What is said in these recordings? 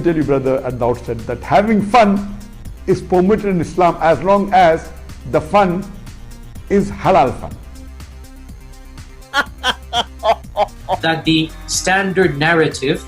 Tell you, brother, at the outset that having fun is permitted in Islam as long as the fun is halal fun. That the standard narrative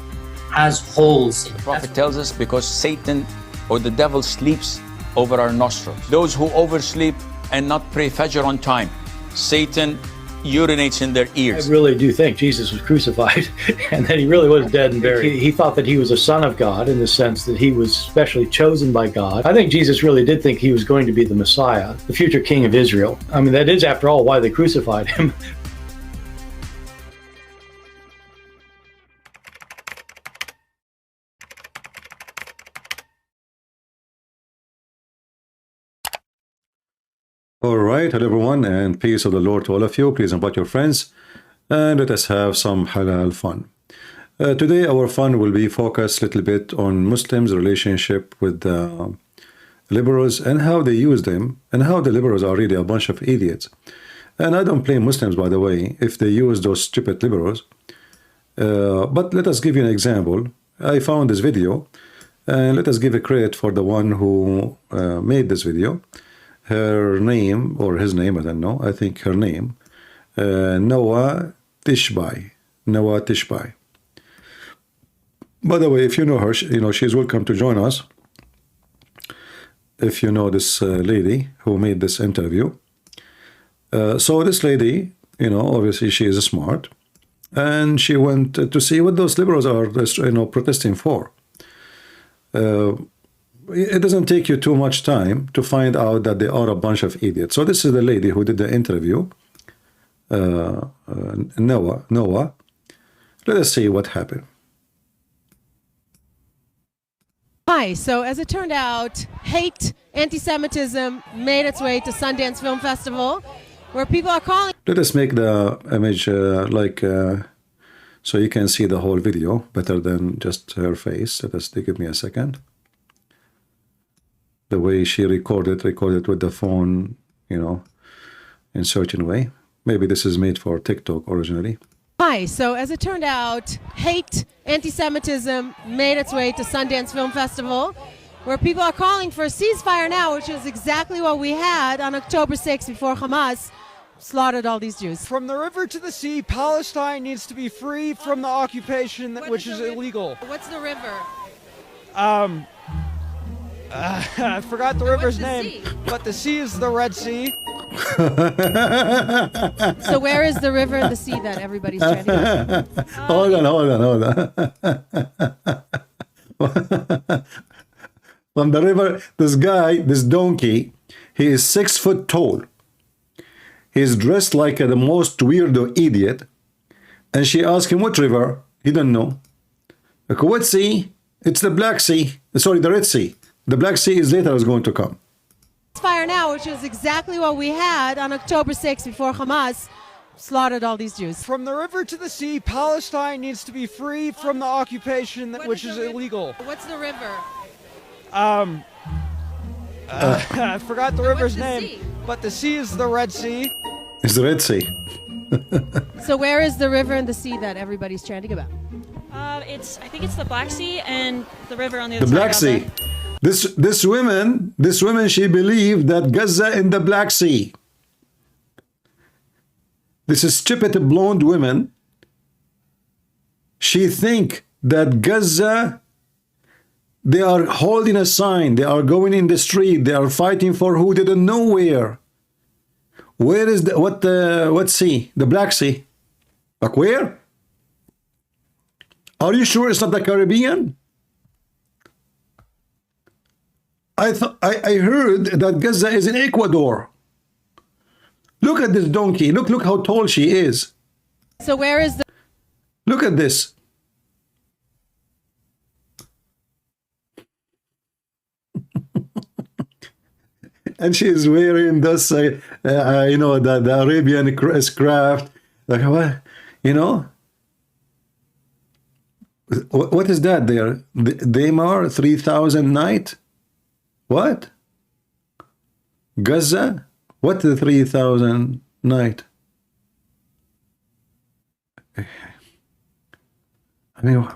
has holes in it. The Prophet tells us because Satan or the devil sleeps over our nostrils. Those who oversleep and not pray Fajr on time, Satan urinates in their ears. I really do think Jesus was crucified and that he really was dead and buried. He thought that he was a son of God in the sense that he was specially chosen by God. I think Jesus really did think he was going to be the Messiah, the future king of Israel. I mean, that is, after all, why they crucified him. All right, hello everyone, and peace of the Lord to all of you. Please invite your friends and let us have some halal fun. Today our fun will be focused a little bit on Muslims' relationship with the liberals and how they use them and how the liberals are really a bunch of idiots. And I don't blame Muslims, by the way, if they use those stupid liberals. But let us give you an example. I found this video and let us give a credit for the one who made this video. Her name, or his name, I don't know, I think her name, Noah Tishbai. Noah Tishbai. By the way, if you know her, you know, she's welcome to join us. If you know this lady who made this interview. So this lady, you know, obviously she is smart. And she went to see what those liberals are, you know, protesting for. It doesn't take you too much time to find out that they are a bunch of idiots. So this is the lady who did the interview, Noah. Let us see what happened. Hi, so as it turned out, hate, anti-Semitism made its way to Sundance Film Festival, where people are calling... Let us make the image so you can see the whole video better than just her face. Let us give me a second. The way she recorded with the phone, you know, in certain way. Maybe this is made for TikTok originally. Hi, so as it turned out, hate, anti-Semitism made its way to Sundance Film Festival, where people are calling for a ceasefire now, which is exactly what we had on October 6th before Hamas slaughtered all these Jews. From the river to the sea, Palestine needs to be free from the occupation, which is illegal. What's the river? I forgot the river's name, but the sea is the Red Sea. So where is the river and the sea that everybody's trying to get? Hold on. From the river, this guy, this donkey, he is 6 foot tall. He's dressed like the most weirdo idiot. And she asked him, what river? He don't know. Like, what sea? It's the Black Sea. Sorry, the Red Sea. The Black Sea is later is going to come. Fire now, which is exactly what we had on October 6th before Hamas slaughtered all these Jews. From the river to the sea, Palestine needs to be free from the occupation, which is illegal. What's the river? I forgot the river's name, but the sea is the Red Sea. It's the Red Sea. So where is the river and the sea that everybody's chanting about? I think it's the Black Sea and the river on the other The side. Black Sea. This woman, she believed that Gaza in the Black Sea. This is stupid blonde woman. She think that Gaza, they are holding a sign, they are going in the street, they are fighting for who they don't know where. Where is what sea? The Black Sea. Like where? Are you sure it's not the Caribbean? I heard that Gaza is in Ecuador. Look at this donkey. Look how tall she is. So where is the... Look at this. And she is wearing this, you know, the Arabian craft. Like what? You know? What is that there? Daymar 3000 night? What? Gaza? What the 3000 night? I mean,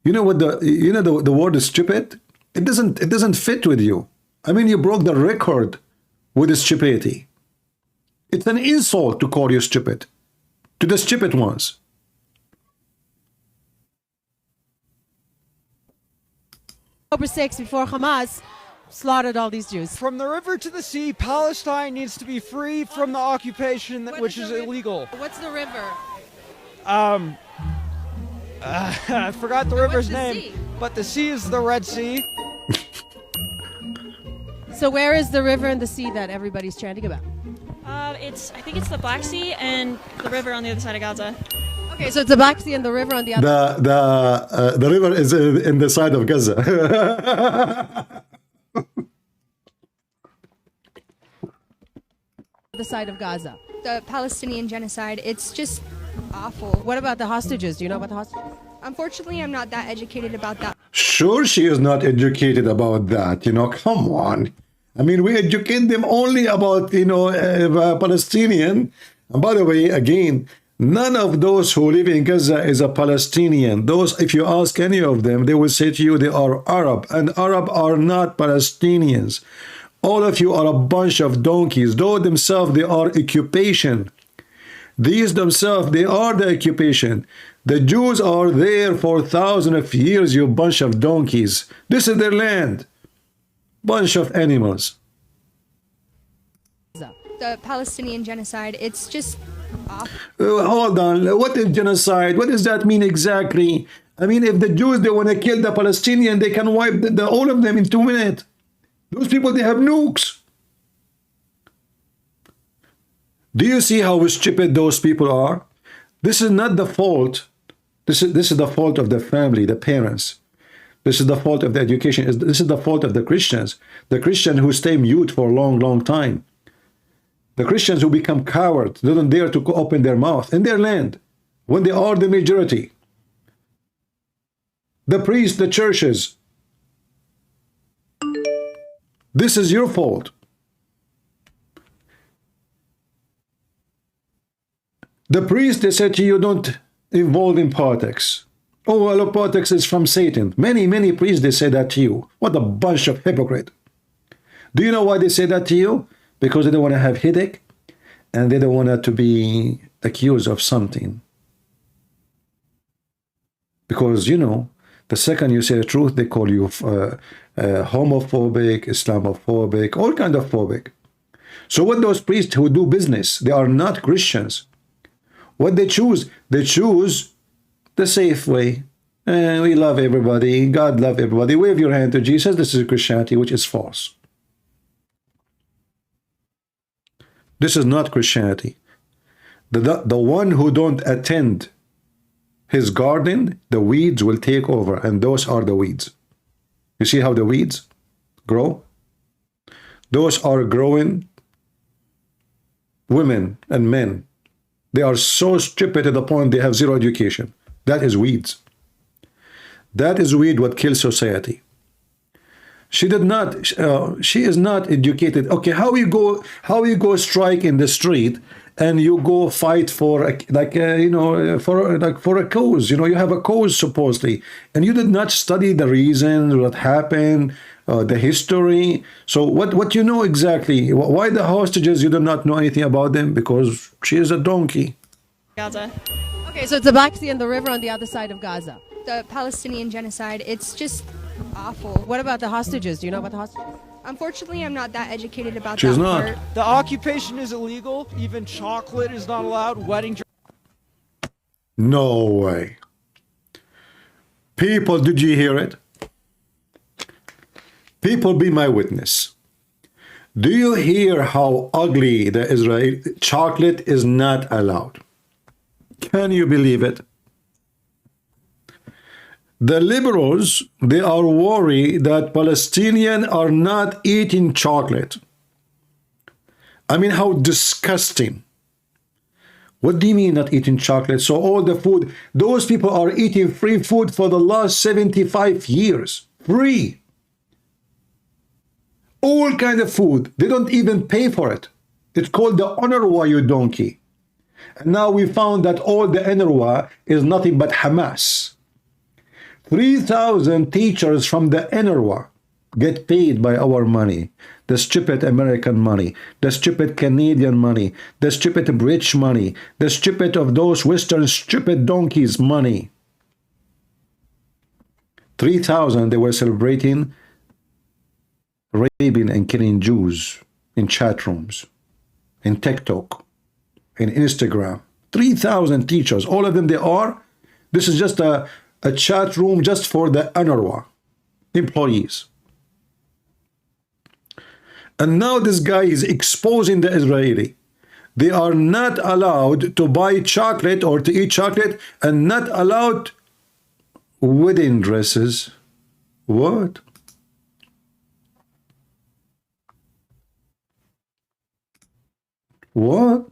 You know what the word is stupid? It doesn't fit with you. I mean, you broke the record with the stupidity. It's an insult to call you stupid, to the stupid ones. October 6th, before Hamas slaughtered all these Jews. From the river to the sea, Palestine needs to be free from the occupation, which is illegal. What's the river? I forgot the river's name, sea? but the sea is the Red Sea. So where is the river and the sea that everybody's chanting about? I think it's the Black Sea and the river on the other side of Gaza. Okay, so it's the Black Sea and the river on the other. The river is in the side of Gaza. The side of Gaza. The Palestinian genocide, it's just awful. What about the hostages? Do you know about the hostages? Unfortunately, I'm not that educated about that. Sure, she is not educated about that. You know, come on. I mean, we educate them only about, Palestinian. And by the way, again, none of those who live in Gaza is a Palestinian. Those, if you ask any of them, they will say to you they are Arab. And Arab are not Palestinians. All of you are a bunch of donkeys. Though themselves, they are occupation. These themselves, they are the occupation. The Jews are there for thousands of years, you bunch of donkeys. This is their land. Bunch of animals. The Palestinian genocide, it's just awful. Hold on. What is genocide? What does that mean exactly? I mean, if the Jews, they want to kill the Palestinian, they can wipe all of them in 2 minutes. Those people, they have nukes. Do you see how stupid those people are? This is not the fault. This is the fault of the family, the parents. This is the fault of the education. This is the fault of the Christians. The Christians who stay mute for a long, long time. The Christians who become cowards. They don't dare to open their mouth in their land when they are the majority. The priests, the churches. This is your fault. The priest, they said to you, don't involve in politics. Oh, well, politics is from Satan. Many priests, they say that to you. What a bunch of hypocrite. Do you know why they say that to you? Because they don't want to have headache and they don't want to be accused of something. Because, the second you say the truth, they call you homophobic, Islamophobic, all kind of phobic. So what those priests who do business, they are not Christians. What they choose the safe way. We love everybody. God love everybody. Wave your hand to Jesus. This is Christianity, which is false. This is not Christianity. The one who don't attend his garden, the weeds will take over, and those are the weeds. You see how the weeds grow? Those are growing women and men. They are so stupid to the point they have zero education. That is weeds. That is weed what kills society. She is not educated. Okay, how you go strike in the street and you go fight for for a cause. You have a cause supposedly, and you did not study the reasons, what happened, the history. So what you know exactly? Why the hostages? You do not know anything about them because she is a donkey. Gaza. Okay, so it's the Black Sea and the river on the other side of Gaza. The Palestinian genocide, it's just awful. What about the hostages? Do you know about the hostages? Unfortunately, I'm not that educated about She's that not. part. The occupation is illegal. Even chocolate is not allowed. Wedding. No way. People, did you hear it? People, be my witness. Do you hear how ugly the Israeli chocolate is not allowed? Can you believe it? The liberals, they are worried that Palestinians are not eating chocolate. I mean, how disgusting. What do you mean not eating chocolate? So all the food, those people are eating free food for the last 75 years. Free. All kind of food. They don't even pay for it. It's called the UNRWA, you donkey. And now we found that all the UNRWA is nothing but Hamas. 3,000 teachers from the UNRWA get paid by our money, the stupid American money, the stupid Canadian money, the stupid British money, the stupid of those Western stupid donkeys money. 3,000 they were celebrating raping and killing Jews in chat rooms, in TikTok, in Instagram. 3,000 teachers, all of them they are. This is just a chat room just for the UNRWA employees. And now this guy is exposing the Israeli. They are not allowed to buy chocolate or to eat chocolate, and not allowed wedding dresses. What? What?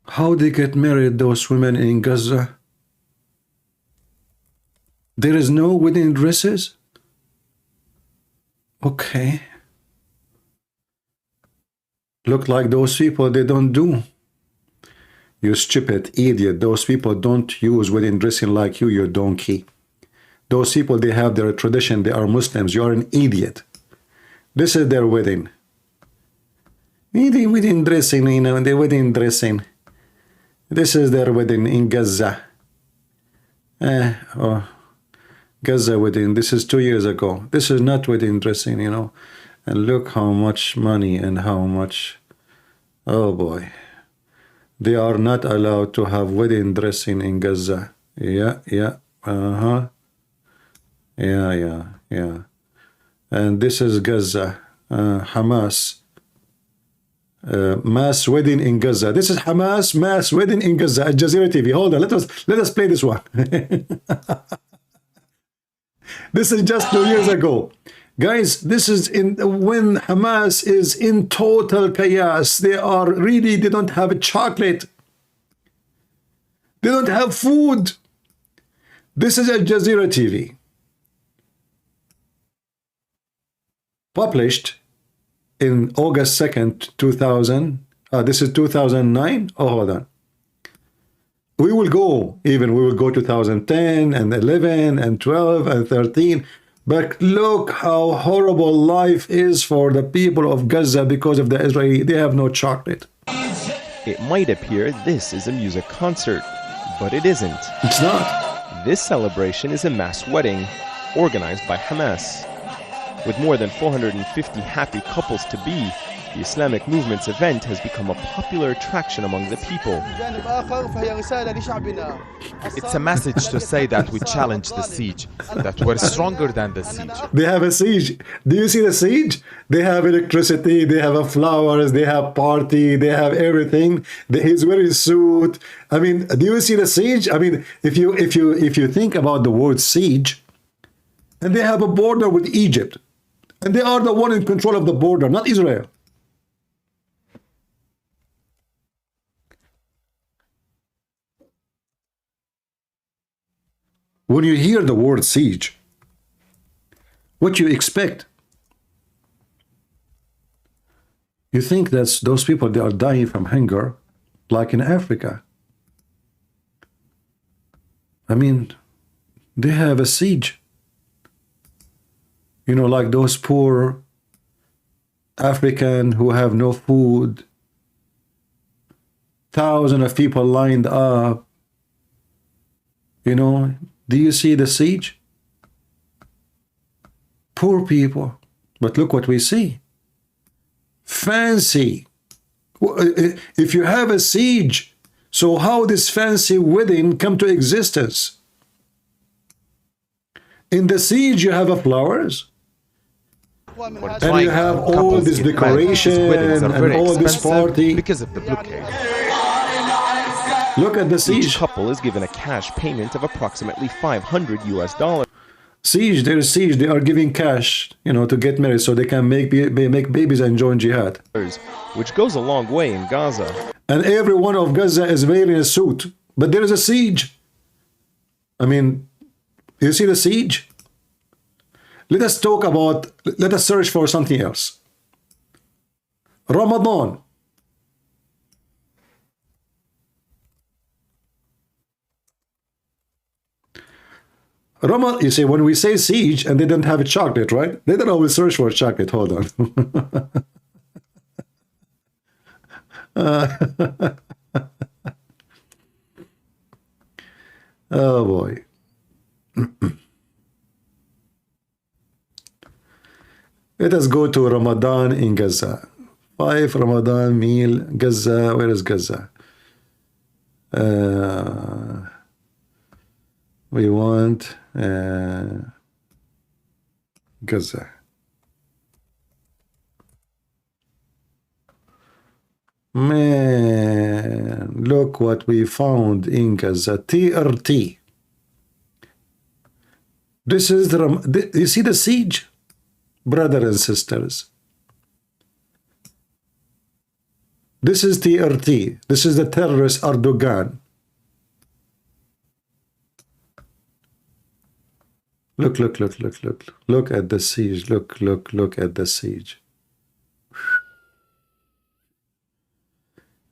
How they get married, those women in Gaza? There is no wedding dresses? Okay. Look like those people, they don't do. You stupid idiot. Those people don't use wedding dressing like you donkey. Those people, they have their tradition. They are Muslims. You are an idiot. This is their wedding. The wedding dressing, you know, the wedding dressing. This is their wedding in Gaza. Gaza wedding. This is 2 years ago. This is not wedding dressing, you know. And look how much money and how much. Oh boy. They are not allowed to have wedding dressing in Gaza. Yeah. Yeah. And this is Gaza. Hamas. Mass wedding in Gaza. This is Hamas mass wedding in Gaza. Al Jazeera TV. Hold on. Let us play this one. This is just 2 years ago. Guys, this is when Hamas is in total chaos. They don't have chocolate. They don't have food. This is Al Jazeera TV. Published in August 2nd, 2000. This is 2009. Oh, hold on. We will go 2010 and 11 and 12 and 13. But look how horrible life is for the people of Gaza because of the Israeli. They have no chocolate. It might appear this is a music concert, but it isn't. It's not. This celebration is a mass wedding organized by Hamas. With more than 450 happy couples to be, the Islamic movement's event has become a popular attraction among the people. It's a message to say that we challenge the siege, that we're stronger than the siege. They have a siege. Do you see the siege? They have electricity, they have flowers, they have party, they have everything. He's wearing a suit. I mean, do you see the siege? I mean, if you think about the word siege, and they have a border with Egypt, and they are the one in control of the border, not Israel. When you hear the word siege, what you expect? You think that those people, they are dying from hunger, like in Africa. I mean, they have a siege. You know, like those poor African who have no food. Thousands of people lined up. You know, do you see the siege? Poor people. But look what we see. Fancy. If you have a siege, so how this fancy wedding come to existence? In the siege you have flowers. And you have all this decoration and all this party. Because of the blockade. Look at the siege. Each couple is given a cash payment of approximately $500 US. Siege, there is siege. They are giving cash, you know, to get married so they can make babies and join jihad. Which goes a long way in Gaza. And every one of Gaza is wearing a suit. But there is a siege. I mean, you see the siege? Let us search for something else. Ramadan. You see, when we say siege and they don't have a chocolate, right? They don't always search for chocolate. Hold on. Oh boy. Let us go to Ramadan in Gaza. 5 Ramadan meal, Gaza. Where is Gaza? We want Gaza. Man, look what we found in Gaza. TRT. This is you see the siege, brothers and sisters. This is TRT. This is the terrorist Erdogan. Look at the siege. Look at the siege.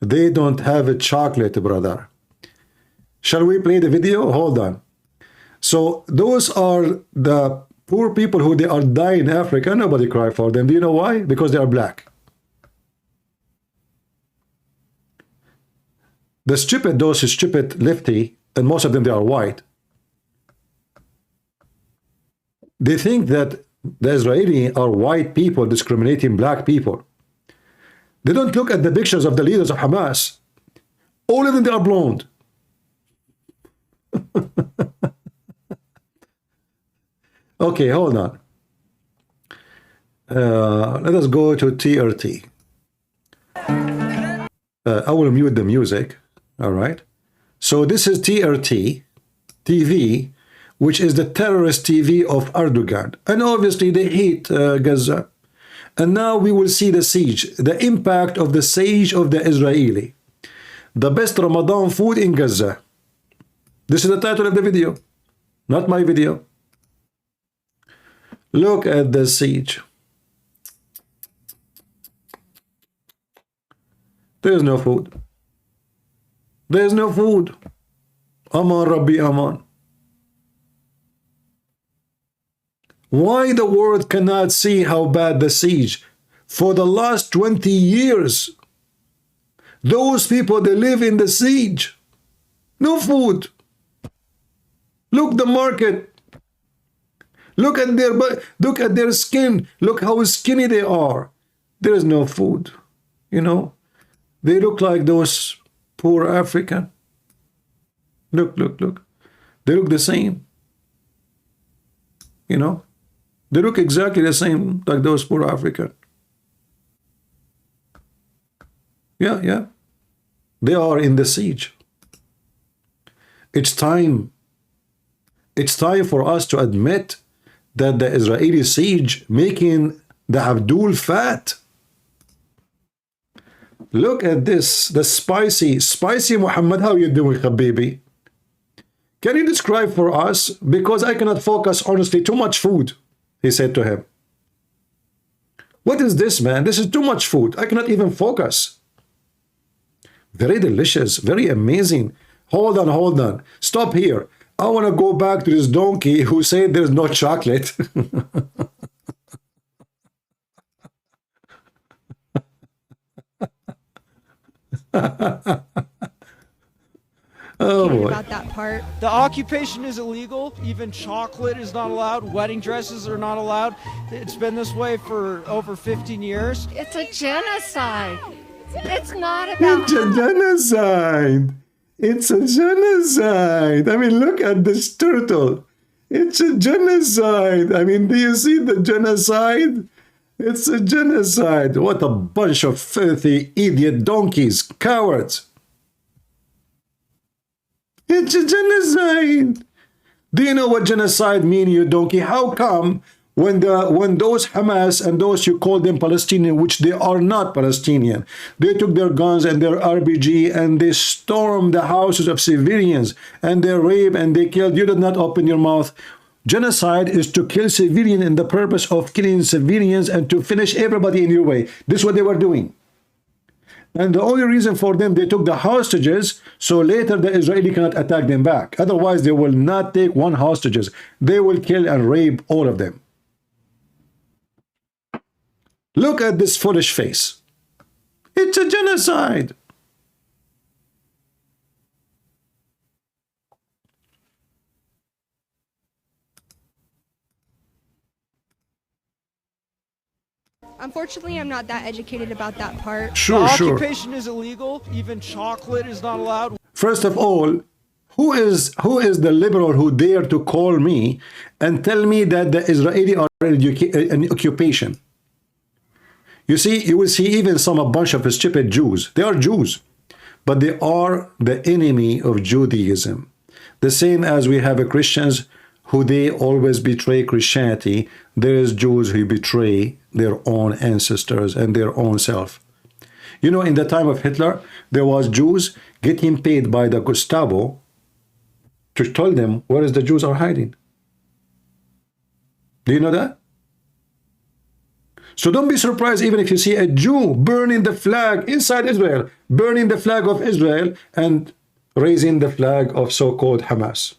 They don't have a chocolate, brother. Shall we play the video? Hold on. So those are the poor people who they are dying in Africa. Nobody cry for them. Do you know why? Because they are black. The stupid, those stupid lefty, and most of them they are white. They think that the Israeli are white people discriminating black people. They don't look at the pictures of the leaders of Hamas. All of them, they are blonde. Okay, hold on. Let us go to TRT. I will mute the music. All right. So this is TRT TV, which is the terrorist TV of Erdogan. And obviously they hate Gaza. And now we will see the siege, the impact of the siege of the Israeli. The best Ramadan food in Gaza. This is the title of the video, not my video. Look at the siege. There's no food. There's no food. Aman Rabbi Aman. Why the world cannot see how bad the siege? For the last 20 years, those people, they live in the siege. No food. Look the market. Look at their skin. Look how skinny they are. There is no food. You know, they look like those poor African. Look. They look the same. You know, they look exactly the same like those poor African. Yeah. They are in the siege. It's time. It's time for us to admit that the Israeli siege making the Abdul fat. Look at this, the spicy Muhammad. How you doing, Habibi? Can you describe for us? Because I cannot focus, honestly, too much food, he said to him. What is this, man? This is too much food. I cannot even focus. Very delicious, very amazing. Hold on. Stop here. I want to go back to this donkey who said there's no chocolate. Oh boy. About that part. The occupation is illegal. Even chocolate is not allowed. Wedding dresses are not allowed. It's been this way for over 15 years. It's a genocide. It's not about... It's a genocide. It's a genocide. I mean, look at this turtle. It's a genocide. I mean, do you see the genocide? It's a genocide. What a bunch of filthy idiot donkeys, cowards. It's a genocide. Do you know what genocide mean, you donkey? How come when those Hamas and those you call them Palestinian, which they are not Palestinian, they took their guns and their RPG and they stormed the houses of civilians and they raped and they killed? You did not open your mouth. Genocide is to kill civilians in the purpose of killing civilians and to finish everybody in your way. This is what they were doing. And the only reason for them, they took the hostages, so later the Israeli cannot attack them back. Otherwise, they will not take one hostages. They will kill and rape all of them. Look at this foolish face. It's a genocide. Unfortunately, I'm not that educated about that part. Sure. Occupation is illegal. Even chocolate is not allowed. First of all, who is the liberal who dare to call me and tell me that the Israeli are an occupation? You see, you will see even a bunch of stupid Jews. They are Jews, but they are the enemy of Judaism. The same as we have Christians who they always betray Christianity. There is Jews who betray their own ancestors and their own self. You know, in the time of Hitler, there was Jews getting paid by the Gestapo to tell them where is the Jews are hiding. Do you know that? So don't be surprised even if you see a Jew burning the flag inside Israel, burning the flag of Israel and raising the flag of so-called Hamas.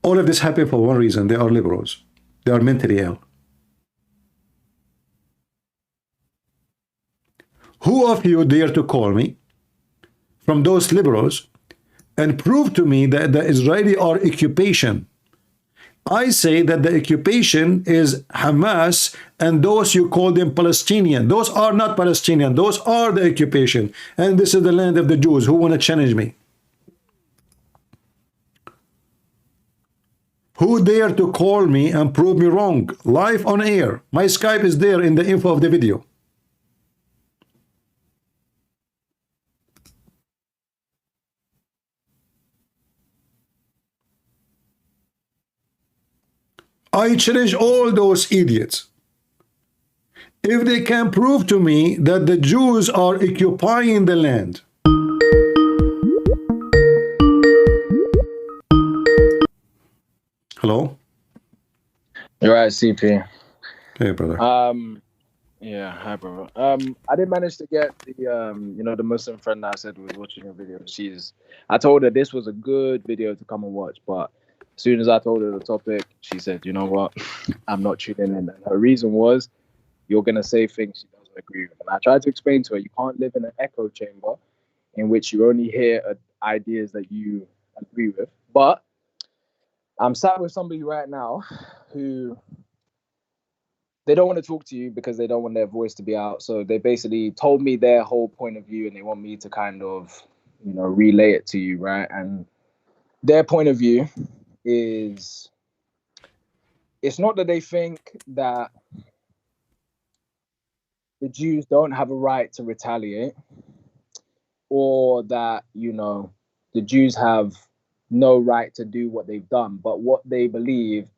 All of this happened for one reason. They are liberals. They are mentally ill. Who of you dare to call me from those liberals and prove to me that the Israeli are occupation? I say that the occupation is Hamas and those you call them Palestinian. Those are not Palestinian. Those are the occupation. And this is the land of the Jews. Who want to challenge me? Who dare to call me and prove me wrong? Live on air. My Skype is there in the info of the video. I challenge all those idiots. If they can prove to me that the Jews are occupying the land, hello? You're right, CP. Hey, brother. Yeah, hi, bro. I did manage to get the, you know, the Muslim friend that I said was watching your video. I told her this was a good video to come and watch, but as soon as I told her the topic, she said, you know what, I'm not tuning in. And her reason was, you're going to say things she doesn't agree with. And I tried to explain to her, you can't live in an echo chamber in which you only hear ideas that you agree with. But I'm sat with somebody right now who, they don't want to talk to you because they don't want their voice to be out. So they basically told me their whole point of view and they want me to kind of, you know, relay it to you, right? And their point of view is, it's not that they think that the Jews don't have a right to retaliate or that, you know, the Jews have no right to do what they've done. But what they believe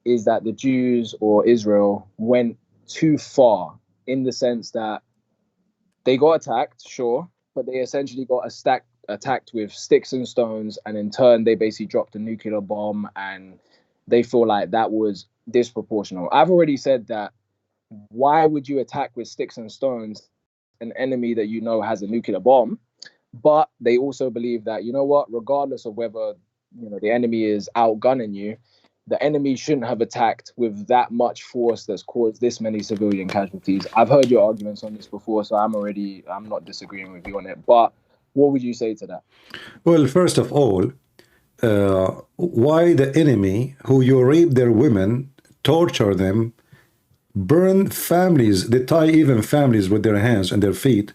is that the Jews or Israel went too far in the sense that they got attacked, sure, but they essentially got attacked with sticks and stones, and in turn they basically dropped a nuclear bomb, and they feel like that was disproportional. I've already said that why would you attack with sticks and stones an enemy that you know has a nuclear bomb? But they also believe that, you know what, regardless of whether, you know, the enemy is outgunning you, the enemy shouldn't have attacked with that much force that's caused this many civilian casualties. I've heard your arguments on this before, so I'm not disagreeing with you on it. But what would you say to that? Well, first of all, why the enemy who you rape their women, torture them, burn families, they tie even families with their hands and their feet,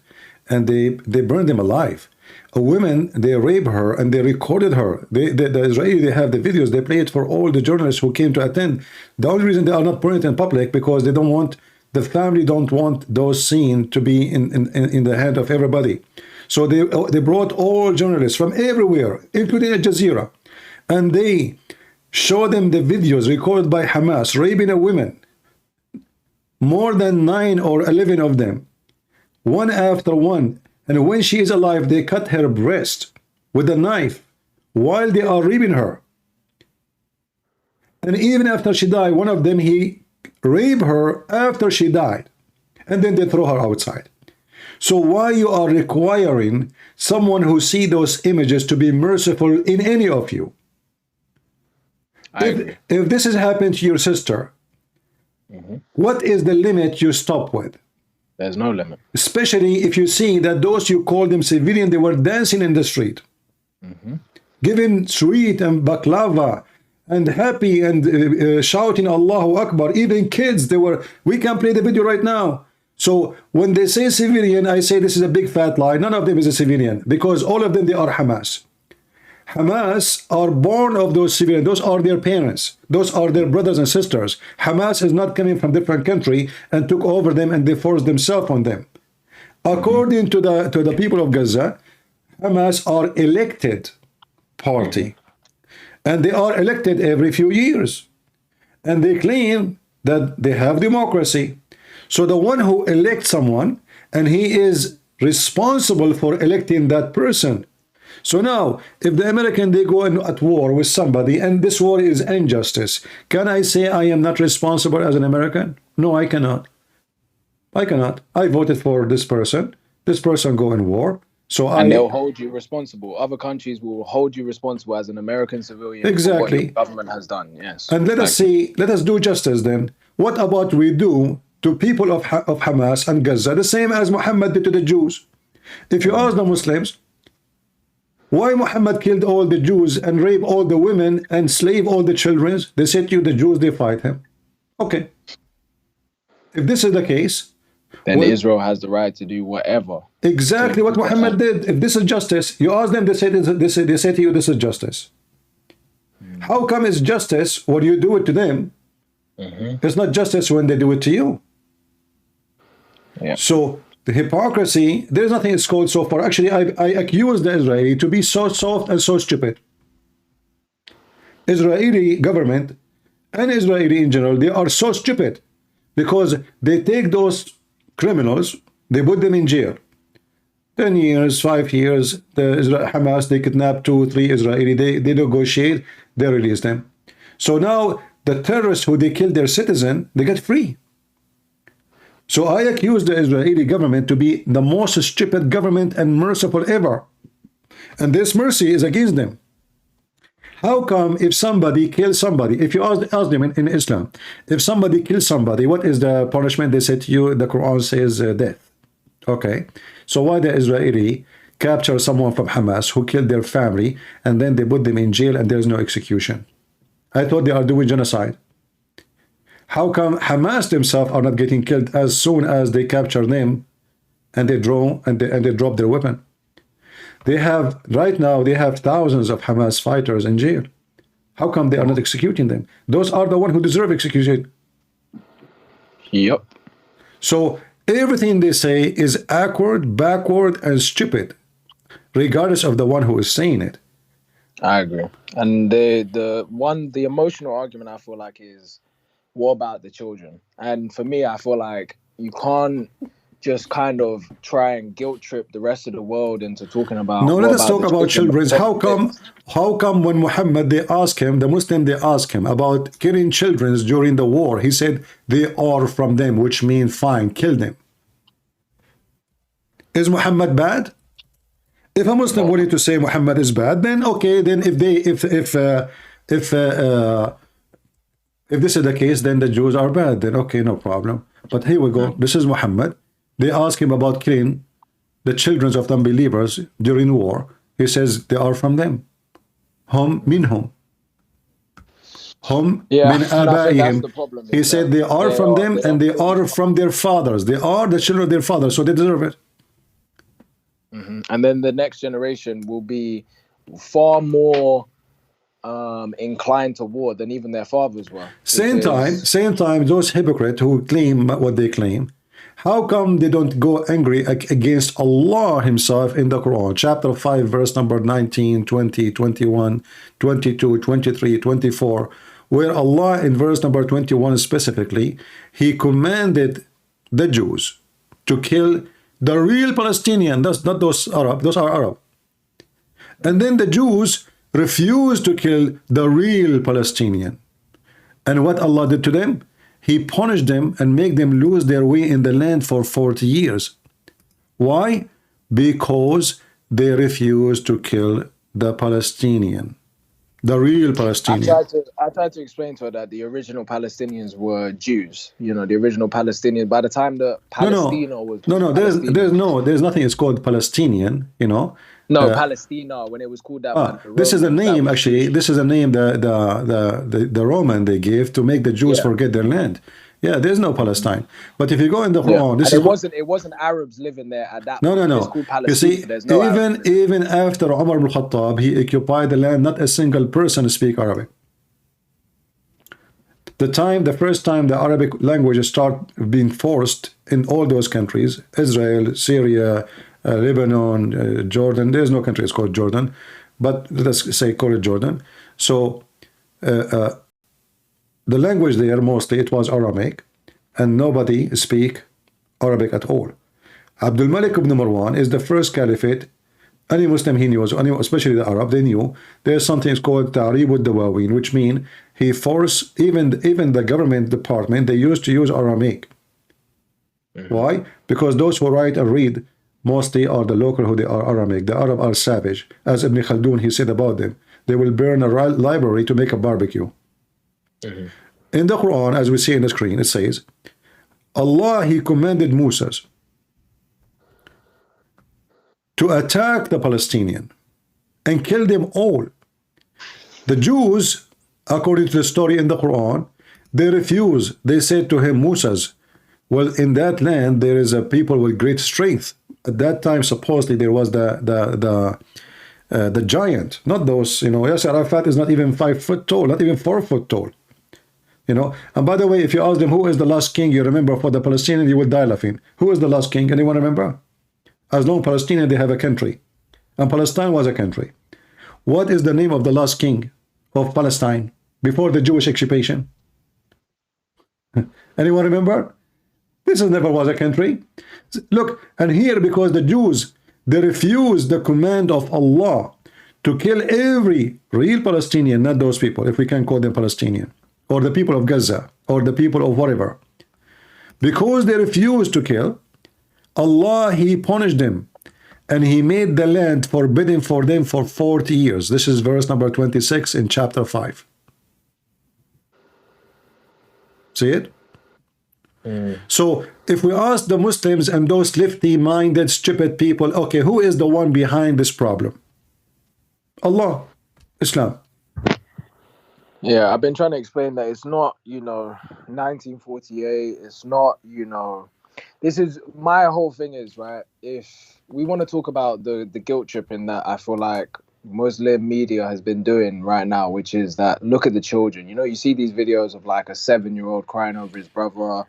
and they burn them alive. A woman, they rape her and they recorded her. The Israeli, they have the videos, they play it for all the journalists who came to attend. The only reason they are not putting it in public because they don't want, the family don't want those scenes to be in the hand of everybody. So they brought all journalists from everywhere, including Al Jazeera, and they show them the videos recorded by Hamas raping a woman, more than 9 or 11 of them, one after one. And when she is alive, they cut her breast with a knife while they are raping her. And even after she died, one of them, he raped her after she died. and then they throw her outside. So why you are requiring someone who see those images to be merciful in any of you? If this has happened to your sister, what is the limit you stop with? There's no limit. Especially if you see that those you call them civilian, they were dancing in the street, giving sweet and baklava and happy and shouting Allahu Akbar. Even kids, they were. We can play the video right now. So when they say civilian, I say this is a big fat lie. None of them is a civilian, because all of them, they are Hamas. Hamas are born of those civilians. Those are their parents. Those are their brothers and sisters. Hamas is not coming from different country and took over them and they forced themselves on them. According to the people of Gaza, Hamas are elected party, and they are elected every few years, and they claim that they have democracy. So the one who elects someone, and he is responsible for electing that person. So now, if the American, they go at war with somebody, and this war is injustice, can I say I am not responsible as an American? No, I cannot. I cannot. I voted for this person. This person go in war. So they'll hold you responsible. Other countries will hold you responsible as an American civilian. Exactly. For what your government has done. Yes. And let us see. Let us do justice then. What about we do to people of Hamas and Gaza the same as Muhammad did to the Jews? If you ask the Muslims, why Muhammad killed all the Jews and raped all the women and slave all the children? They said to you, the Jews, they fight him. Okay. If this is the case, then Israel has the right to do whatever. Exactly what Muhammad did. If this is justice, you ask them, they say to you, this is justice. How come it's justice when you do it to them? It's not justice when they do it to you. Yeah. So the hypocrisy, there's nothing it's called so far. Actually, I accuse the Israeli to be so soft and so stupid. Israeli government and Israeli in general, they are so stupid because they take those criminals, they put them in jail. 10 years, 5 years, Hamas, they kidnap 2, 3 Israeli, they negotiate, they release them. So now the terrorists who they killed their citizen, they get free. So I accuse the Israeli government to be the most stupid government and merciful ever. And this mercy is against them. How come if somebody kills somebody, if you ask them in Islam, if somebody kills somebody, what is the punishment? They say to you, the Quran says death. Okay. So why the Israeli capture someone from Hamas who killed their family and then they put them in jail and there's no execution? I thought they are doing genocide. How come Hamas themselves are not getting killed as soon as they capture them and they drop their weapon? They have, right now, they have thousands of Hamas fighters in jail. How come they are not executing them? Those are the ones who deserve execution. Yep. So everything they say is awkward, backward, and stupid, regardless of the one who is saying it. I agree. And the emotional argument I feel like is, what about the children? And for me, I feel like you can't just kind of try and guilt trip the rest of the world into talking about. No, let us talk about children. How come when Muhammad, they ask him, the Muslim, they ask him about killing children during the war, he said they are from them, which means fine, kill them. Is Muhammad bad? If a Muslim wanted to say Muhammad is bad, then okay, then if this is the case, then the Jews are bad, then okay, no problem. But here we go. This is Muhammad. They ask him about killing the children of the unbelievers during war. He says they are from them. Hum minhum. Hum min abaihim. He said they are from them and they are from their fathers. They are the children of their fathers, so they deserve it. And then the next generation will be far more inclined to war than even their fathers were. Same time, those hypocrites who claim what they claim, how come they don't go angry against Allah himself in the Quran? Chapter 5, verse number 19, 20, 21, 22, 23, 24, where Allah in verse number 21 specifically, he commanded the Jews to kill the real Palestinian. That's not those Arab, those are Arab. And then the Jews refused to kill the real Palestinian. And what Allah did to them? he punished them and make them lose their way in the land for 40 years. Why? Because they refused to kill the Palestinian, the real Palestinian. I tried to explain to her that the original Palestinians were Jews. You know, the original Palestinians. By the time the Palestina was there's nothing. It's called Palestinian. You know. No, Palestina, when it was called that. This is a name, actually. This is a name the Roman they gave to make the Jews forget their land. Yeah, there's no Palestine. But if you go in the Quran, it wasn't Arabs living there at that point. No. It's called Palestine. You see, even after Umar ibn Khattab, he occupied the land. Not a single person speak Arabic. The first time the Arabic language started being forced in all those countries, Israel, Syria, Lebanon, Jordan. There's no country it's called Jordan, but let's say call it Jordan. So the language there mostly it was Aramaic, and nobody speak Arabic at all. Abdul Malik ibn Marwan is the first caliphate. Any Muslim he knew, especially the Arab, they knew there's something called Ta'rib al-Dawawin, which means he forced even the government department, they used to use Aramaic. Why? Because those who write and read mostly are the local who they are Aramaic. The Arab are savage. As Ibn Khaldun, he said about them, they will burn a library to make a barbecue. In the Quran, as we see in the screen, it says, Allah, he commanded Moses to attack the Palestinian and kill them all. The Jews, according to the story in the Quran, they refused. They said to him, Moses, well, in that land there is a people with great strength. At that time, supposedly there was the giant, not those. You know, Yasser Arafat is not even 5 foot tall, not even 4 foot tall. You know. And by the way, if you ask them who is the last king, you remember for the Palestinian, you will die laughing. Who is the last king? Anyone remember? As long as Palestinian, they have a country, and Palestine was a country. What is the name of the last king of Palestine before the Jewish occupation? Anyone remember? This never was a country. Look, and here, because the Jews, they refused the command of Allah to kill every real Palestinian, not those people, if we can call them Palestinian, or the people of Gaza, or the people of whatever. Because they refused to kill, Allah, he punished them, and he made the land forbidden for them for 40 years. This is verse number 26 in chapter 5. See it? So if we ask the Muslims and those lefty-minded, stupid people, okay, who is the one behind this problem? Allah, Islam. Yeah, I've been trying to explain that it's not, 1948. It's not, this is my whole thing is, right, if we want to talk about the guilt tripping that I feel like Muslim media has been doing right now, which is that look at the children. You see these videos of like a 7-year-old crying over his brother,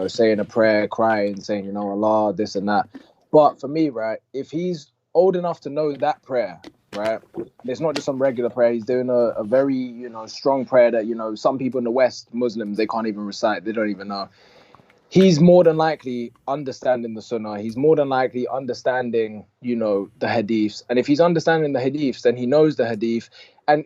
saying a prayer, crying, saying, Allah, this and that. But for me, right, if he's old enough to know that prayer, right, it's not just some regular prayer. He's doing a very, strong prayer that, some people in the West, Muslims, they can't even recite. They don't even know. He's more than likely understanding the Sunnah. He's more than likely understanding, the Hadiths. And if he's understanding the Hadiths, then he knows the Hadith. And,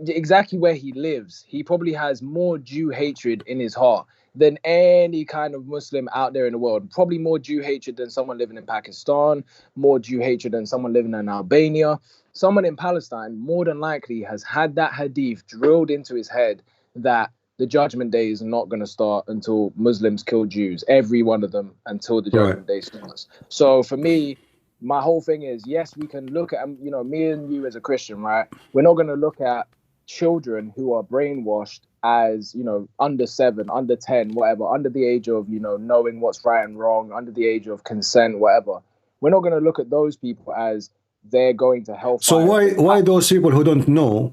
exactly where he lives, he probably has more Jew hatred in his heart than any kind of Muslim out there in the world. Probably more Jew hatred than someone living in Pakistan, more Jew hatred than someone living in Albania. Someone in Palestine more than likely has had that Hadith drilled into his head that the judgment day is not going to start until Muslims kill Jews, every one of them, until the judgment day starts. So for me, my whole thing is, yes, we can look at, me and you as a Christian, right? We're not going to look at children who are brainwashed as, under 7, under 10, whatever, under the age of, knowing what's right and wrong, under the age of consent, whatever. We're not going to look at those people as they're going to hellfire. So why those people who don't know,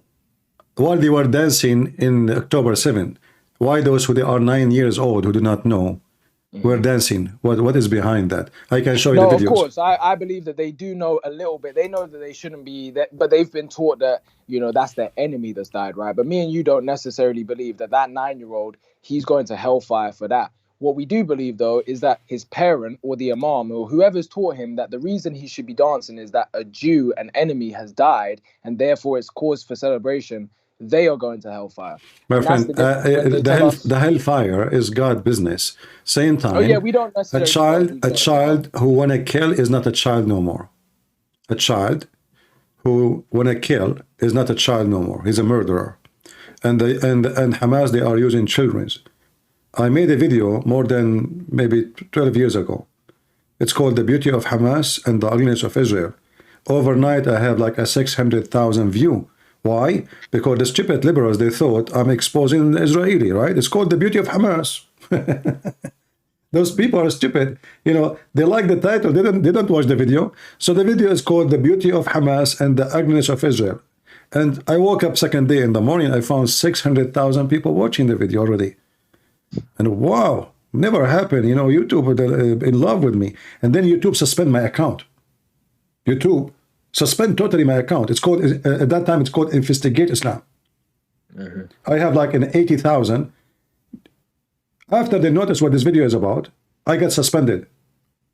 while they were dancing in October 7th, why those who they are 9 years old who do not know were dancing? What is behind that? I can show you the videos. Of course, I believe that they do know a little bit. They know that they shouldn't be that, but they've been taught that, that's their enemy that's died, right? But me and you don't necessarily believe that 9-year-old, he's going to hellfire for that. What we do believe, though, is that his parent or the imam or whoever's taught him that the reason he should be dancing is that a Jew, an enemy, has died, and therefore it's cause for celebration. they are going to hellfire. My And that's friend, the difference. the hellfire is God business. Same time, Oh yeah, we don't necessarily. a child who wanna kill is not a child no more. A child who wanna kill is not a child no more. He's a murderer. And Hamas, they are using children. I made a video more than maybe 12 years ago. It's called The Beauty of Hamas and the Ugliness of Israel. Overnight, I have like a 600,000 view. Why? Because the stupid liberals, they thought I'm exposing the Israeli, right? It's called The Beauty of Hamas. Those people are stupid. You know, they like the title. They don't watch the video. So the video is called The Beauty of Hamas and the Ugliness of Israel. And I woke up second day in the morning, I found 600,000 people watching the video already. And wow, never happened. You know, YouTube in love with me. And then YouTube suspend my account. YouTube suspend totally my account. It's called, at that time, it's called Investigate Islam. I have like an 80,000. After they notice what this video is about, I got suspended.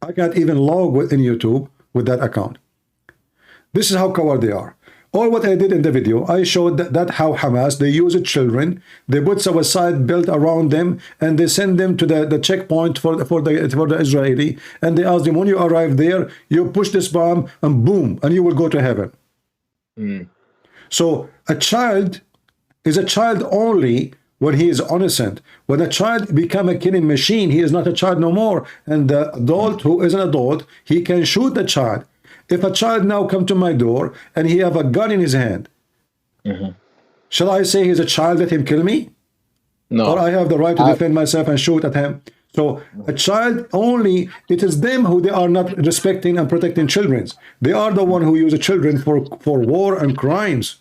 I can't even log in YouTube with that account. This is how coward they are. All what I did in the video, I showed that how Hamas, they use children, they put suicide built around them, and they send them to the checkpoint for the Israeli, and they ask them, when you arrive there, you push this bomb, and boom, and you will go to heaven. So a child is a child only when he is innocent. When a child become a killing machine, he is not a child no more. And the adult who is an adult, he can shoot the child. If a child now come to my door and he have a gun in his hand, shall I say he's a child, let him kill me? No. Or I have the right to defend myself and shoot at him? So a child only, it is them who they are not respecting and protecting children. They are the one who use children for war and crimes.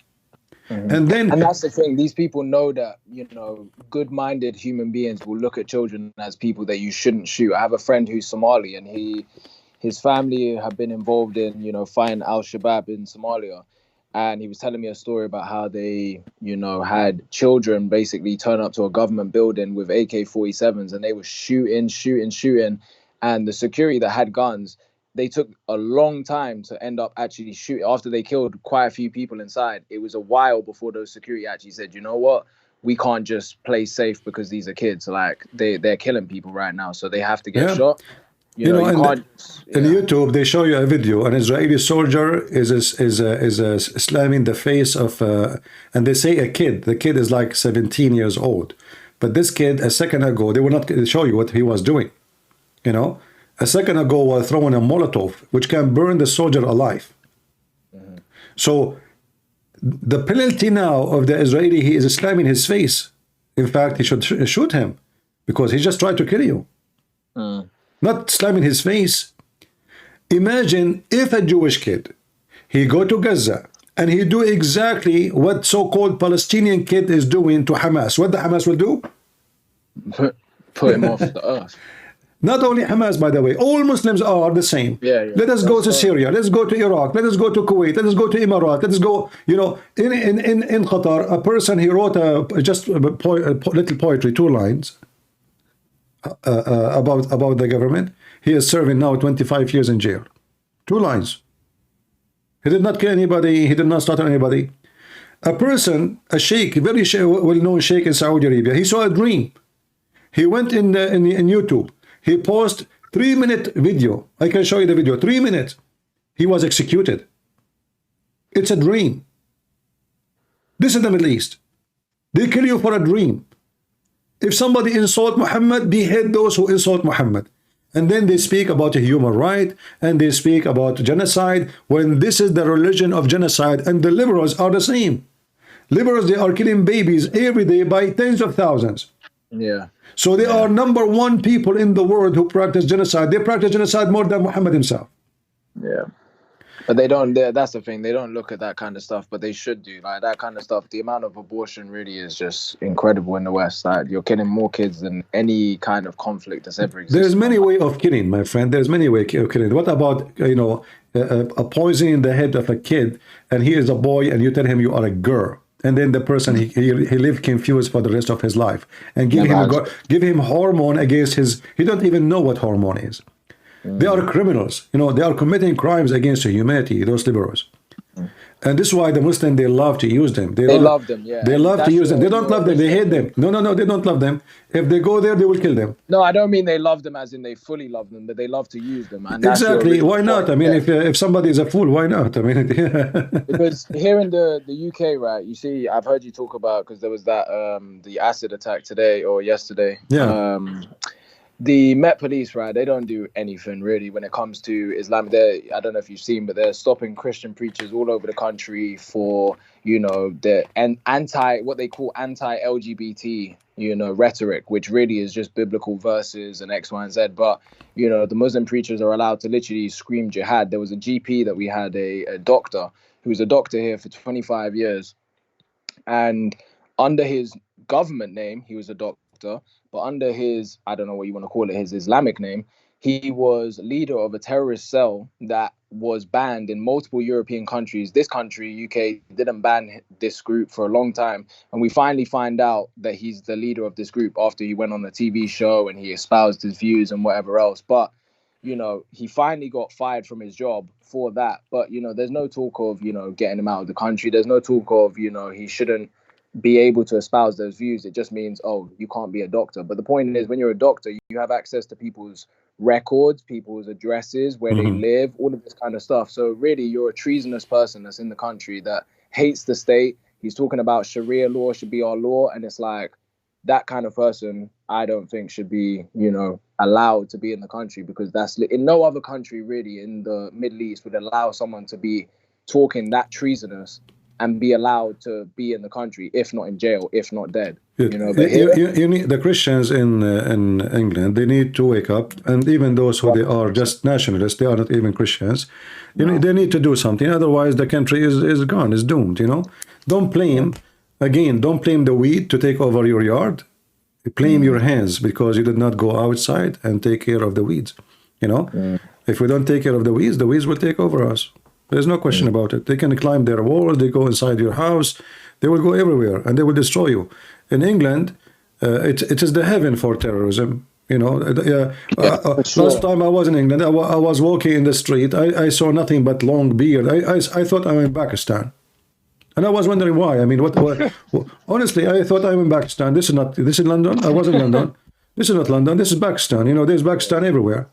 And that's the thing. These people know that, you know, good-minded human beings will look at children as people that you shouldn't shoot. I have a friend who's Somali, and his family have been involved in, you know, fighting Al-Shabaab in Somalia. And he was telling me a story about how they, you know, had children basically turn up to a government building with AK-47s, and they were shooting. And the security that had guns, they took a long time to end up actually shooting. After they killed quite a few people inside, it was a while before those security actually said, you know what, we can't just play safe because these are kids. Like, they're killing people right now, so they have to get shot. You know, in YouTube, they show you a video. An Israeli soldier is slamming the face of, and they say a kid. The kid is like 17 years old. But this kid, a second ago, they will not show you what he was doing. You know, a second ago, was throwing a Molotov, which can burn the soldier alive. So the penalty now of the Israeli, he is slamming his face. In fact, he should shoot him because he just tried to kill you. Not slamming his face. Imagine if a Jewish kid, he go to Gaza and he do exactly what so-called Palestinian kid is doing to Hamas. What the Hamas will do? Put him off the earth. Not only Hamas, by the way, all Muslims are the same. Let us go to Syria. Let's go to Iraq. Let us go to Kuwait. Let us go to Emirat. Let us go, you know, in Qatar, a person, he wrote just a little poetry, 2 lines. About the government. He is serving now 25 years in jail. 2 lines. He did not kill anybody. He did not slaughter anybody. A person, a sheikh, very well-known sheikh in Saudi Arabia, he saw a dream. He went in YouTube. He posted 3-minute video. I can show you the video. 3 minutes. He was executed. It's a dream. This is the Middle East. They kill you for a dream. If somebody insult Muhammad, behead those who insult Muhammad. And then they speak about a human right, and they speak about genocide, when this is the religion of genocide, and the liberals are the same. Liberals, they are killing babies every day by tens of thousands. So they are #1 people in the world who practice genocide. They practice genocide more than Muhammad himself. But they don't, that's the thing, they don't look at that kind of stuff, but they should do. Like, that kind of stuff, the amount of abortion really is just incredible in the West. Like, you're killing more kids than any kind of conflict that's ever existed. There's many ways of killing, my friend. There's many ways of killing. What about, you know, a poison in the head of a kid, and he is a boy, and you tell him you are a girl, and then the person, he live confused for the rest of his life, and give him hormone against his, he don't even know what hormone is. They are criminals. You know, they are committing crimes against humanity, those liberals. And this is why the Muslims, they love to use them. They love them, yeah. They love to use them. They don't love them. They hate them. original- No, they don't love them. If they go there, they will kill them. No, I don't mean they love them as in they fully love them, but they love to use them. And that's your Exactly. original Why not? point, I mean, yeah. if somebody is a fool, why not? I mean, Because here in the UK, right, you see, I've heard you talk about, because there was that the acid attack today or yesterday. Yeah. The Met Police, right, they don't do anything really when it comes to Islam. I don't know if you've seen, but they're stopping Christian preachers all over the country for, you know, what they call anti-LGBT, you know, rhetoric, which really is just biblical verses and X, Y, and Z. But, you know, the Muslim preachers are allowed to literally scream jihad. There was a GP that we had, a doctor, who was a doctor here for 25 years. And under his government name, he was a doctor. But under his, I don't know what you want to call it, his Islamic name, he was leader of a terrorist cell that was banned in multiple European countries. This country, UK, didn't ban this group for a long time. And we finally find out that he's the leader of this group after he went on a TV show and he espoused his views and whatever else. But, you know, he finally got fired from his job for that. But, you know, there's no talk of, you know, getting him out of the country. There's no talk of, you know, he shouldn't be able to espouse those views. It just means, oh, you can't be a doctor. But the point is, when you're a doctor, you have access to people's records, people's addresses, where they live, all of this kind of stuff. So really, you're a treasonous person that's in the country that hates the state. He's talking about Sharia law should be our law. And it's like, that kind of person, I don't think should be, you know, allowed to be in the country, because that's in no other country really in the Middle East would allow someone to be talking that treasonous and be allowed to be in the country, if not in jail, if not dead. You know, but you need the Christians in England. They need to wake up, and even those who they are just nationalists, they are not even Christians. You know, they need to do something. Otherwise, the country is gone, is doomed. You know, don't blame the weed to take over your yard. Blame your hands because you did not go outside and take care of the weeds. You know, if we don't take care of the weeds will take over us. There's no question about it. They can climb their wall, they go inside your house, they will go everywhere, and they will destroy you. In England, it is the heaven for terrorism. You know, last time I was in England, I was walking in the street, I saw nothing but long beard. I thought I'm in Pakistan. And I was wondering why. I mean, what honestly, I thought I'm in Pakistan. This is London. I was in London. This is not London, this is Pakistan. You know, there's Pakistan everywhere.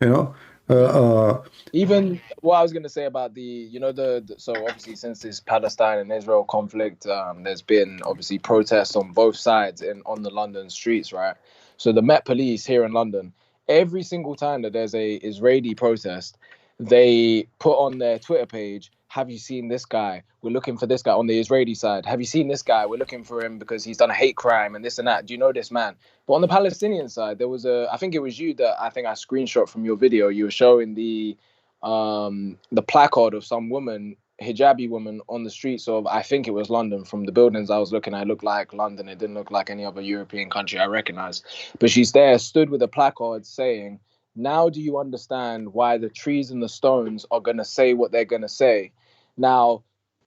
You know, even what I was going to say about so obviously since this Palestine and Israel conflict, there's been obviously protests on both sides on the London streets, right? So the Met Police here in London, every single time that there's a Israeli protest, they put on their Twitter page, have you seen this guy? We're looking for this guy on the Israeli side. Have you seen this guy? We're looking for him because he's done a hate crime and this and that. Do you know this man? But on the Palestinian side, there was I think it was you that I think I screenshot from your video. You were showing the placard of some woman, hijabi woman on the streets of, I think it was London. From the buildings I was looking at, it looked like London. It didn't look like any other European country I recognized. But she's there, stood with a placard saying, now do you understand why the trees and the stones are going to say what they're going to say? Now,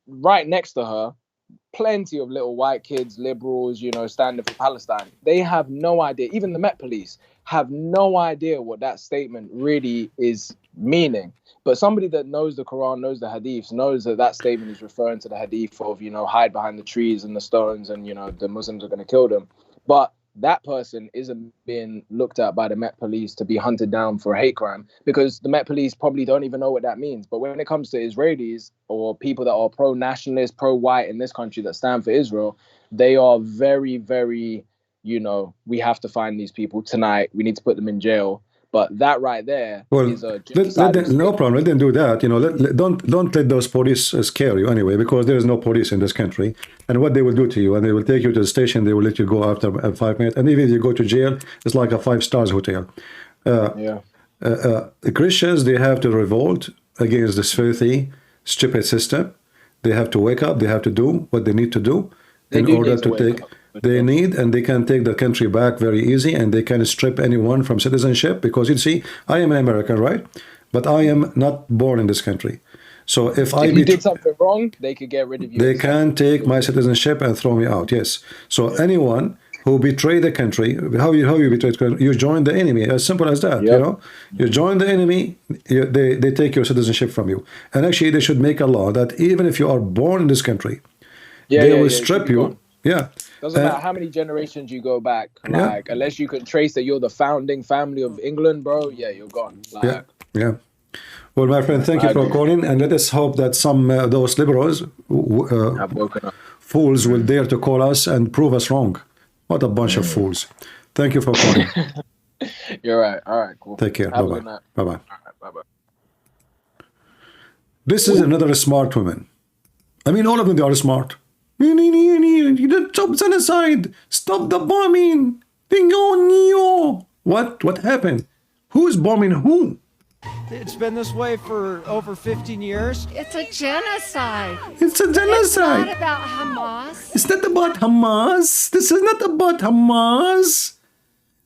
right next to her, plenty of little white kids, liberals, you know, standing for Palestine. They have no idea. Even the Met Police have no idea what that statement really is meaning. But somebody that knows the Quran, knows the Hadiths, knows that that statement is referring to the Hadith of, you know, hide behind the trees and the stones and, you know, the Muslims are going to kill them. But that person isn't being looked at by the Met Police to be hunted down for a hate crime, because the Met Police probably don't even know what that means. But when it comes to Israelis or people that are pro-nationalist, pro-white in this country that stand for Israel, they are very, very, you know, we have to find these people tonight. We need to put them in jail. But that right there is a no problem. Let them do that. You know, don't let those police scare you anyway, because there is no police in this country. And what they will do to you, and they will take you to the station. They will let you go after 5 minutes, and even if you go to jail, it's like a 5-star hotel. The Christians, they have to revolt against this filthy, stupid system. They have to wake up. They have to do what they need to do in order to take. They need, and they can take the country back very easy, and they can strip anyone from citizenship, because you see, I am an American, right? But I am not born in this country. So if you did something wrong, they could get rid of you. They can take my citizenship and throw me out, yes. So anyone who betray the country. How you betray the country? You join the enemy. As simple as that. You know, you join the enemy. They take your citizenship from you. And actually, they should make a law that even if you are born in this country, they will strip you. Yeah. Doesn't matter how many generations you go back. Like, unless you can trace that you're the founding family of England, bro. Yeah, you're gone. Like, yeah. Well, my friend, thank you for calling, and let us hope that some those liberals, have woken up. fools, will dare to call us and prove us wrong. What a bunch of fools! Thank you for calling. You're right. All right, cool. Take care. Have a Bye good bye. night. Bye bye. All right, bye bye. This is another smart woman. I mean, all of them, they are smart. Stop genocide. Stop the bombing. What happened? Who's bombing who? It's been this way for over 15 years. It's a genocide. It's a genocide. It's not about Hamas. It's not about Hamas. This is not about Hamas.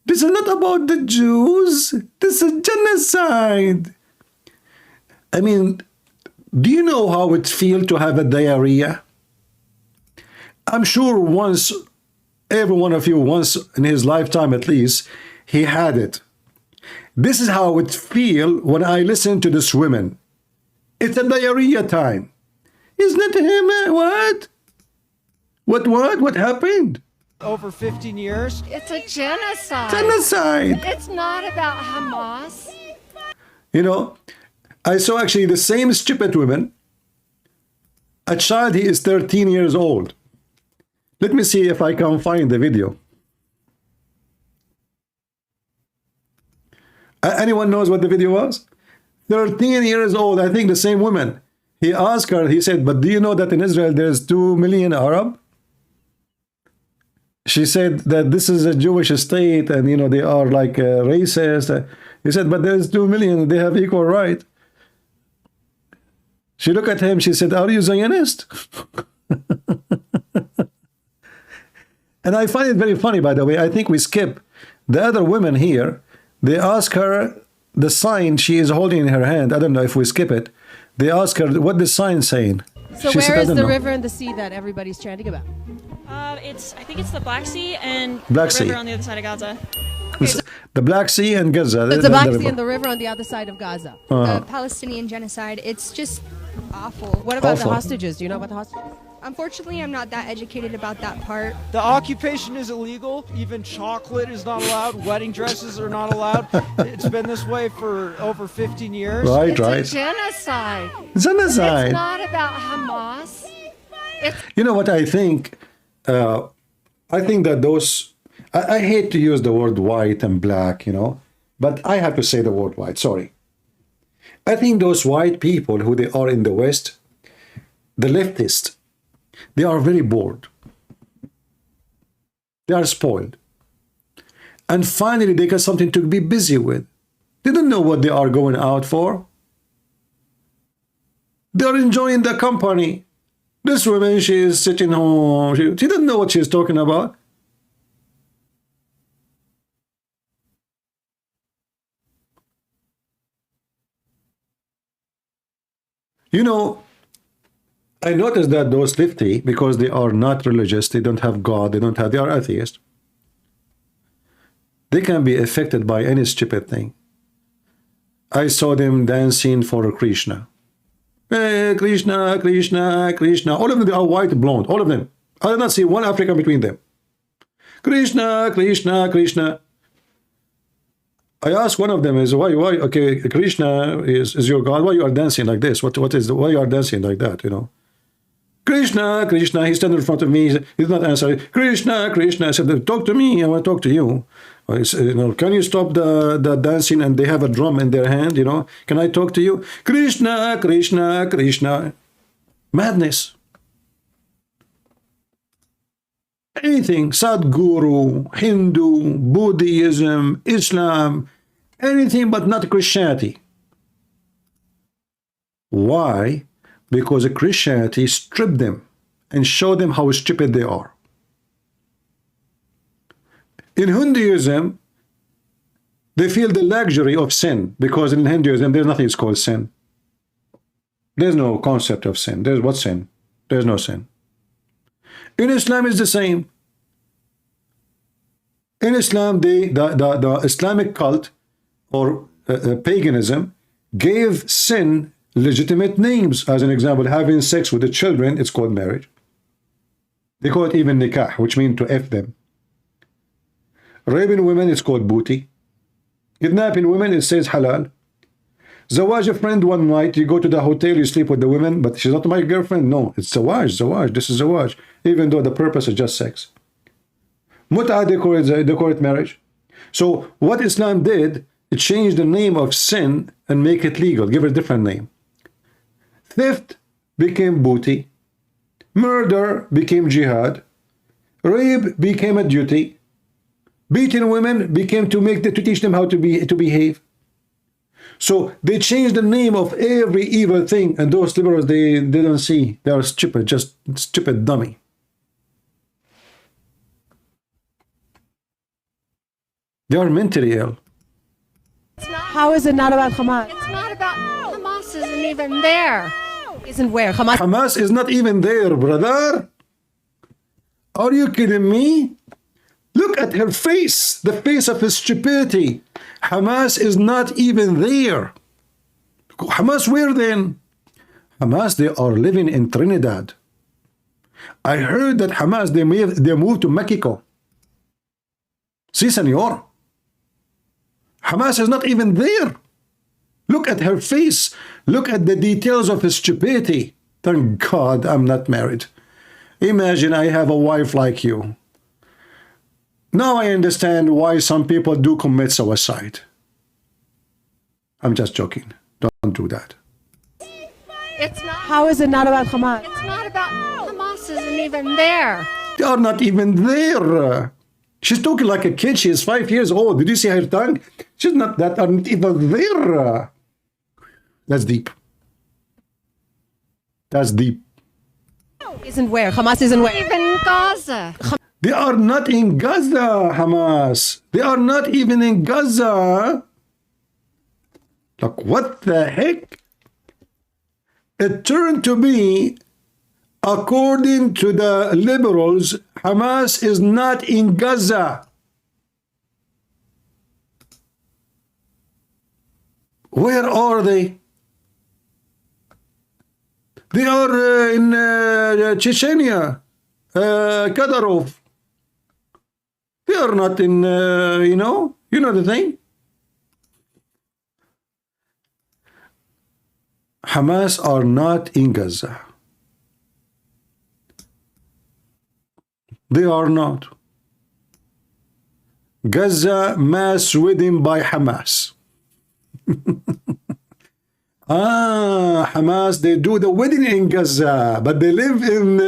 This is not about the Jews. This is genocide. I mean, do you know how it feels to have a diarrhea? I'm sure once, every one of you, once in his lifetime at least, he had it. This is how it feels when I listen to this woman. It's a diarrhea time. Isn't it him? What? What happened? Over 15 years. It's a genocide. Genocide. It's not about Hamas. You know, I saw actually the same stupid woman. A child, he is 13 years old. Let me see if I can find the video. Anyone knows what the video was? 13 years old, I think the same woman. He asked her, he said, but do you know that in Israel there's 2 million Arab? She said that this is a Jewish state and, you know, they are like racist. He said, but there's 2 million, they have equal right. She looked at him, she said, are you Zionist? And I find it very funny, by the way. I think we skip the other women here. They ask her the sign she is holding in her hand. I don't know if we skip it. They ask her what the sign saying. So she where said, is the know. river and the sea that everybody's chanting about? I think it's the Black Sea and Black the Sea. river on the other side of Gaza. The Black Sea and Gaza. It's the Black Sea and the river on the other side of Gaza. The Palestinian genocide. It's just awful. What about the hostages? Do you know about the hostages? Unfortunately, I'm not that educated about that part. The occupation is illegal. Even chocolate is not allowed. Wedding dresses are not allowed. It's been this way for over 15 years. Right, It's right. a genocide. Genocide. It's not about Hamas. You know what I think? I think that those... I hate to use the word white and black, you know, but I have to say the word white, sorry. I think those white people who they are in the West, the leftists, they are very bored. They are spoiled. And finally, they got something to be busy with. They don't know what they are going out for. They're enjoying the company. This woman, she is sitting home. She doesn't know what she's talking about. You know, I noticed that those 50, because they are not religious, they don't have God, they are atheists. They can be affected by any stupid thing. I saw them dancing for Krishna. Hey, Krishna, Krishna, Krishna. All of them, they are white, blonde, all of them. I did not see one African between them. Krishna, Krishna, Krishna. I asked one of them, is why, okay, Krishna is your God, why you are dancing like this? Why you are dancing like that, you know? Krishna, Krishna, he standing in front of me, he did not answer. Krishna, Krishna, I said, talk to me, I want to talk to you. I said, you know, can you stop the dancing? And they have a drum in their hand, you know, can I talk to you? Krishna, Krishna, Krishna. Madness. Anything, Sadhguru, Hindu, Buddhism, Islam, anything but not Christianity. Why? Because Christianity stripped them and showed them how stupid they are. In Hinduism, they feel the luxury of sin, because in Hinduism, there's nothing called sin. There's no concept of sin. There's what sin? There's no sin. In Islam, it's the same. In Islam, the Islamic cult or paganism gave sin legitimate names. As an example, having sex with the children, it's called marriage. They call it even nikah, which means to F them. Raping women, it's called booty. Kidnapping women, it says halal. Zawaj a friend one night, you go to the hotel, you sleep with the women, but she's not my girlfriend. No, it's zawaj, this is zawaj. Even though the purpose is just sex. Mut'ah, they call it marriage. So what Islam did, it changed the name of sin and make it legal, give it a different name. Theft became booty. Murder became jihad. Rape became a duty. Beating women became to teach them how to behave. So they changed the name of every evil thing, and those liberals, they don't see. They are stupid, just stupid dummy. They are mentally ill. How is it not about Hamas? It's not about Hamas isn't even there. Isn't where? Hamas is not even there, brother. Are you kidding me? Look at her face, the face of his stupidity. Hamas is not even there. Hamas where then? Hamas, they are living in Trinidad. I heard that Hamas, they moved to Mexico. Si, senor. Hamas is not even there. Look at her face. Look at the details of his stupidity. Thank God I'm not married. Imagine I have a wife like you. Now I understand why some people do commit suicide. I'm just joking. Don't do that. It's not. How is it not about Hamas? It's not about Hamas isn't even there. They are not even there. She's talking like a kid. She is 5 years old. Did you see her tongue? She's not that. Aren't even there. That's deep. That's deep. Isn't where? Hamas isn't where? Even Gaza. They are not in Gaza, Hamas. They are not even in Gaza. Like, what the heck? It turned to be, according to the liberals, Hamas is not in Gaza. Where are they? They are in Chechnya, Kadyrov. They are not in, you know the thing. Hamas are not in Gaza. They are not. Gaza mass wedding by Hamas. Hamas, they do the wedding in Gaza, but they live in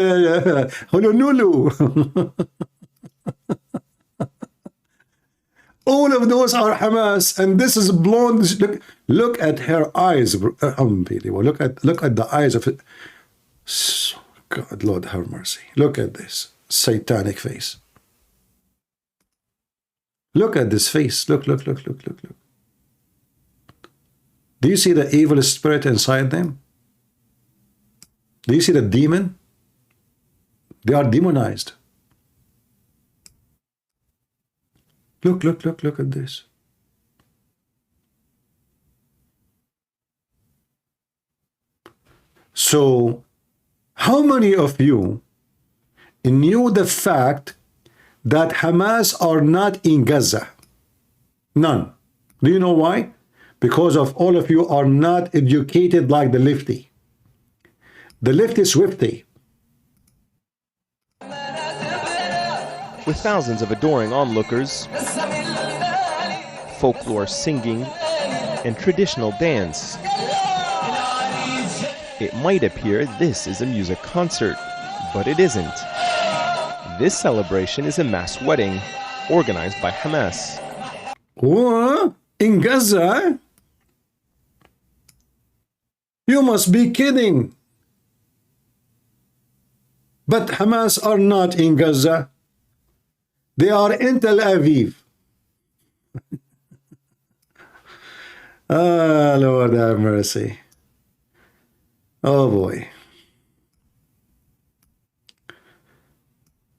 Honolulu. All of those are Hamas, and this is blonde. Look at her eyes. Unbelievable. Look at the eyes of it. God, Lord have mercy. Look at this satanic face. Look at this face. Look. Do you see the evil spirit inside them? Do you see the demon? They are demonized. Look at this. So, how many of you knew the fact that Hamas are not in Gaza? None. Do you know why? Because of all of you are not educated like the lefty. The lefty Swifty. With thousands of adoring onlookers, folklore singing, and traditional dance, it might appear this is a music concert, but it isn't. This celebration is a mass wedding organized by Hamas. What? In Gaza? You must be kidding. But Hamas are not in Gaza. They are in Tel Aviv. Lord have mercy. Oh boy.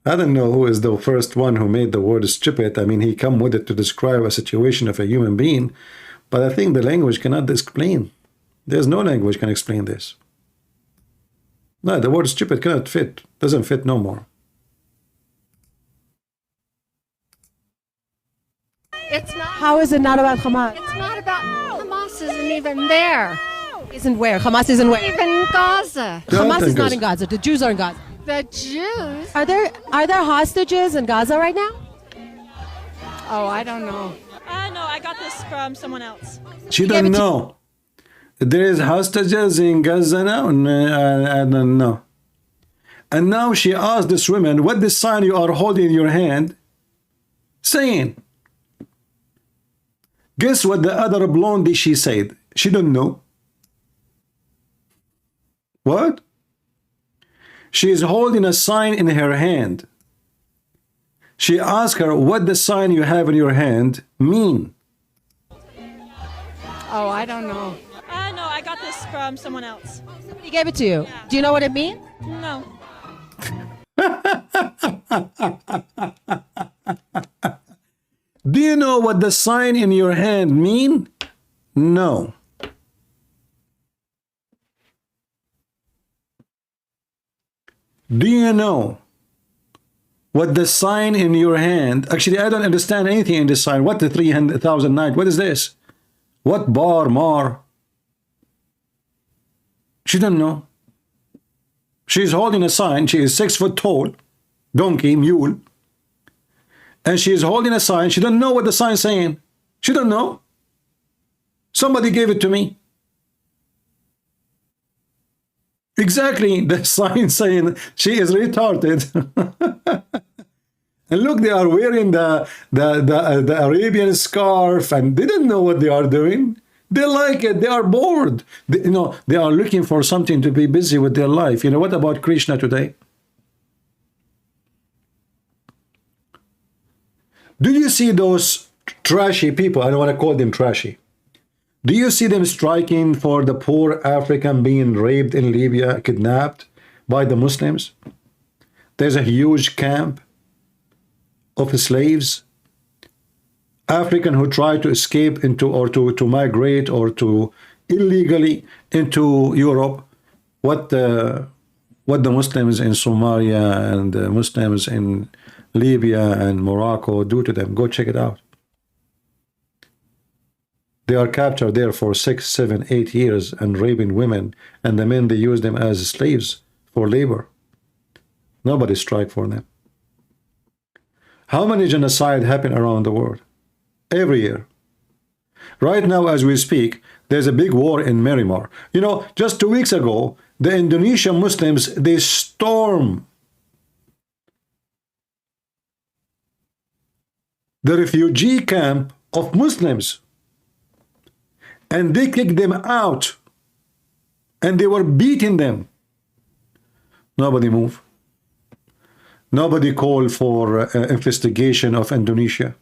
I don't know who is the first one who made the word stupid. I mean, he come with it to describe a situation of a human being, but I think the language cannot explain. There's no language can explain this. No, the word stupid cannot fit. Doesn't fit no more. It's not. How is it not about Hamas? It's not about. Hamas isn't even there. Isn't where? Hamas isn't where? Even in Gaza. Hamas is not in Gaza. The Jews are in Gaza. The Jews. Are there hostages in Gaza right now? Oh, I don't know. No, I got this from someone else. She don't know. There is hostages in Gaza now? I don't know. And now she asked this woman, what the sign you are holding in your hand saying? Guess what the other blondie she said? She don't know. What? She is holding a sign in her hand. She asked her, what the sign you have in your hand mean? Oh, I don't know. No, I got this from someone else. Somebody gave it to you. Yeah. Do you know what it means? No. Do you know what the sign in your hand mean? No. Do you know what the sign in your hand? Actually, I don't understand anything in this sign. What the 300,000 night? What is this? What bar, mar? She don't know. She's holding a sign. She is 6 foot tall, donkey, mule. And she is holding a sign. She don't know what the sign's saying. She don't know. Somebody gave it to me. Exactly, the sign saying she is retarded. And look, they are wearing the Arabian scarf, and they don't know what they are doing. They like it. They are bored. They, they are looking for something to be busy with their life. What about Krishna today? Do you see those trashy people? I don't want to call them trashy. Do you see them striking for the poor African being raped in Libya, kidnapped by the Muslims? There's a huge camp of slaves, African who try to escape into or to migrate or to illegally into Europe. What the Muslims in Somalia and the Muslims in Libya and Morocco do to them? Go check it out. They are captured there for 6, 7, 8 years and raping women, and the men, they use them as slaves for labor. Nobody strike for them. How many genocide happen around the world? Every year. Right now, as we speak, there's a big war in Myanmar. Just 2 weeks ago, the Indonesian Muslims, they storm the refugee camp of Muslims. And they kicked them out. And they were beating them. Nobody moved. Nobody called for investigation of Indonesia.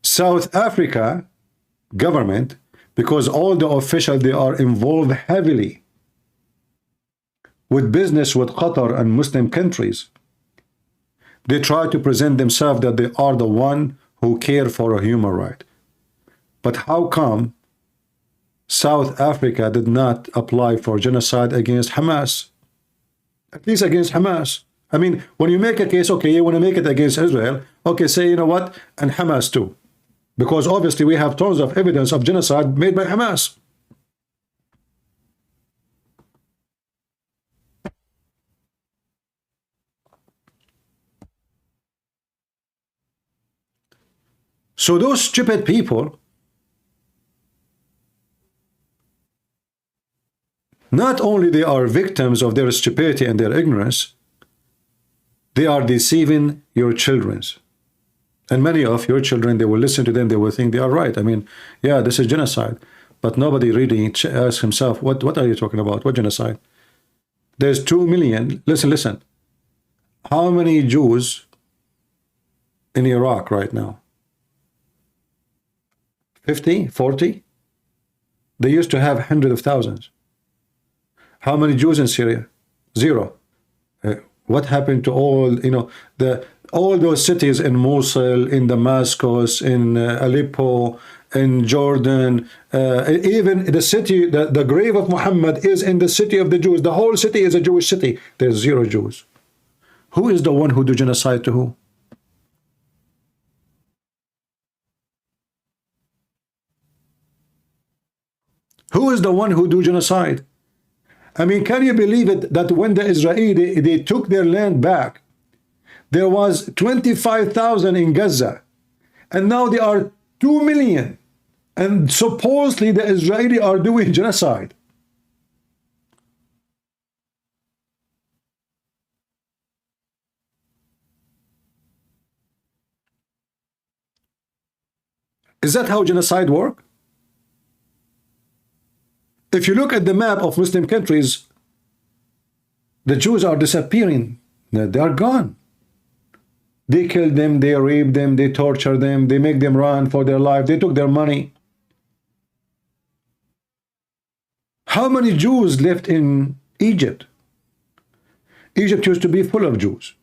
South Africa government, because all the officials, they are involved heavily with business with Qatar and Muslim countries. They try to present themselves that they are the one who care for a human right. But how come South Africa did not apply for genocide against Hamas? At least against Hamas. I mean, when you make a case, okay, you want to make it against Israel, okay, say, you know what, and Hamas too. Because obviously we have tons of evidence of genocide made by Hamas. So those stupid people, not only they are victims of their stupidity and their ignorance, they are deceiving your children. And many of your children, they will listen to them, they will think they are right. I mean, yeah, this is genocide. But nobody really asks himself, what are you talking about? What genocide? There's 2 million. Listen. How many Jews in Iraq right now? 50, 40? They used to have hundreds of thousands. How many Jews in Syria? Zero. What happened to all, all those cities in Mosul, in Damascus, in Aleppo, in Jordan, even the city, the grave of Muhammad is in the city of the Jews. The whole city is a Jewish city. There's zero Jews. Who is the one who do genocide to who? Who is the one who do genocide? I mean, can you believe it that when the Israeli, they took their land back, there was 25,000 in Gaza, and now they are 2 million, and supposedly the Israeli are doing genocide. Is that how genocide works? If you look at the map of Muslim countries, the Jews are disappearing. They are gone. They kill them, they rape them, they torture them, they make them run for their life, they took their money. How many Jews left in Egypt? Egypt used to be full of Jews.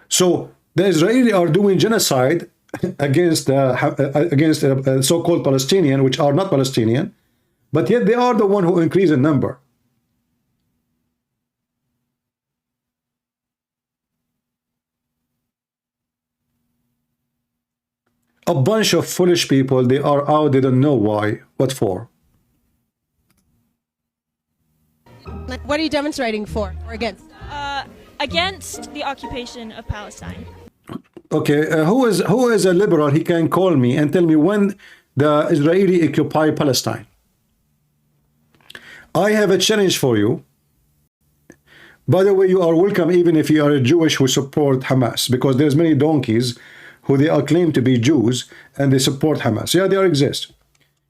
So the Israeli are doing genocide against so-called Palestinian, which are not Palestinian, but yet they are the one who increase in number. A bunch of foolish people, they are out, they don't know why, what for. What are you demonstrating for or against? Against the occupation of Palestine. Okay, who is a liberal? He can call me and tell me when the Israeli occupy Palestine. I have a challenge for you. By the way, you are welcome even if you are a Jewish who support Hamas, because there's many donkeys who they are claimed to be Jews and they support Hamas. Yeah, they exist.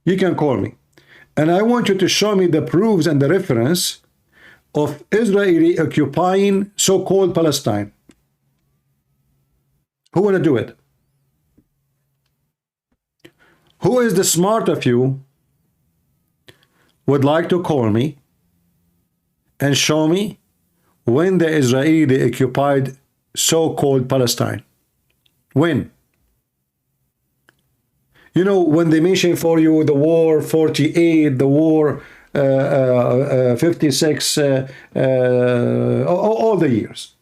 You can call me. And I want you to show me the proofs and the reference of Israeli occupying so-called Palestine. Who want to do it? Who is the smart of you would like to call me and show me when the Israeli occupied so-called Palestine? When? You know, when they mention for you the war 48, the war 56, all the years.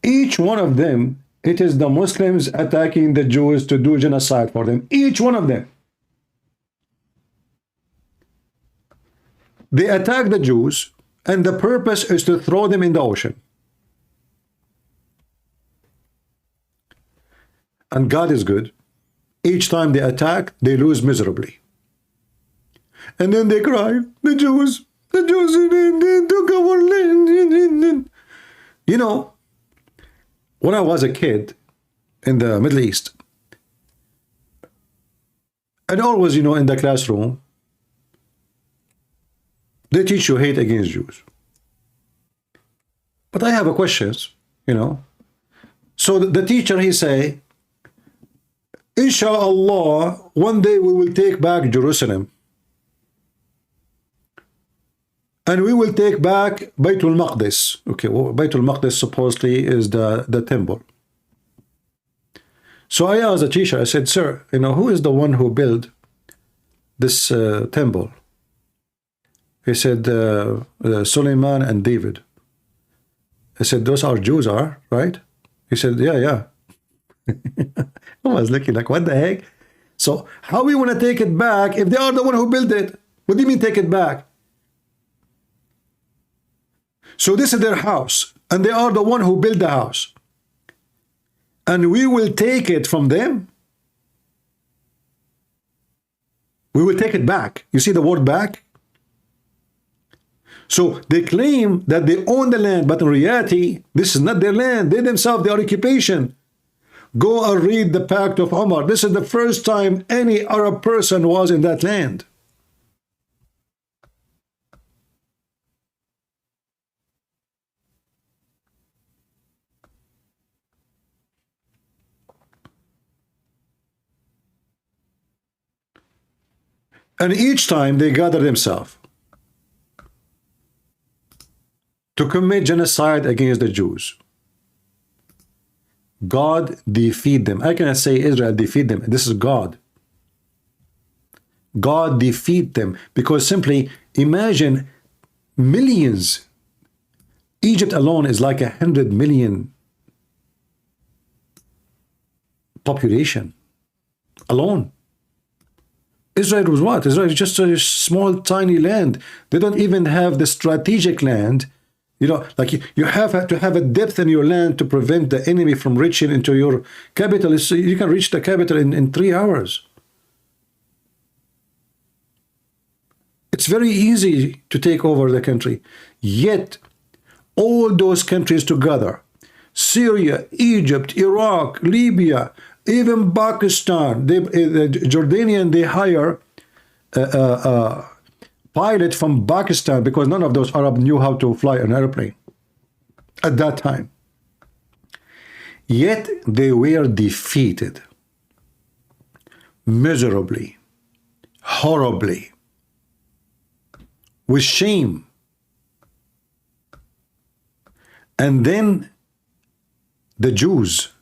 Each one of them, it is the Muslims attacking the Jews to do genocide for them. Each one of them. They attack the Jews, and the purpose is to throw them in the ocean. And God is good. Each time they attack, they lose miserably. And then they cry, the Jews took our land. You know, when I was a kid in the Middle East, and always, you know, in the classroom, they teach you hate against Jews. But I have a questions, you know. So the teacher, he say, Inshallah, one day we will take back Jerusalem. And we will take back Baytul Maqdis. Okay, well, Baytul Maqdis supposedly is the temple. So I asked the teacher, I said, sir, you know, who is the one who built this temple? He said, Suleiman and David. I said, those are Jews, right? He said, yeah. I was looking like, what the heck? So how we want to take it back if they are the one who built it? What do you mean take it back? So this is their house, and they are the one who built the house. And we will take it from them. We will take it back. You see the word back? So they claim that they own the land, but in reality, this is not their land. They themselves, they are occupation. Go and read the Pact of Omar. This is the first time any Arab person was in that land. And each time they gather themselves to commit genocide against the Jews. God defeat them. I cannot say Israel defeat them. This is God. God defeat them, because simply imagine millions. Egypt alone is like 100 million population alone. Israel was what? Israel is just a small, tiny land. They don't even have the strategic land. You know, like you have to have a depth in your land to prevent the enemy from reaching into your capital. So you can reach the capital in 3 hours. It's very easy to take over the country. Yet, all those countries together, Syria, Egypt, Iraq, Libya, even Pakistan, the Jordanian, they hire a pilot from Pakistan because none of those Arab knew how to fly an airplane at that time. Yet, they were defeated miserably, horribly, with shame. And then the Jews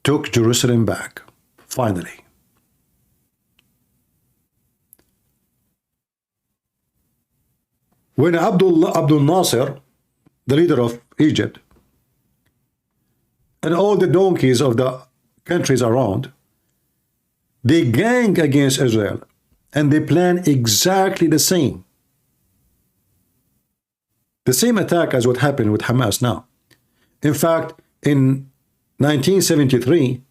took Jerusalem back, finally. When Abdul Nasser, the leader of Egypt, and all the donkeys of the countries around, they gang against Israel, and they plan exactly the same. The same attack as what happened with Hamas now. In fact, in 1973,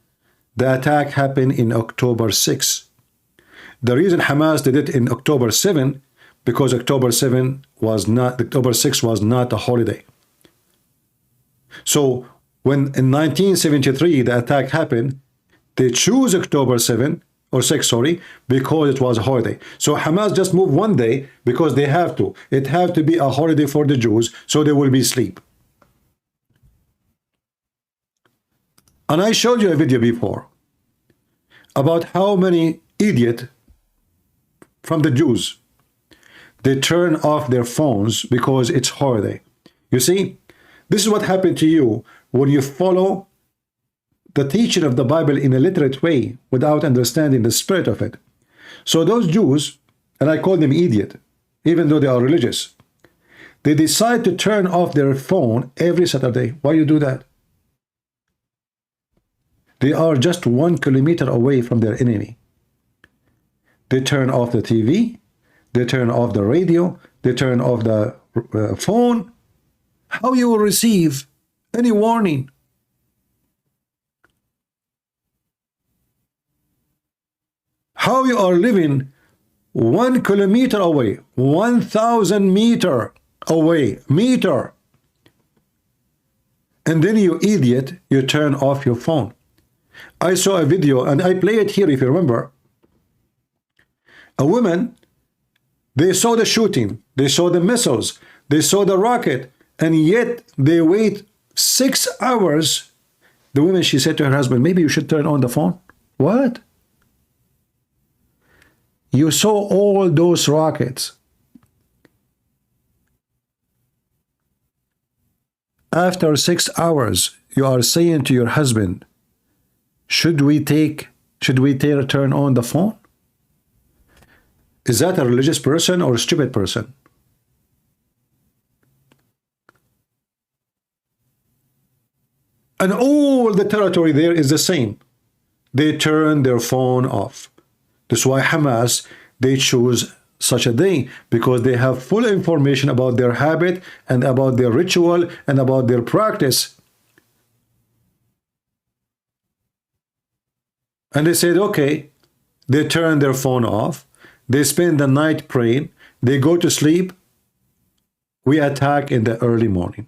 the attack happened in October 6. The reason Hamas did it in October 7, because October 6 was not a holiday. So when in 1973 the attack happened, they choose October 7 or 6, sorry, because it was a holiday. So Hamas just moved one day because they have to. It have to be a holiday for the Jews, so they will be asleep. And I showed you a video before about how many idiots from the Jews, they turn off their phones because it's holiday. You see, this is what happened to you when you follow the teaching of the Bible in a literate way without understanding the spirit of it. So those Jews, and I call them idiot, even though they are religious, they decide to turn off their phone every Saturday. Why you do that? They are just 1 kilometer away from their enemy. They turn off the TV, they turn off the radio, they turn off the phone. How you will receive any warning? How you are living 1 kilometer away, 1,000 meter away, and then you idiot, you turn off your phone. I saw a video, and I play it here if you remember. A woman, they saw the shooting, they saw the missiles, they saw the rocket, and yet they wait 6 hours. The woman, she said to her husband, maybe you should turn on the phone. What? You saw all those rockets. After 6 hours, you are saying to your husband, should we turn on the phone? Is that a religious person or a stupid person? And all the territory there is the same. They turn their phone off. That's why Hamas, they choose such a day, because they have full information about their habit and about their ritual and about their practice. And they said, okay, they turn their phone off, they spend the night praying, they go to sleep, we attack in the early morning.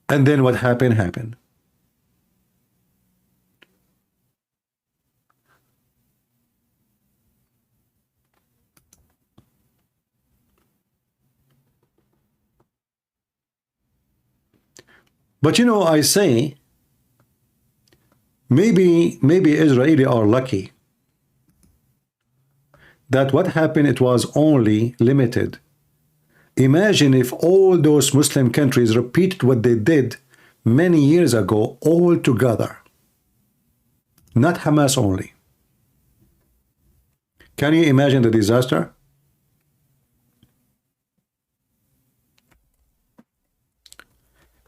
And then what happened. But you know, I say Maybe Israeli are lucky that what happened, it was only limited. Imagine if all those Muslim countries repeated what they did many years ago all together. Not Hamas only. Can you imagine the disaster?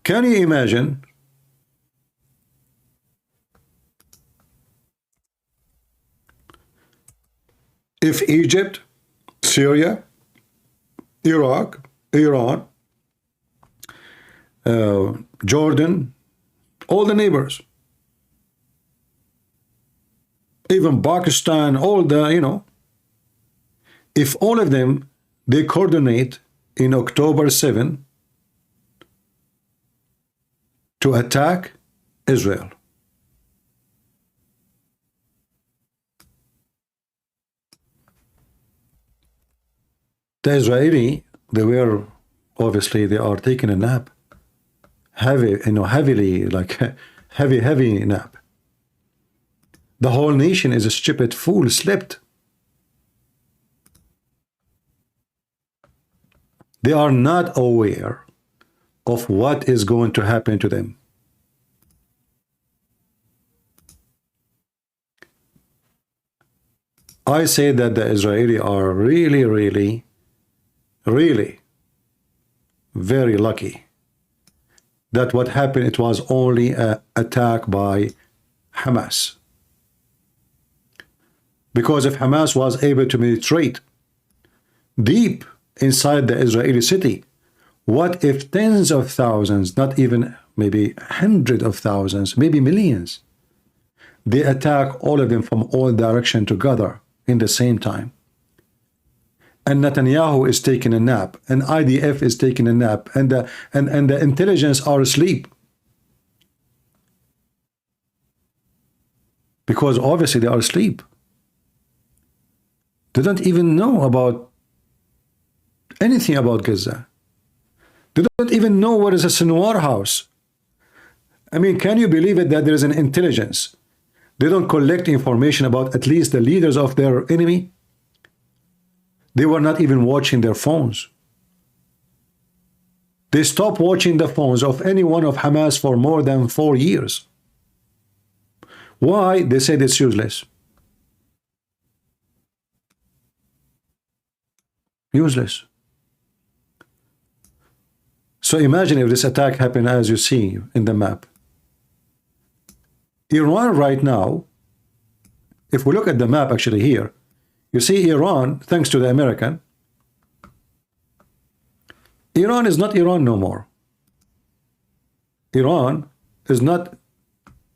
Can you imagine if Egypt, Syria, Iraq, Iran, Jordan, all the neighbors, even Pakistan, all the, if all of them, they coordinate in October 7 to attack Israel. The Israeli, they were, obviously, they are taking a nap. Heavily, like heavy nap. The whole nation is a stupid fool, slept. They are not aware of what is going to happen to them. I say that the Israeli are really very lucky that what happened, it was only an attack by Hamas. Because if Hamas was able to penetrate deep inside the Israeli city, what if tens of thousands, not even maybe hundreds of thousands, maybe millions, they attack all of them from all directions together in the same time? And Netanyahu is taking a nap, and IDF is taking a nap, and the intelligence are asleep. Because obviously they are asleep. They don't even know about anything about Gaza. They don't even know what is a Sinwar house. I mean, can you believe it that there is an intelligence? They don't collect information about at least the leaders of their enemy. They were not even watching their phones. They stopped watching the phones of any one of Hamas for more than 4 years. Why? They said it's useless. Useless. So imagine if this attack happened as you see in the map. Iran right now, if we look at the map actually here, you see Iran, thanks to the American, Iran is not Iran no more. Iran is not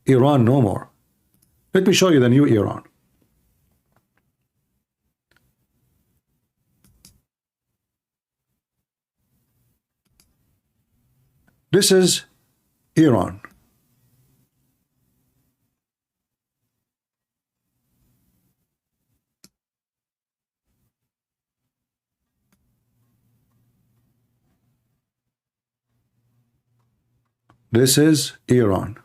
Iran no more. Let me show you the new Iran. This is Iran. This is Iran.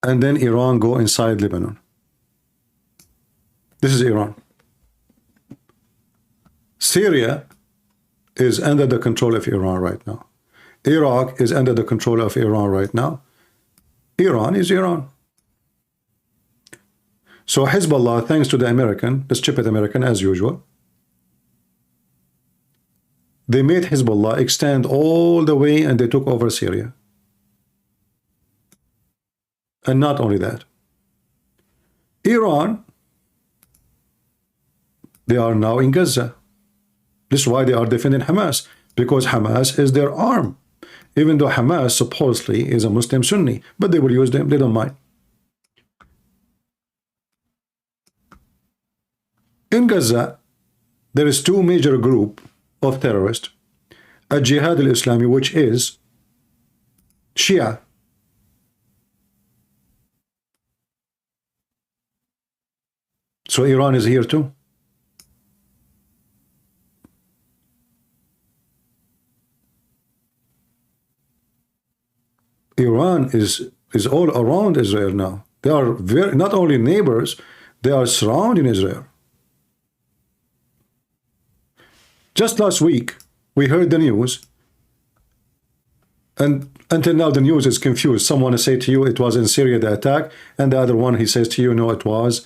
And then Iran go inside Lebanon. This is Iran. Syria is under the control of Iran right now. Iraq is under the control of Iran right now. Iran is Iran. So Hezbollah, thanks to the American, the stupid American as usual, they made Hezbollah extend all the way and they took over Syria. And not only that, Iran, they are now in Gaza. This is why they are defending Hamas, because Hamas is their arm. Even though Hamas supposedly is a Muslim Sunni, but they will use them, they don't mind. In Gaza, there is two major groups of terrorists. A Jihad al-Islami, which is Shia. So Iran is here too. Iran is all around Israel now. They are not only neighbors, they are surrounding Israel. Just last week, we heard the news, and until now the news is confused. Someone will say to you it was in Syria, the attack, and the other one, he says to you, no, it was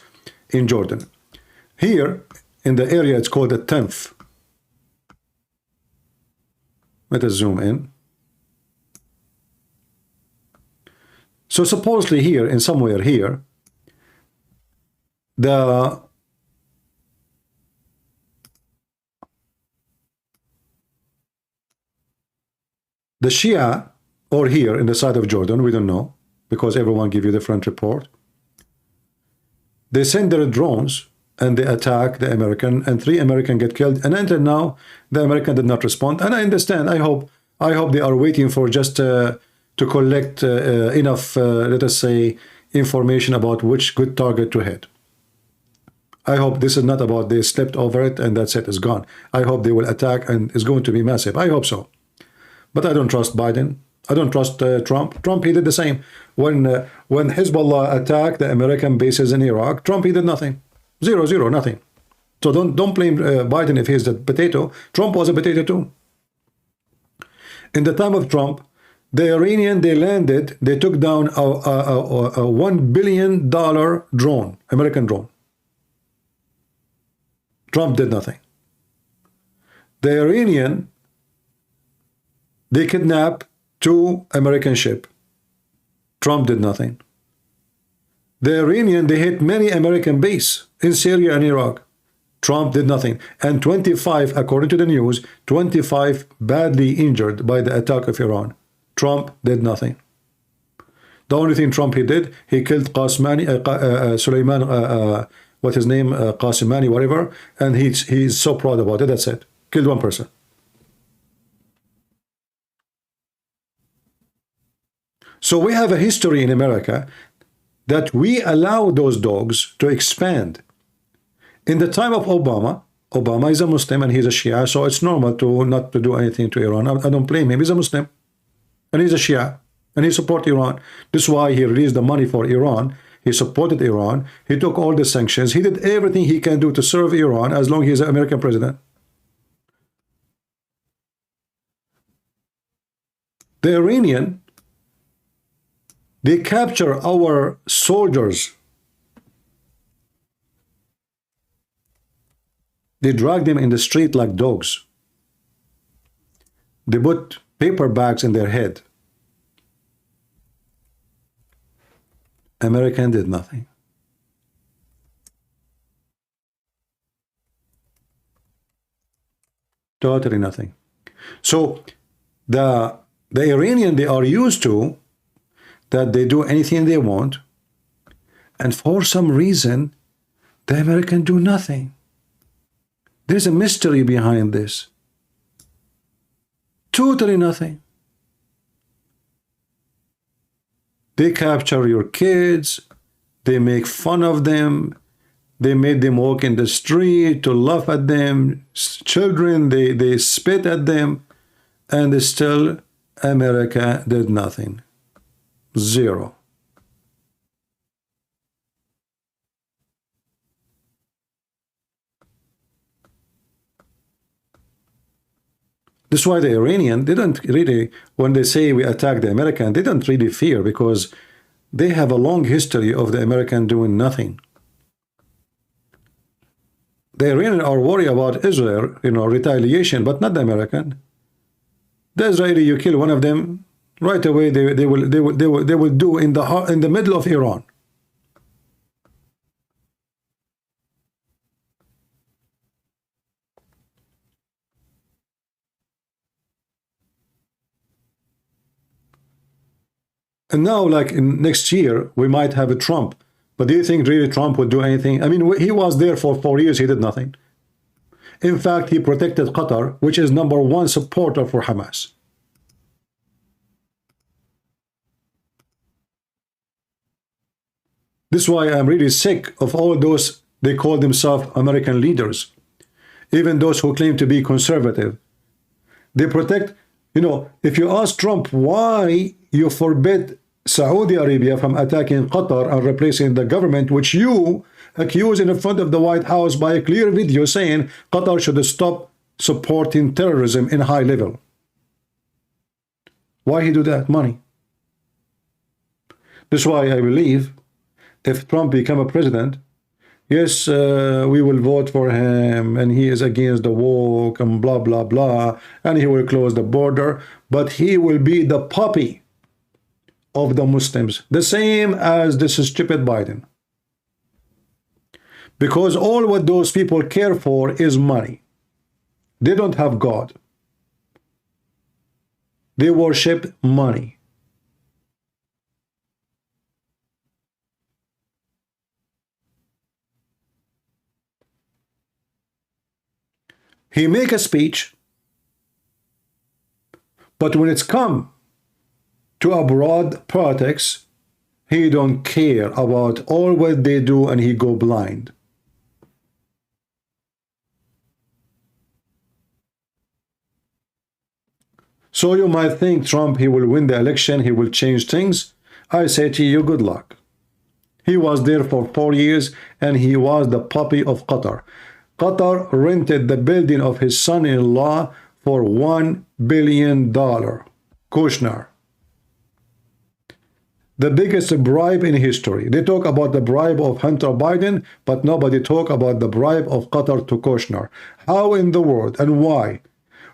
in Jordan. Here, in the area, it's called the 10th. Let us zoom in. So supposedly here, in somewhere here, the Shia, or here in the side of Jordan, we don't know, because everyone give you different report. They send their drones and they attack the American, and 3 Americans get killed. And until now, the American did not respond. And I understand. I hope they are waiting for just to collect enough, let us say, information about which good target to hit. I hope this is not about they slept over it and that's it, it's gone. I hope they will attack and it's going to be massive. I hope so. But I don't trust Biden. I don't trust Trump. Trump, he did the same. When Hezbollah attacked the American bases in Iraq, Trump, he did nothing. 0-0, nothing. So don't blame Biden if he's the potato. Trump was a potato too. In the time of Trump, the Iranian, they landed, they took down a $1 billion drone, American drone. Trump did nothing. The Iranian, they kidnapped 2 American ships. Trump did nothing. The Iranian, they hit many American bases in Syria and Iraq. Trump did nothing. And 25, according to the news, 25 badly injured by the attack of Iran. Trump did nothing. The only thing Trump he did, he killed Suleiman, what his name, Qasimani, whatever, and he's so proud about it. That's it. Killed 1 person. So we have a history in America that we allow those dogs to expand. In the time of Obama, Obama is a Muslim and he's a Shia, so it's normal to not to do anything to Iran. I don't blame him. He's a Muslim and he's a Shia and he supports Iran. This is why he released the money for Iran. He supported Iran. He took all the sanctions. He did everything he can do to serve Iran as long as he's an American president. The Iranian, they capture our soldiers. They drag them in the street like dogs. They put paper bags in their head. American did nothing. Totally nothing. So the Iranian, they are used to that they do anything they want, and for some reason the American do nothing. There's a mystery behind this. Totally nothing. They capture your kids, they make fun of them, they made them walk in the street to laugh at them, children, they spit at them, and still America did nothing. 0. This is why the Iranian didn't really, when they say we attack the American, they don't really fear, because they have a long history of the American doing nothing. The Iranian are worried about Israel, retaliation, but not the American. The Israeli, you kill one of them, right away they will do in the middle of Iran. And now, like in next year, we might have a Trump. But do you think really Trump would do anything? I mean, he was there for 4 years, he did nothing. In fact, he protected Qatar, which is #1 supporter for Hamas. This is why I'm really sick of all those, they call themselves American leaders. Even those who claim to be conservative. They protect, if you ask Trump why you forbid Saudi Arabia from attacking Qatar and replacing the government, which you accuse in front of the White House by a clear video saying Qatar should stop supporting terrorism in high level. Why he do that? Money. That's why I believe if Trump become a president, yes, we will vote for him and he is against the woke and blah, blah, blah, and he will close the border, but he will be the puppy of the Muslims, the same as this stupid Biden. Because all what those people care for is money. They don't have God. They worship money. He make a speech, but when it's come to abroad politics, he don't care about all what they do and he go blind. So you might think Trump, he will win the election, he will change things. I say to you, good luck. He was there for 4 years and he was the puppy of Qatar. Qatar rented the building of his son-in-law for $1 billion. Kushner. The biggest bribe in history. They talk about the bribe of Hunter Biden, but nobody talk about the bribe of Qatar to Kushner. How in the world and why?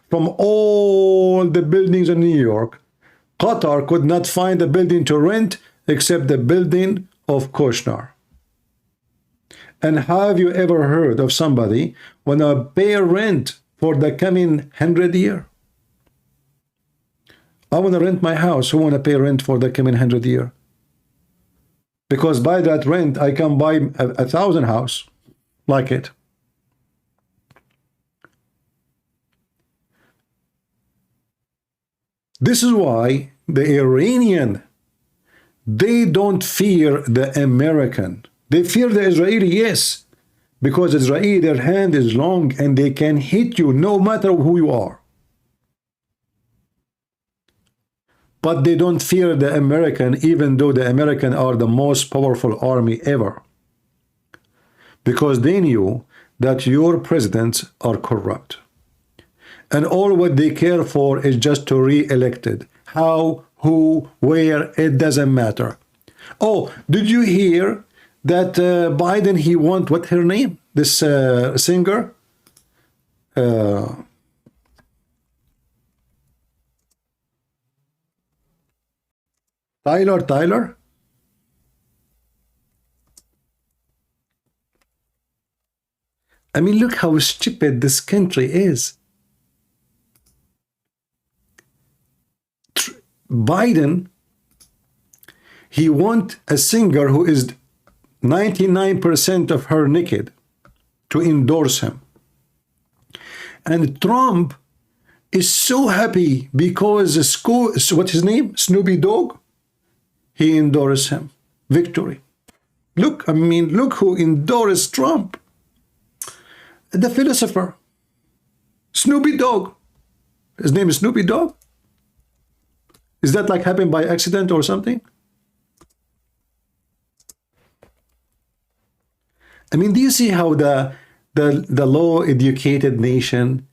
From all the buildings in New York, Qatar could not find a building to rent except the building of Kushner. And have you ever heard of somebody when I pay rent for the coming 100 year? I want to rent my house. Who want to pay rent for the coming 100 year? Because by that rent, I can buy a 1,000 house like it. This is why the Iranian, they don't fear the American. They fear the Israeli, yes, because Israel, their hand is long and they can hit you no matter who you are. But they don't fear the American, even though the American are the most powerful army ever. Because they knew that your presidents are corrupt. And all what they care for is just to re-elected. How, who, where, it doesn't matter. Oh, did you hear that Biden, he want, what her name? This singer? Tyler? I mean, look how stupid this country is. Biden, he want a singer who is 99% of her naked to endorse him. And Trump is so happy because what's his name? Snoopy Dogg? He endorsed him. Victory. Look, I mean, look who endorsed Trump. The philosopher. Snoopy Dogg. His name is Snoopy Dogg. Is that like happened by accident or something? I mean, do you see how the law-educated nation,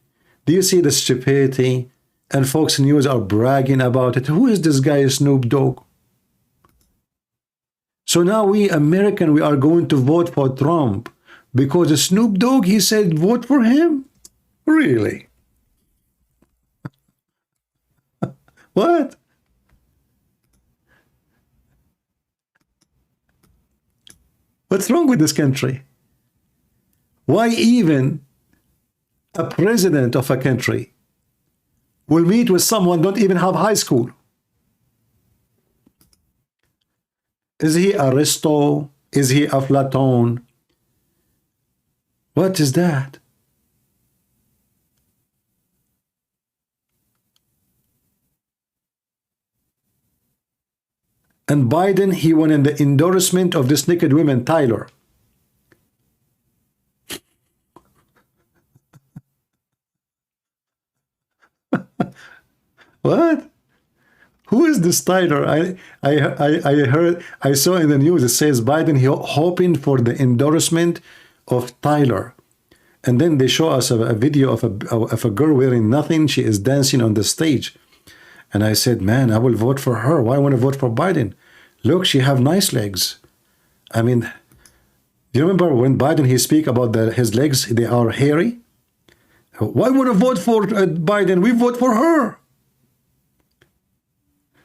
do you see the stupidity? And Fox News are bragging about it. Who is this guy, Snoop Dogg? So now we American, we are going to vote for Trump because Snoop Dogg, he said vote for him? Really? What? What's wrong with this country? Why even a president of a country will meet with someone don't even have high school? Is he Aristo? Is he Aflatone? What is that? And Biden, he won in the endorsement of this naked woman, Tyler. What? Who is this Tyler? I heard, I saw in the news, it says Biden hoping for the endorsement of Tyler. And then they show us a video of a girl wearing nothing. She is dancing on the stage. And I said, man, I will vote for her. Why want to vote for Biden? Look, she have nice legs. I mean, you remember when Biden, he speak about his legs, they are hairy? Why want to vote for Biden? We vote for her.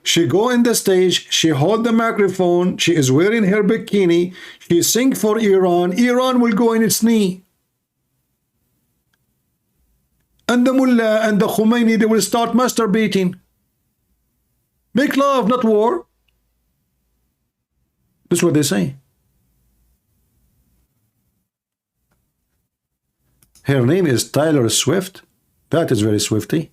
She go in the stage, she hold the microphone, she is wearing her bikini, she sing for Iran, Iran will go in its knee. And the mullah and the Khomeini, they will start masturbating. Make love, not war. That's what they say. Her name is Taylor Swift. That is very Swifty.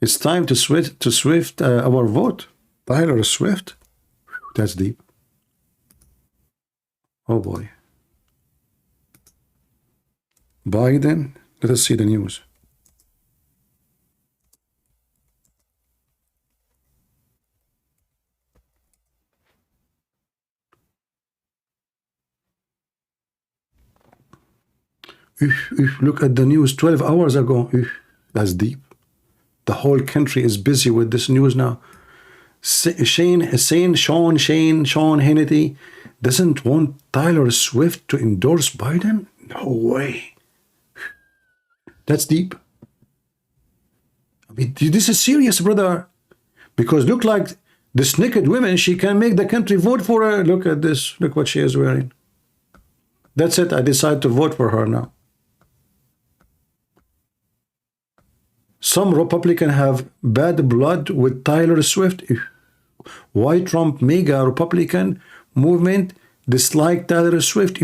It's time to Swift our vote. Taylor Swift. That's deep. Oh boy. Biden. Let us see the news. Look at the news 12 hours ago. That's deep. The whole country is busy with this news now. Sean Hannity doesn't want Taylor Swift to endorse Biden? No way. That's deep. I mean, this is serious, brother. Because look like this naked woman, she can make the country vote for her. Look at this. Look what she is wearing. That's it. I decide to vote for her now. Some Republican have bad blood with Taylor Swift. Why Trump mega Republican movement dislike Taylor Swift?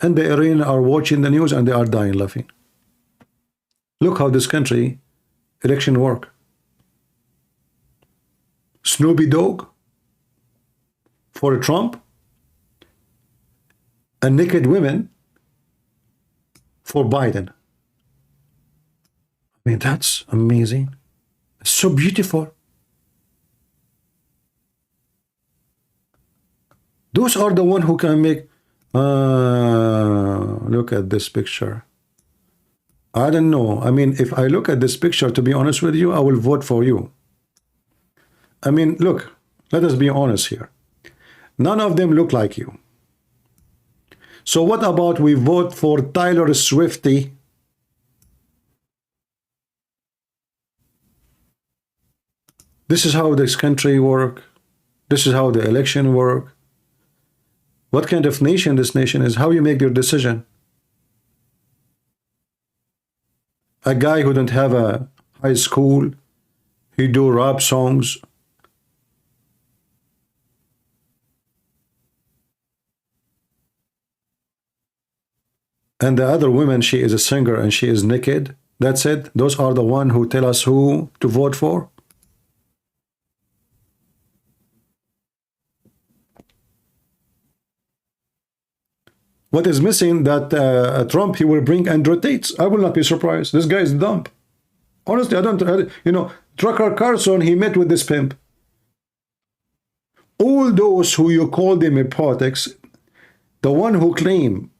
And the Iranians are watching the news and they are dying laughing. Look how this country election work. Snoopy Dog for Trump and naked women for Biden. I mean, that's amazing. It's so beautiful. Those are the one who can make... look at this picture. I don't know. I mean, if I look at this picture, to be honest with you, I will vote for you. I mean, look, let us be honest here. None of them look like you. So what about we vote for Taylor Swifty? This is how this country work. This is how the election work. What kind of nation this nation is, how you make your decision. A guy who don't have a high school, he do rap songs. And the other woman, she is a singer and she is naked. That's it. Those are the one who tell us who to vote for. What is missing that Trump, he will bring Andrew Tate. I will not be surprised. This guy is dumb. Honestly, you know, Tucker Carlson, he met with this pimp. All those who you call them in politics, the one who claim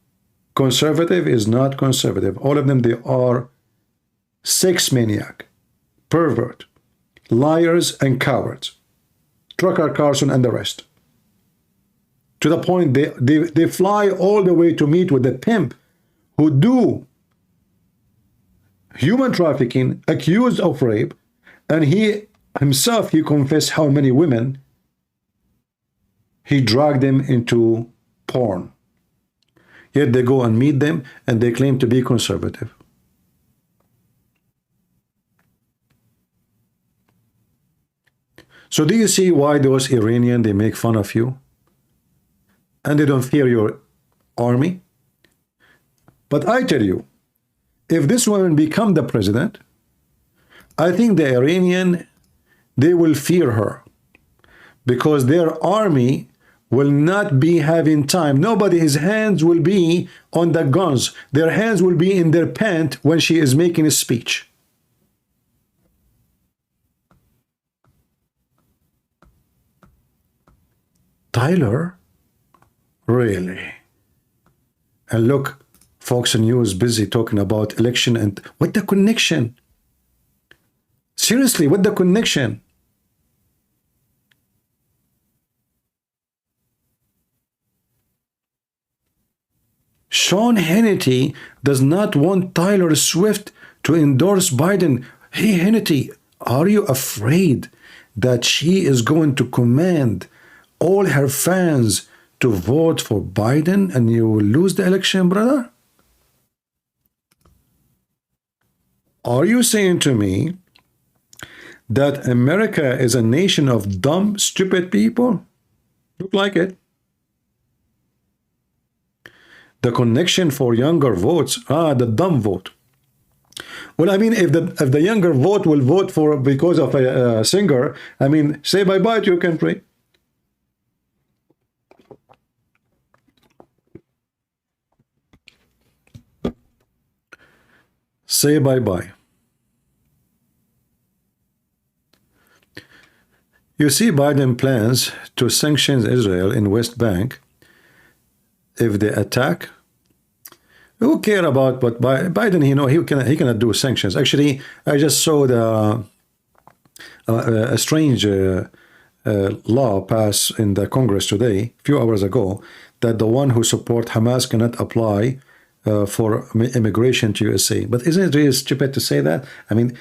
conservative is not conservative. All of them, they are sex maniac, pervert, liars, and cowards. Tucker Carlson and the rest. To the point they fly all the way to meet with the pimp who do human trafficking, accused of rape, and he himself, he confessed how many women he dragged them into porn. Yet they go and meet them and they claim to be conservative. So do you see why those Iranians, they make fun of you? And they don't fear your army? But I tell you, if this woman become the president, I think the Iranian, they will fear her. Because their army will not be having time. Nobody's hands will be on the guns. Their hands will be in their pant when she is making a speech. Tyler? Really? And look, Fox News busy talking about election, and what the connection? Seriously, what the connection? Sean Hannity does not want Taylor Swift to endorse Biden. Hey, Hannity, are you afraid that she is going to command all her fans to vote for Biden and you will lose the election, brother? Are you saying to me that America is a nation of dumb, stupid people? Look like it. The connection for younger votes, the dumb vote. Well, I mean, if the younger vote will vote for because of a singer, I mean, say bye-bye to your country. Say bye-bye. You see Biden plans to sanction Israel in West Bank if they attack. Who care about what Biden? You know, he cannot do sanctions. Actually, I just saw a strange law pass in the Congress today, a few hours ago, that the one who support Hamas cannot apply for immigration to USA. But isn't it really stupid to say that? I mean,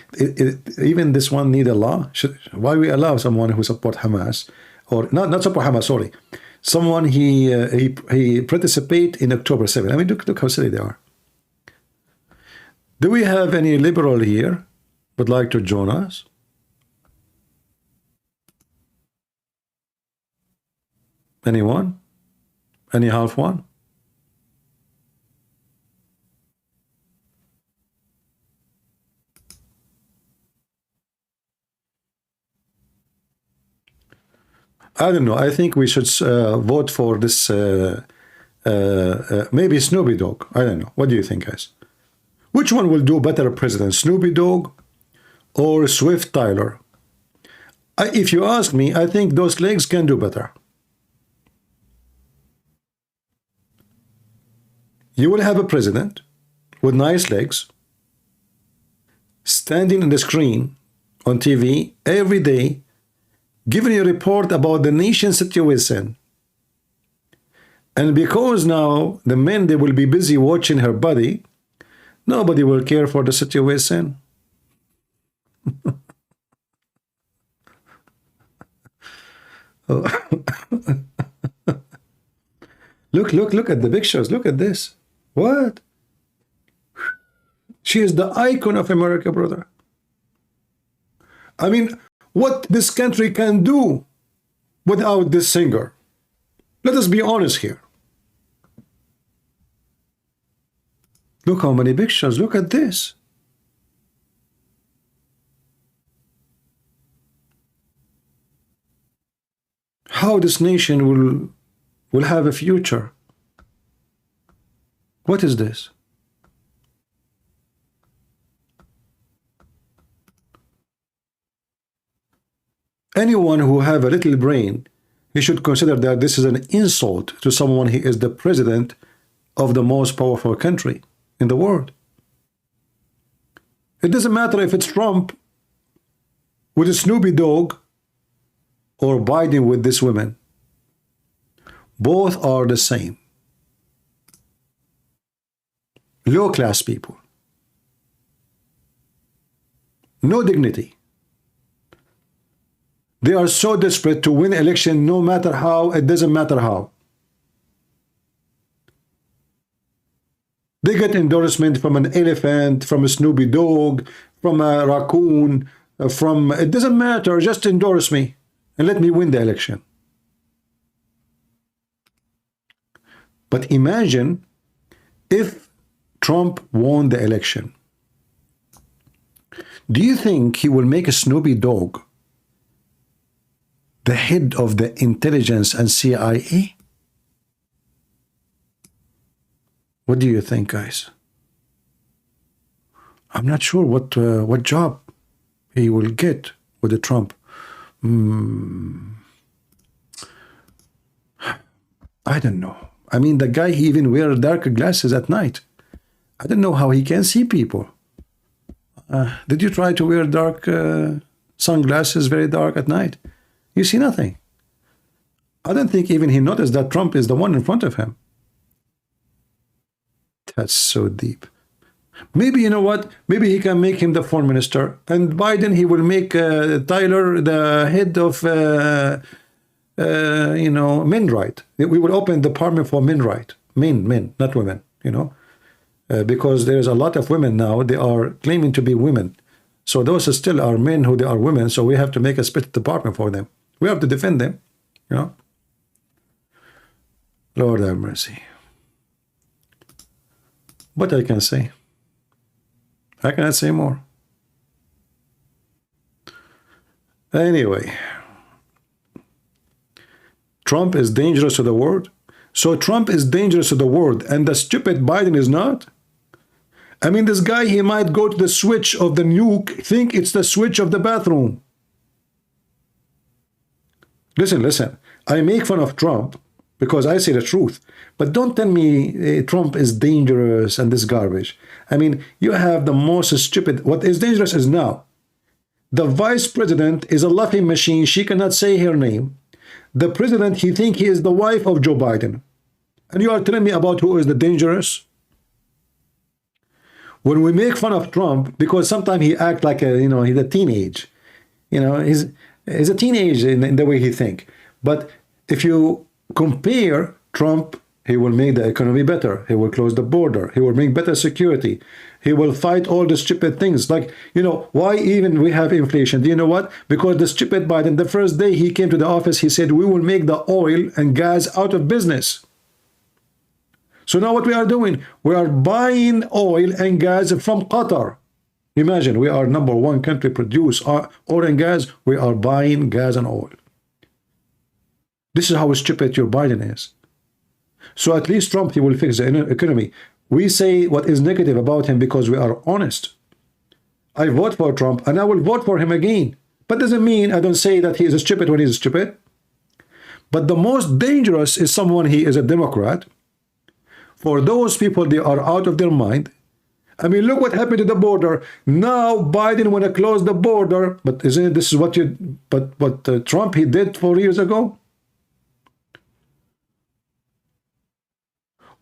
even this one need a law. Why we allow someone who support Hamas, or not support Hamas? Sorry. Someone he participate in October 7th. I mean, look how silly they are. Do we have any liberal here would like to join us? Anyone? Any half one? I don't know. I think we should vote for this, maybe Snoopy Dog. I don't know. What do you think, guys? Which one will do better president, Snoopy Dog or Swift Tyler? If you ask me, I think those legs can do better. You will have a president with nice legs standing on the screen on TV every day, giving a report about the nation's situation. And because now the men, they will be busy watching her body, nobody will care for the situation. Look at the pictures. Look at this. What? She is the icon of America, brother. I mean, what this country can do without this singer. Let us be honest here. Look how many pictures. Look at this. How this nation will have a future. What is this? Anyone who have a little brain, he should consider that this is an insult to someone who is the president of the most powerful country in the world. It doesn't matter if it's Trump with a Snoopy Dog or Biden with this woman. Both are the same. Low-class people. No dignity. They are so desperate to win election no matter how, it doesn't matter how. They get endorsement from an elephant, from a Snoopy Dog, from a raccoon, it doesn't matter, just endorse me and let me win the election. But imagine if Trump won the election. Do you think he will make a Snoopy Dog the head of the intelligence and CIA? What do you think, guys? I'm not sure what job he will get with the Trump. I don't know. I mean, the guy, he even wears dark glasses at night. I don't know how he can see people. Did you try to wear dark sunglasses, very dark at night? You see nothing. I don't think even he noticed that Trump is the one in front of him. That's so deep. Maybe, you know what? Maybe he can make him the foreign minister, and Biden, he will make Tyler the head of, you know, men right. We will open the department for men right. Men, not women, you know. Because there's a lot of women now, they are claiming to be women. So those still are men who they are women, so we have to make a special department for them. We have to defend them, you know. Lord have mercy. What I can say? I cannot say more. Anyway, Trump is dangerous to the world. So Trump is dangerous to the world, and the stupid Biden is not? I mean, this guy, he might go to the switch of the nuke, think it's the switch of the bathroom. Listen. I make fun of Trump because I say the truth. But don't tell me Trump is dangerous and this garbage. I mean, you have the most stupid... What is dangerous is now. The vice president is a laughing machine. She cannot say her name. The president, he think he is the wife of Joe Biden. And you are telling me about who is the dangerous? When we make fun of Trump, because sometimes he act like a, you know, he's a teenage. You know, he's a teenage in the way he think. But if you compare Trump, he will make the economy better. He will close the border. He will bring better security. He will fight all the stupid things. Like, you know, why even we have inflation? Do you know what? Because the stupid Biden, the first day he came to the office, he said, we will make the oil and gas out of business. So now what we are doing? We are buying oil and gas from Qatar. Imagine, we are #1 country produce oil and gas. We are buying gas and oil. This is how stupid your Biden is. So at least Trump, he will fix the economy. We say what is negative about him because we are honest. I vote for Trump and I will vote for him again. But doesn't mean I don't say that he is stupid when he's stupid. But the most dangerous is someone, he is a Democrat. For those people, they are out of their mind. I mean, look what happened to the border. Now Biden want to close the border, but isn't it, this is what Trump he did 4 years ago?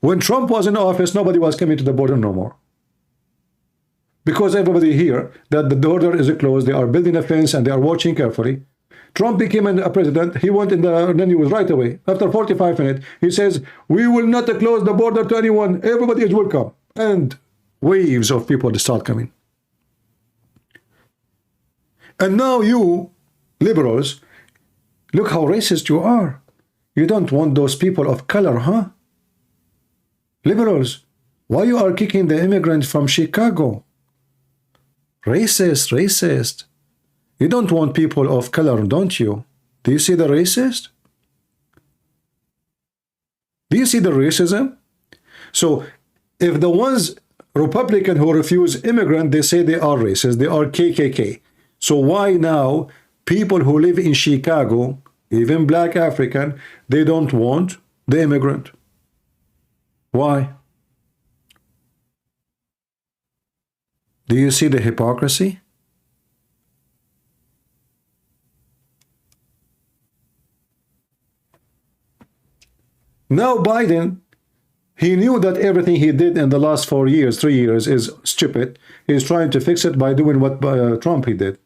When Trump was in office, nobody was coming to the border no more. Because everybody here that the border is closed, they are building a fence and they are watching carefully. Trump became a president, he went in the, and then he was right away. After 45 minutes, he says, we will not close the border to anyone. Everybody is welcome. And waves of people start coming. And now you, liberals, look how racist you are. You don't want those people of color, huh? Liberals, why you are kicking the immigrants from Chicago? Racist, racist. You don't want people of color, don't you? Do you see the racist? Do you see the racism? So, if the ones Republican who refuse immigrant, they say they are racist, they are KKK. So why now people who live in Chicago, even black African, they don't want the immigrant? Why? Do you see the hypocrisy? Now Biden, he knew that everything he did in the last 4 years, 3 years is stupid. He's trying to fix it by doing what Trump he did.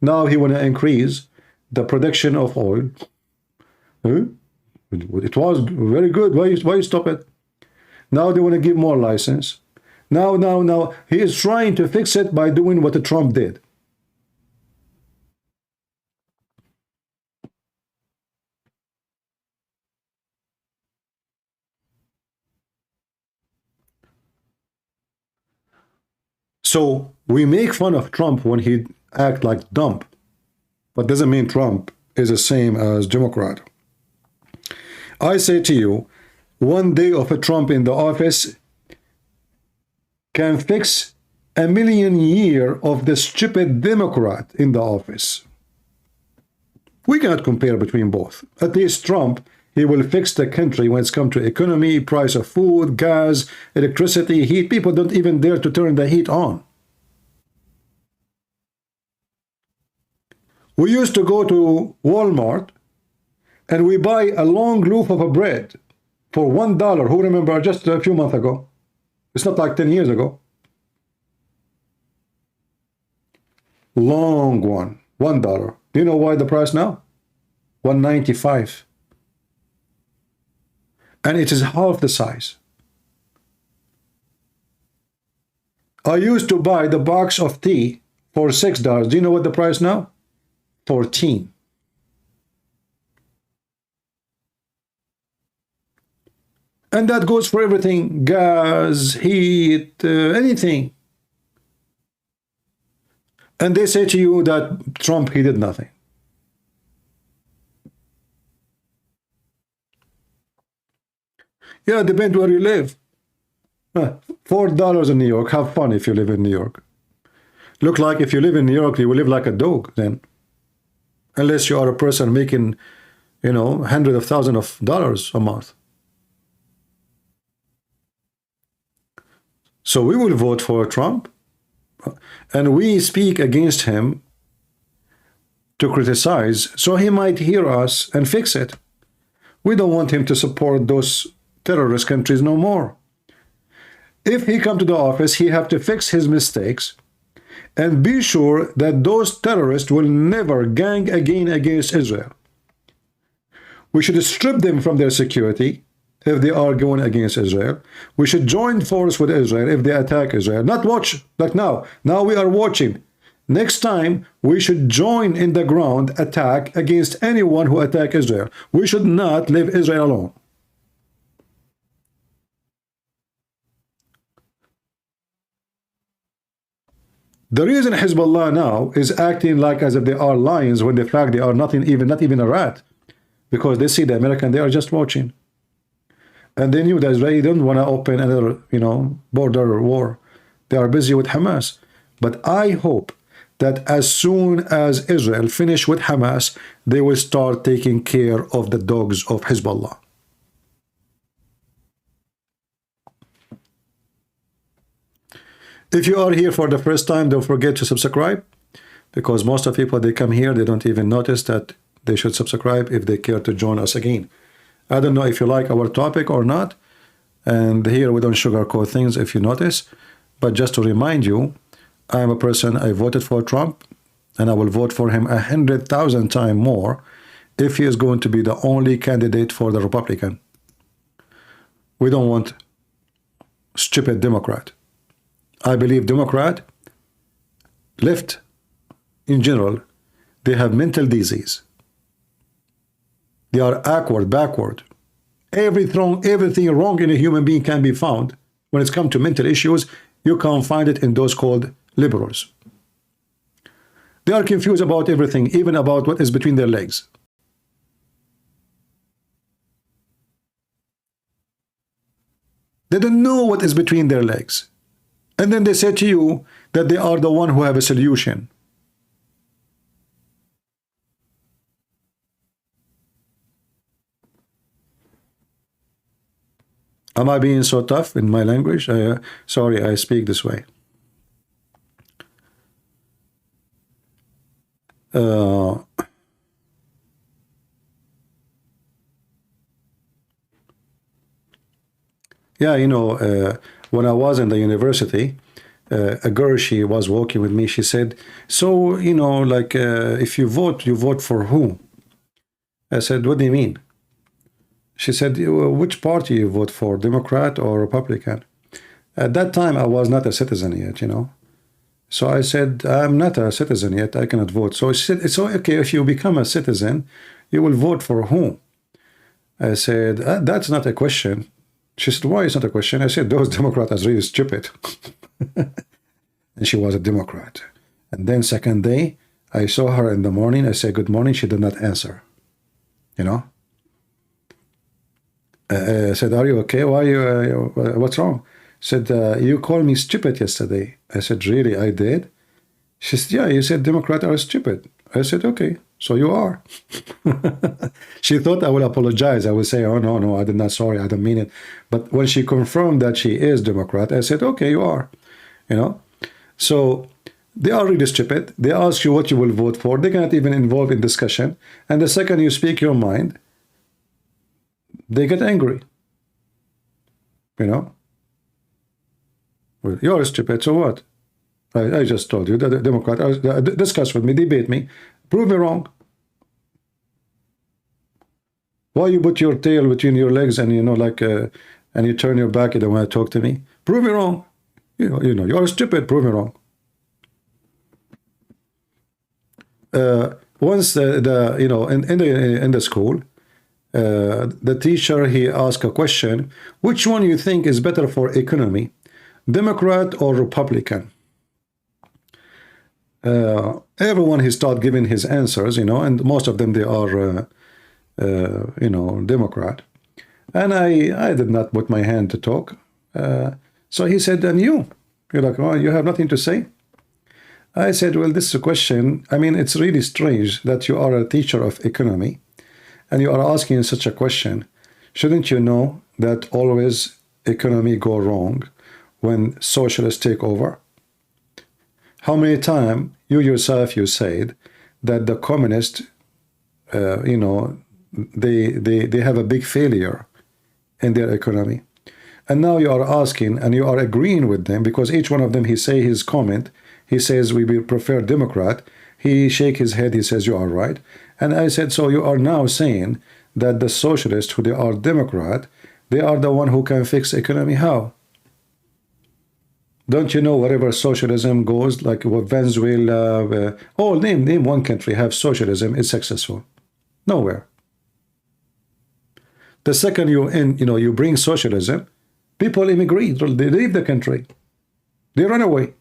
Now he want to increase the production of oil. It was very good. Why you stop it? Now they want to give more license. Now he is trying to fix it by doing what Trump did. So we make fun of Trump when he act like dumb, but doesn't mean Trump is the same as Democrat. I say to you, one day of a Trump in the office can fix 1,000,000 years of the stupid Democrat in the office. We cannot compare between both. At least Trump, he will fix the country when it's come to economy, price of food, gas, electricity, heat. People don't even dare to turn the heat on. We used to go to Walmart and we buy a long loaf of a bread for $1. Who remember just a few months ago? It's not like 10 years ago. Long one, $1. Do you know why the price now? $1.95. And it is half the size. I used to buy the box of tea for $6. Do you know what the price now? 14. And that goes for everything, gas, heat, anything. And they say to you that Trump, he did nothing. Yeah, depends where you live. $4 in New York, have fun if you live in New York. Look like if you live in New York, you will live like a dog then. Unless you are a person making, you know, hundreds of thousands of dollars a month. So we will vote for Trump, and we speak against him to criticize, so he might hear us and fix it. We don't want him to support those terrorist countries no more. If he come to the office, he have to fix his mistakes and be sure that those terrorists will never gang again against Israel. We should strip them from their security if they are going against Israel. We should join force with Israel if they attack Israel. Not watch like now. Now we are watching. Next time, we should join in the ground attack against anyone who attack Israel. We should not leave Israel alone. The reason Hezbollah now is acting like as if they are lions when in fact they are not even a rat, because they see the American, they are just watching. And they knew that Israel don't want to open another, you know, border war. They are busy with Hamas. But I hope that as soon as Israel finish with Hamas, they will start taking care of the dogs of Hezbollah. If you are here for the first time, don't forget to subscribe, because most of the people, they come here, they don't even notice that they should subscribe if they care to join us again. I don't know if you like our topic or not, and here we don't sugarcoat things if you notice, but just to remind you, I am a person, I voted for Trump, and I will vote for him 100,000 times more if he is going to be the only candidate for the Republican. We don't want stupid Democrat. I believe Democrat, left in general, they have mental disease. They are awkward, backward. Everything wrong in a human being can be found. When it's come to mental issues, you can't find it in those called liberals. They are confused about everything, even about what is between their legs. They don't know what is between their legs. And then they say to you that they are the one who have a solution. Am I being so tough in my language? Sorry, I speak this way. Yeah, you know, when I was in the university, a girl, she was walking with me. She said, so, you know, like, if you vote for who? I said, what do you mean? She said, which party you vote for, Democrat or Republican? At that time, I was not a citizen yet, you know. So I said, I'm not a citizen yet. I cannot vote. So she said, it's okay, if you become a citizen, you will vote for whom? I said, that's not a question. She said, why is not a question? I said, those Democrats are really stupid. And she was a Democrat. And then second day, I saw her in the morning. I said, good morning. She did not answer. You know? I said, are you okay? Why you, what's wrong? Said, you called me stupid yesterday. I said, really, I did? She said, yeah, you said Democrats are stupid. I said, okay, So you are. She thought I will apologize. I will say, oh, no, no, I did not, sorry, I don't mean it. But when she confirmed that she is Democrat, I said, okay, you are, you know. So they are really stupid. They ask you what you will vote for. They cannot even involve in discussion. And the second you speak your mind, they get angry, you know. Well, you're stupid, so what? I just told you that the Democrat, discuss with me, debate me, prove me wrong. Why you put your tail between your legs and, you know, like, and you turn your back and don't want to talk to me? Prove me wrong. You know, you're stupid, prove me wrong. Once you know, in the school, the teacher, he asked a question, which one you think is better for economy, Democrat or Republican? Everyone, he started giving his answers, you know, and most of them, they are you know, Democrat. And I did not put my hand to talk. So he said, and you're like, oh, you have nothing to say? I said, well, this is a question. I mean, it's really strange that you are a teacher of economy and you are asking such a question. Shouldn't you know that always economy go wrong when socialists take over? How many times you yourself, you said that the communists, you know, they have a big failure in their economy. And now you are asking and you are agreeing with them, because each one of them, he say his comment, he says, we will prefer Democrat. He shake his head, he says, you are right. And I said, so you are now saying that the socialists, who they are Democrat, they are the one who can fix economy. How? Don't you know wherever socialism goes, like Venezuela, oh, name one country have socialism, it's successful. Nowhere. The second you bring socialism, people immigrate, they leave the country, they run away.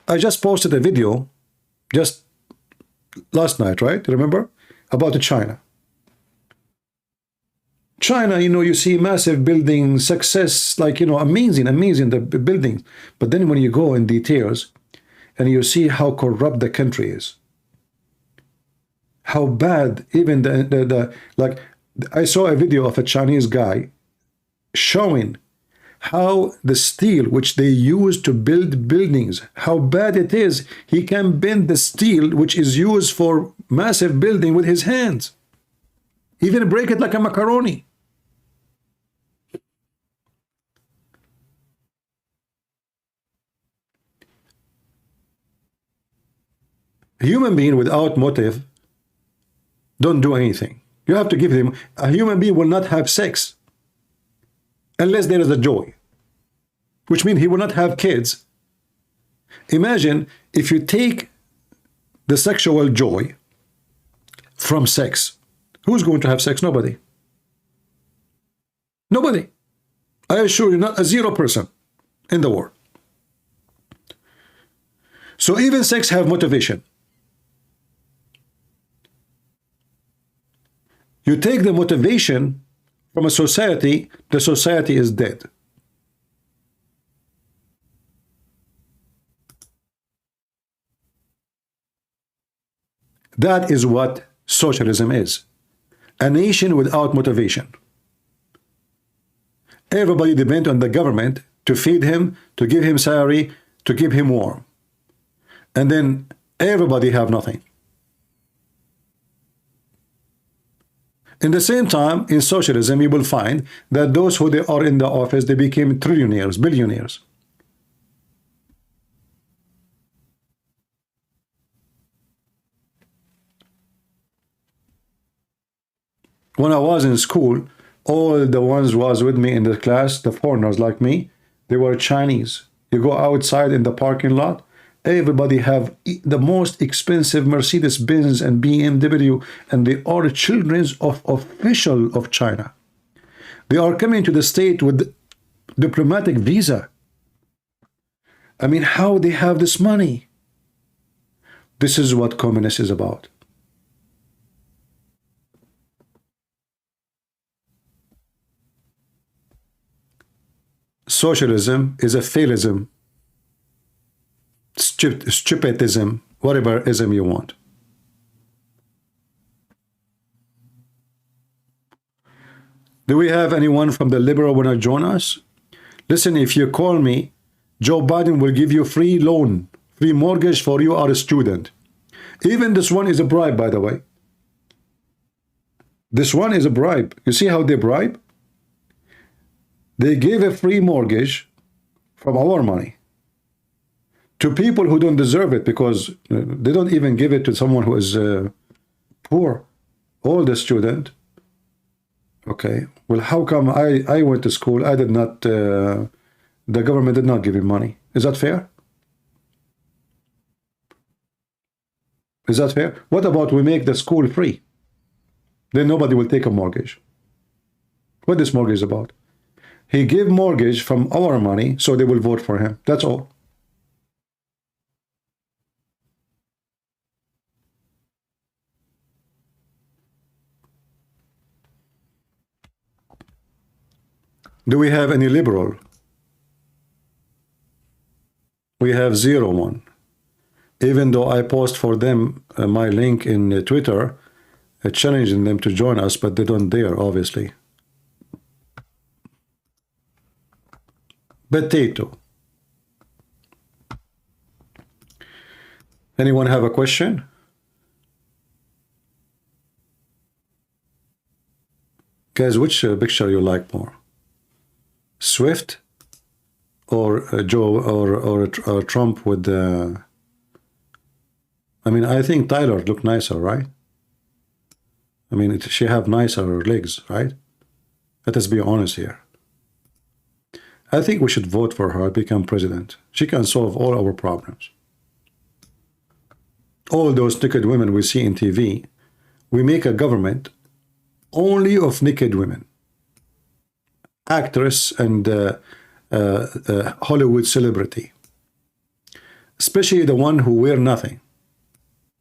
I just posted a video just last night, right? Remember? About China. China, you know, you see massive building success, like, you know, amazing, the buildings. But then when you go in details and you see how corrupt the country is, how bad, even like, I saw a video of a Chinese guy showing how the steel which they use to build buildings, how bad it is. He can bend the steel which is used for massive building with his hands, even break it like a macaroni. A human being without motive don't do anything. You have to give him, a human being will not have sex unless there is a joy, which means he will not have kids. Imagine if you take the sexual joy from sex, who's going to have sex? Nobody. Nobody. I assure you, not a 0% in the world. So even sex have motivation. You take the motivation from a society, the society is dead. That is what socialism is. A nation without motivation. Everybody depends on the government to feed him, to give him salary, to keep him warm. And then everybody have nothing. In the same time, in socialism, you will find that those who they are in the office, they became trillionaires, billionaires. When I was in school, all the ones was with me in the class, the foreigners like me, they were Chinese. You go outside in the parking lot, everybody have the most expensive Mercedes-Benz and BMW, and they are children of official of China. They are coming to the state with diplomatic visa. I mean, how they have this money? This is what communist is about. Socialism is a failism, stupidism, whatever ism you want. Do we have anyone from the liberal want to join us? Listen, if you call me, Joe Biden will give you free loan, free mortgage for you are a student. Even this one is a bribe, by the way. This one is a bribe. You see how they bribe? They gave a free mortgage from our money to people who don't deserve it, because they don't even give it to someone who is poor, older student. Okay, well, how come I went to school, I did not, the government did not give me money? Is that fair? Is that fair? What about we make the school free? Then nobody will take a mortgage. What this mortgage is about? He gave mortgage from our money, so they will vote for him. That's all. Do we have any liberal? We have 0-1. Even though I post for them my link in Twitter, challenging them to join us, but they don't dare, obviously. Potato. Anyone have a question? Guys, which picture you like more? Swift or Joe or Trump with the... I mean, I think Tyler looked nicer, right? I mean, she have nicer legs, right? Let us be honest here. I think we should vote for her, become president. She can solve all our problems. All those naked women we see in TV, we make a government only of naked women. Actress and Hollywood celebrity. Especially the one who wear nothing.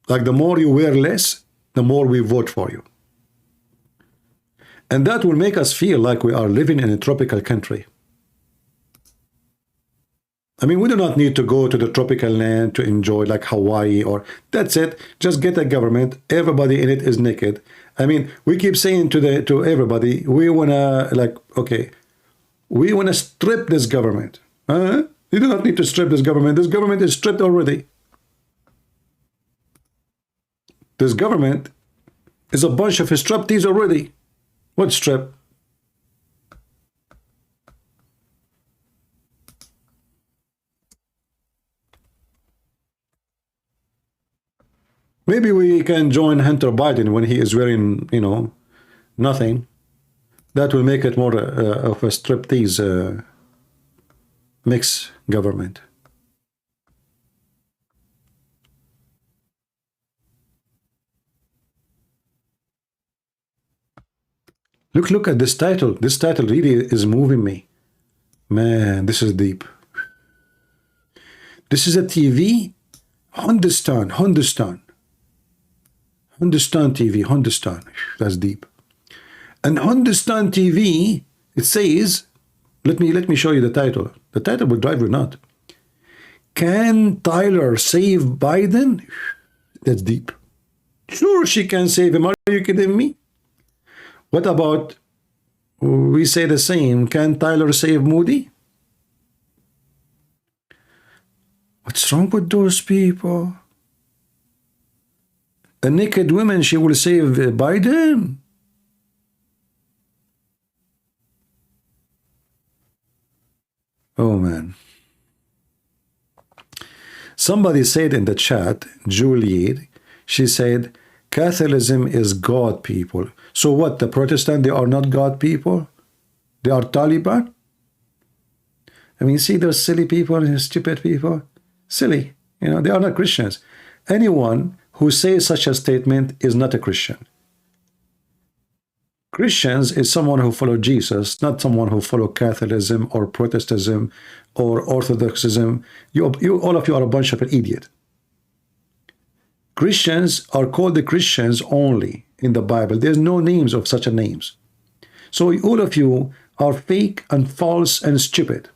Like the more you wear less, the more we vote for you. And that will make us feel like we are living in a tropical country. I mean, we do not need to go to the tropical land to enjoy like Hawaii or... That's it. Just get a government. Everybody in it is naked. I mean, we keep saying to everybody, we want to like, okay, we want to strip this government. You do not need to strip this government. This government is stripped already. This government is a bunch of striptease already. What strip? Maybe we can join Hunter Biden when he is wearing, you know, nothing. That will make it more of a striptease mix government. Look at this title. This title really is moving me. Man, this is deep. This is a TV. Hindustan TV, Hindustan. That's deep. And Hindustan TV, it says, let me show you the title. The title will drive you nuts. Can Tyler save Biden? That's deep. Sure, she can save him. Are you kidding me? What about, we say the same, can Tyler save Moody? What's wrong with those people? A naked woman, she will save Biden? Oh, man. Somebody said in the chat, Juliet, she said, Catholicism is God people. So what, the Protestant, they are not God people? They are Taliban? I mean, see those silly people and stupid people? Silly. You know, they are not Christians. Anyone who says such a statement is not a Christian. Christians is someone who follow Jesus, not someone who follow Catholicism or Protestantism or Orthodoxism. All of you are a bunch of an idiot. Christians are called the Christians only in the Bible. There's no names of such a names. So all of you are fake and false and stupid.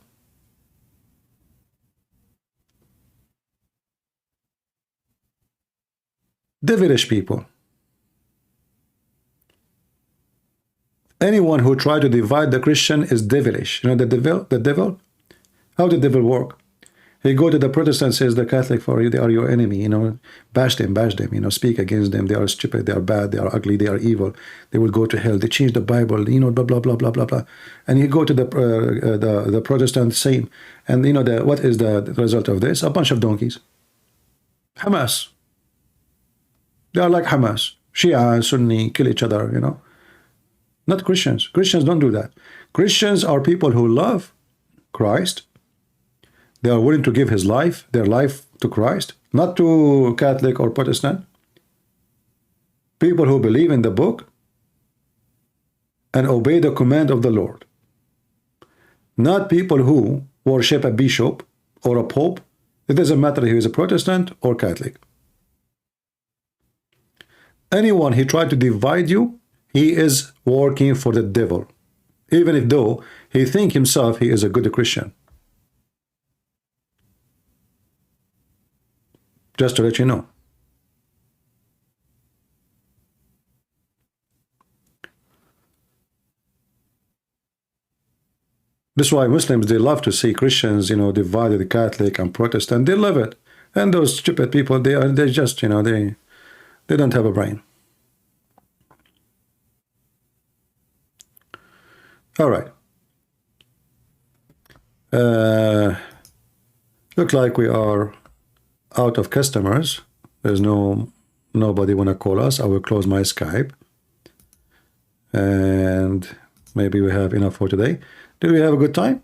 Devilish people. Anyone who try to divide the Christian is devilish. You know the devil? How the devil work? He go to the Protestant, says the Catholic, for you, they are your enemy, you know, bash them, you know, speak against them, they are stupid, they are bad, they are ugly, they are evil, they will go to hell, they change the Bible, you know, blah, blah, blah, blah, blah, blah. And you go to the Protestant, same. And you know, what is the result of this? A bunch of donkeys. Hamas. They are like Hamas. Shia and Sunni kill each other, you know. Not Christians. Christians don't do that. Christians are people who love Christ. They are willing to give their life to Christ, not to Catholic or Protestant. People who believe in the book and obey the command of the Lord. Not people who worship a bishop or a pope. It doesn't matter if he is a Protestant or Catholic. Anyone who tries to divide you, he is working for the devil, even if though he thinks himself he is a good Christian. Just to let you know. That's why Muslims, they love to see Christians, you know, divided, Catholic and Protestant. They love it. And those stupid people, they just, you know, they don't have a brain. All right. Look like we are out of customers. There's nobody want to call us. I will close my Skype. And maybe we have enough for today. Did we have a good time?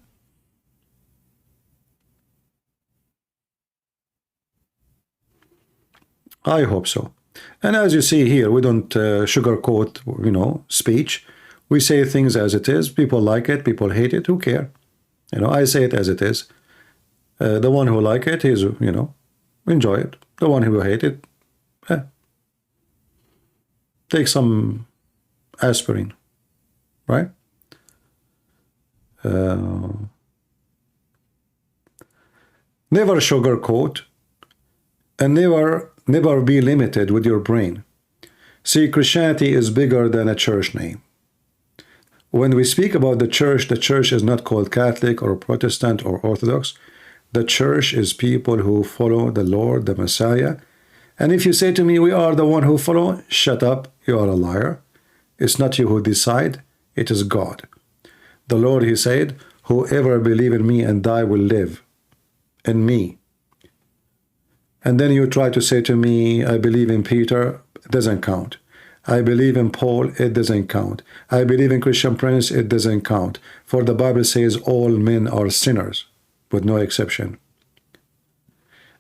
I hope so. And as you see here, we don't sugarcoat, you know, speech. We say things as it is. People like it, people hate it. Who care? You know, I say it as it is. The one who like it is, you know, enjoy it. The one who hate it, take some aspirin, right? Never sugarcoat, and never be limited with your brain. See, Christianity is bigger than a church name. When we speak about the church is not called Catholic or Protestant or Orthodox. The church is people who follow the Lord, the Messiah. And if you say to me, we are the one who follow, shut up, you are a liar. It's not you who decide, it is God. The Lord, he said, whoever believe in me and die will live in me. And then you try to say to me, I believe in Peter, it doesn't count. I believe in Paul, it doesn't count. I believe in Christian Prince, it doesn't count. For the Bible says all men are sinners, with no exception.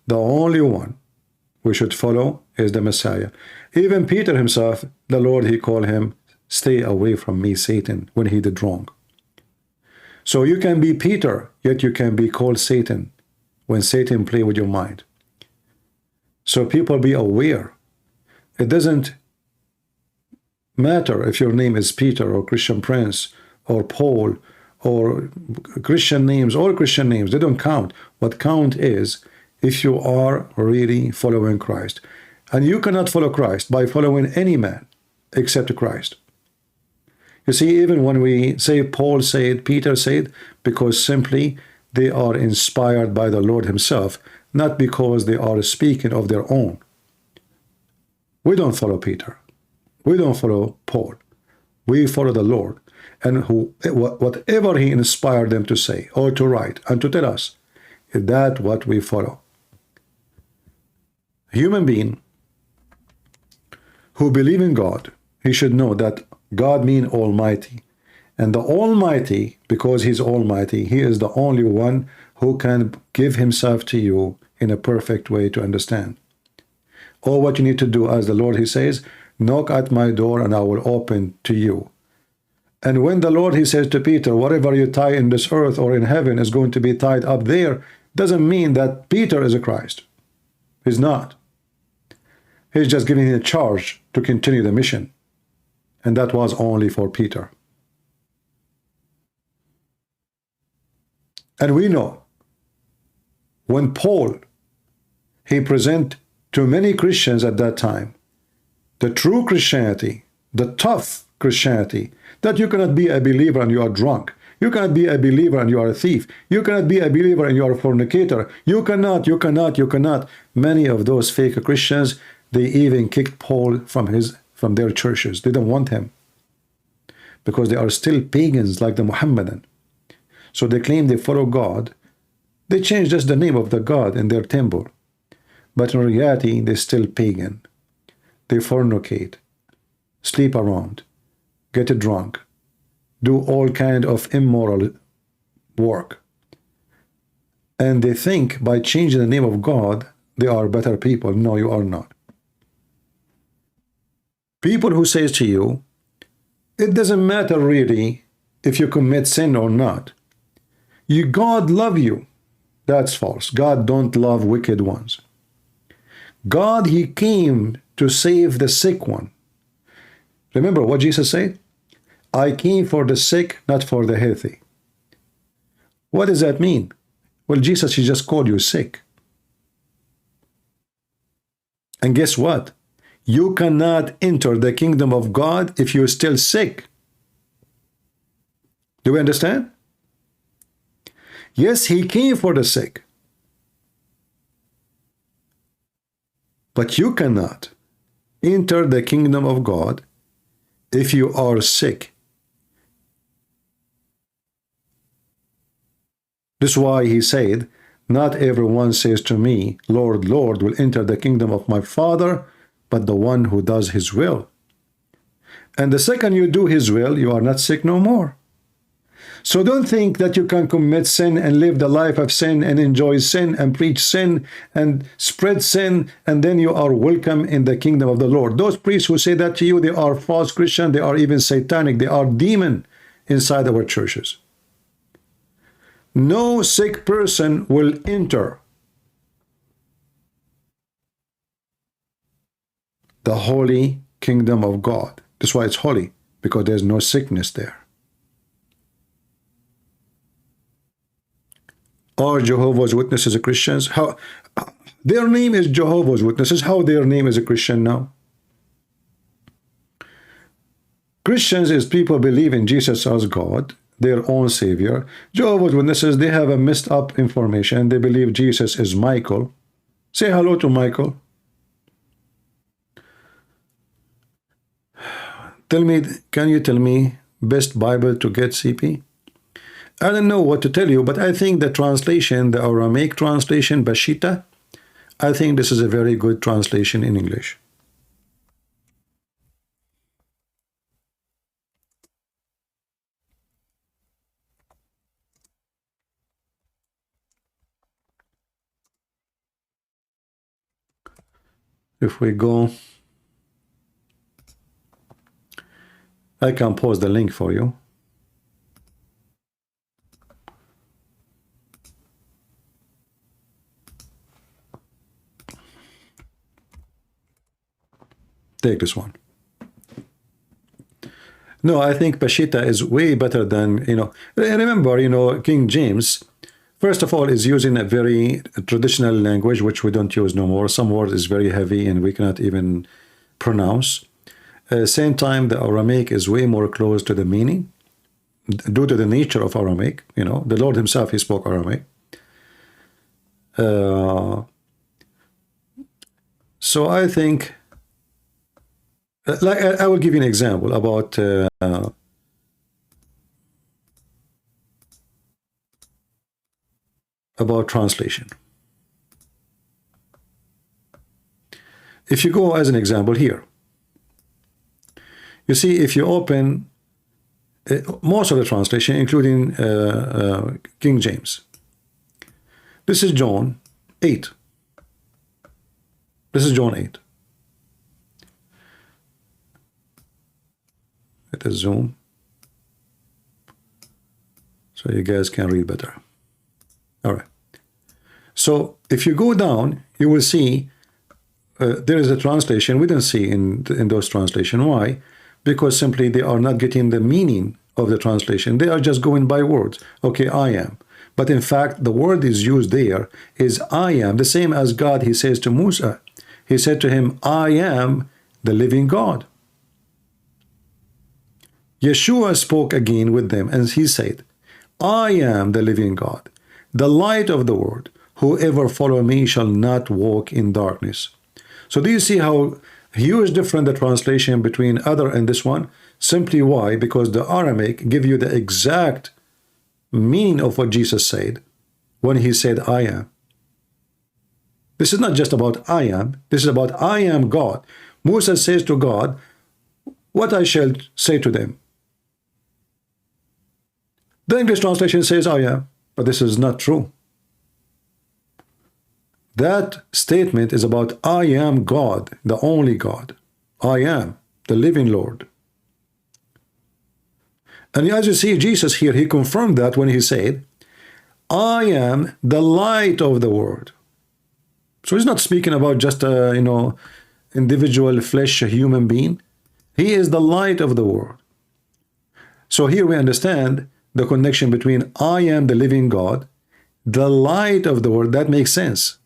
The only one we should follow is the Messiah. Even Peter himself, the Lord, he called him, stay away from me, Satan, when he did wrong. So you can be Peter, yet you can be called Satan, when Satan play with your mind. So people be aware. It doesn't matter if your name is Peter or Christian Prince or Paul or Christian names, all Christian names, they don't count. What count is if you are really following Christ. And you cannot follow Christ by following any man except Christ. You see, even when we say Paul said, Peter said, because simply they are inspired by the Lord himself, not because they are speaking of their own. We don't follow Peter. We don't follow Paul. We follow the Lord. And whatever he inspired them to say or to write and to tell us, is that what we follow. A human being who believe in God, he should know that God means Almighty. And the Almighty, because he's Almighty, he is the only one who can give himself to you in a perfect way to understand. All what you need to do, as the Lord, he says, knock at my door and I will open to you. And when the Lord, he says to Peter, whatever you tie in this earth or in heaven is going to be tied up there, doesn't mean that Peter is a Christ. He's not. He's just giving him a charge to continue the mission. And that was only for Peter. And we know when Paul, he present to many Christians at that time, The true Christianity, the tough Christianity, that you cannot be a believer and you are drunk. You cannot be a believer and you are a thief. You cannot be a believer and you are a fornicator. You cannot. Many of those fake Christians, they even kicked Paul from their churches. They don't want him because they are still pagans like the Mohammedan. So they claim they follow God. They change just the name of the God in their temple. But in reality, they're still pagan. They fornicate, sleep around, get drunk, do all kind of immoral work. And they think by changing the name of God, they are better people. No, you are not. People who says to you, it doesn't matter really if you commit sin or not. God love you. That's false. God don't love wicked ones. God, he came to save the sick one. Remember what Jesus said? I came for the sick, not for the healthy. What does that mean? Well, Jesus, he just called you sick. And guess what? You cannot enter the kingdom of God if you're still sick. Do we understand? Yes, he came for the sick. But you cannot enter the kingdom of God if you are sick. This is why he said, not everyone says to me, Lord, Lord, will enter the kingdom of my Father, but the one who does his will. And the second you do his will, you are not sick no more. So don't think that you can commit sin and live the life of sin and enjoy sin and preach sin and spread sin, and then you are welcome in the kingdom of the Lord. Those priests who say that to you, they are false Christian, they are even satanic, they are demon inside our churches. No sick person will enter the holy kingdom of God. That's why it's holy, because there's no sickness there. Are Jehovah's Witnesses Christians? How their name is Jehovah's Witnesses? How their name is a Christian now? Christians is people believe in Jesus as God, their own Savior. Jehovah's Witnesses, they have a messed up information. They believe Jesus is Michael. Say hello to Michael. Can you tell me best Bible to get, CP? I don't know what to tell you, but I think the translation, the Aramaic translation, Bashita, I think this is a very good translation in English. If we go, I can post the link for you. Take this one. No, I think Pashita is way better than, remember, King James, first of all, is using a very traditional language, which we don't use no more. Some words is very heavy and we cannot even pronounce. Same time, the Aramaic is way more close to the meaning due to the nature of Aramaic. The Lord himself, he spoke Aramaic. So I think, I will give you an example about translation. If you go as an example here, you see, if you open most of the translation, including King James, this is John 8. This is John 8. Let us zoom so you guys can read better. All right. So if you go down, you will see there is a translation we don't see in those translations. Why? Because simply they are not getting the meaning of the translation. They are just going by words. Okay, I am. But in fact, the word is used there is I am. The same as God, he says to Musa. He said to him, I am the living God. Yeshua spoke again with them, and he said, I am the living God, the light of the world. Whoever follow me shall not walk in darkness. So do you see how huge different the translation between other and this one? Simply why? Because the Aramaic give you the exact meaning of what Jesus said when he said, I am. This is not just about I am. This is about I am God. Moses says to God, what I shall say to them. The English translation says I am, but this is not true. That statement is about I am God, the only God. I am the living Lord. And as you see, Jesus here, he confirmed that when he said, I am the light of the world. So he's not speaking about just a, individual flesh, a human being. He is the light of the world. So here we understand the connection between I am the living God, the light of the world. That makes sense.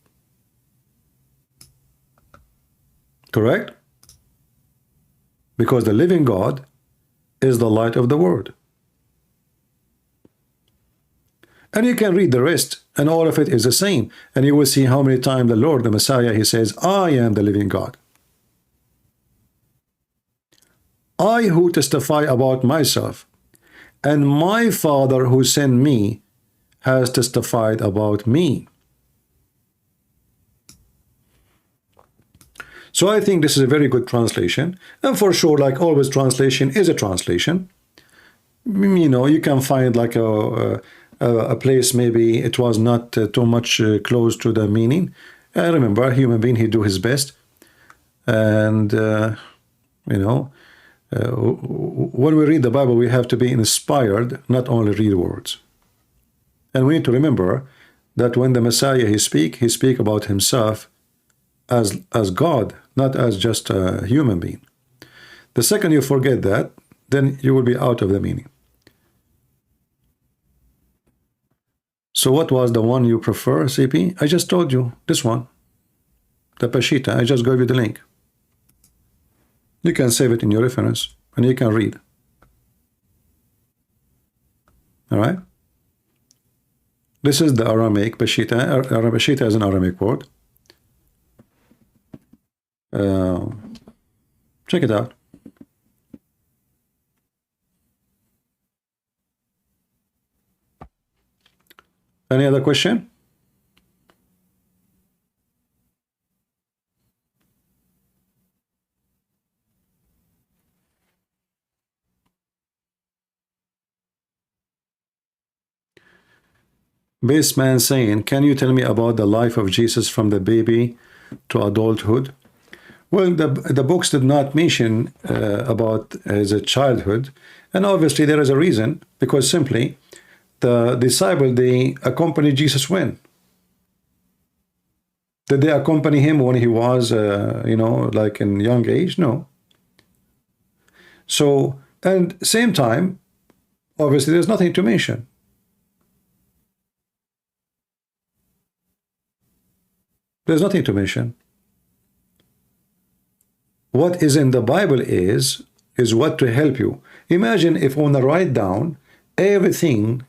Correct? Because the living God is the light of the world. And you can read the rest, and all of it is the same. And you will see how many times the Lord, the Messiah, he says, I am the living God. I who testify about myself, and my Father who sent me has testified about me. So I think this is a very good translation. And for sure, like always, translation is a translation. You can find like a place maybe it was not too much close to the meaning. Remember, a human being, he do his best. And, when we read the Bible, we have to be inspired, not only read words. And we need to remember that when the Messiah, he speak about himself as God, not as just a human being. The second you forget that, then you will be out of the meaning. So what was the one you prefer, CP? I just told you, this one. The Peshitta, I just gave you the link. You can save it in your reference, and you can read. All right? This is the Aramaic Peshitta. Peshitta is an Aramaic word. Check it out. Any other question? Baseman saying, can you tell me about the life of Jesus from the baby to adulthood? Well, the books did not mention about his childhood, and obviously there is a reason, because simply the disciple, they accompanied Jesus when? Did they accompany him when he was, like in young age? No. So, and same time, obviously there's nothing to mention. There's nothing to mention. What is in the Bible is what to help you. Imagine if I want to write down everything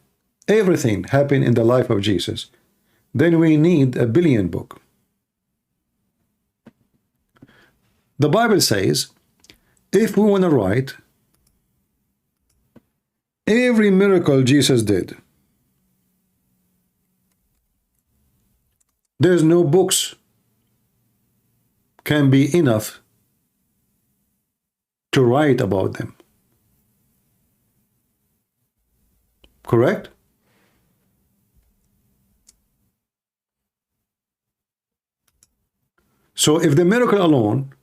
happened in the life of Jesus, then we need a billion book. The Bible says, if we want to write every miracle Jesus did, there's no books can be enough to write about them. Correct? So if the miracle alone,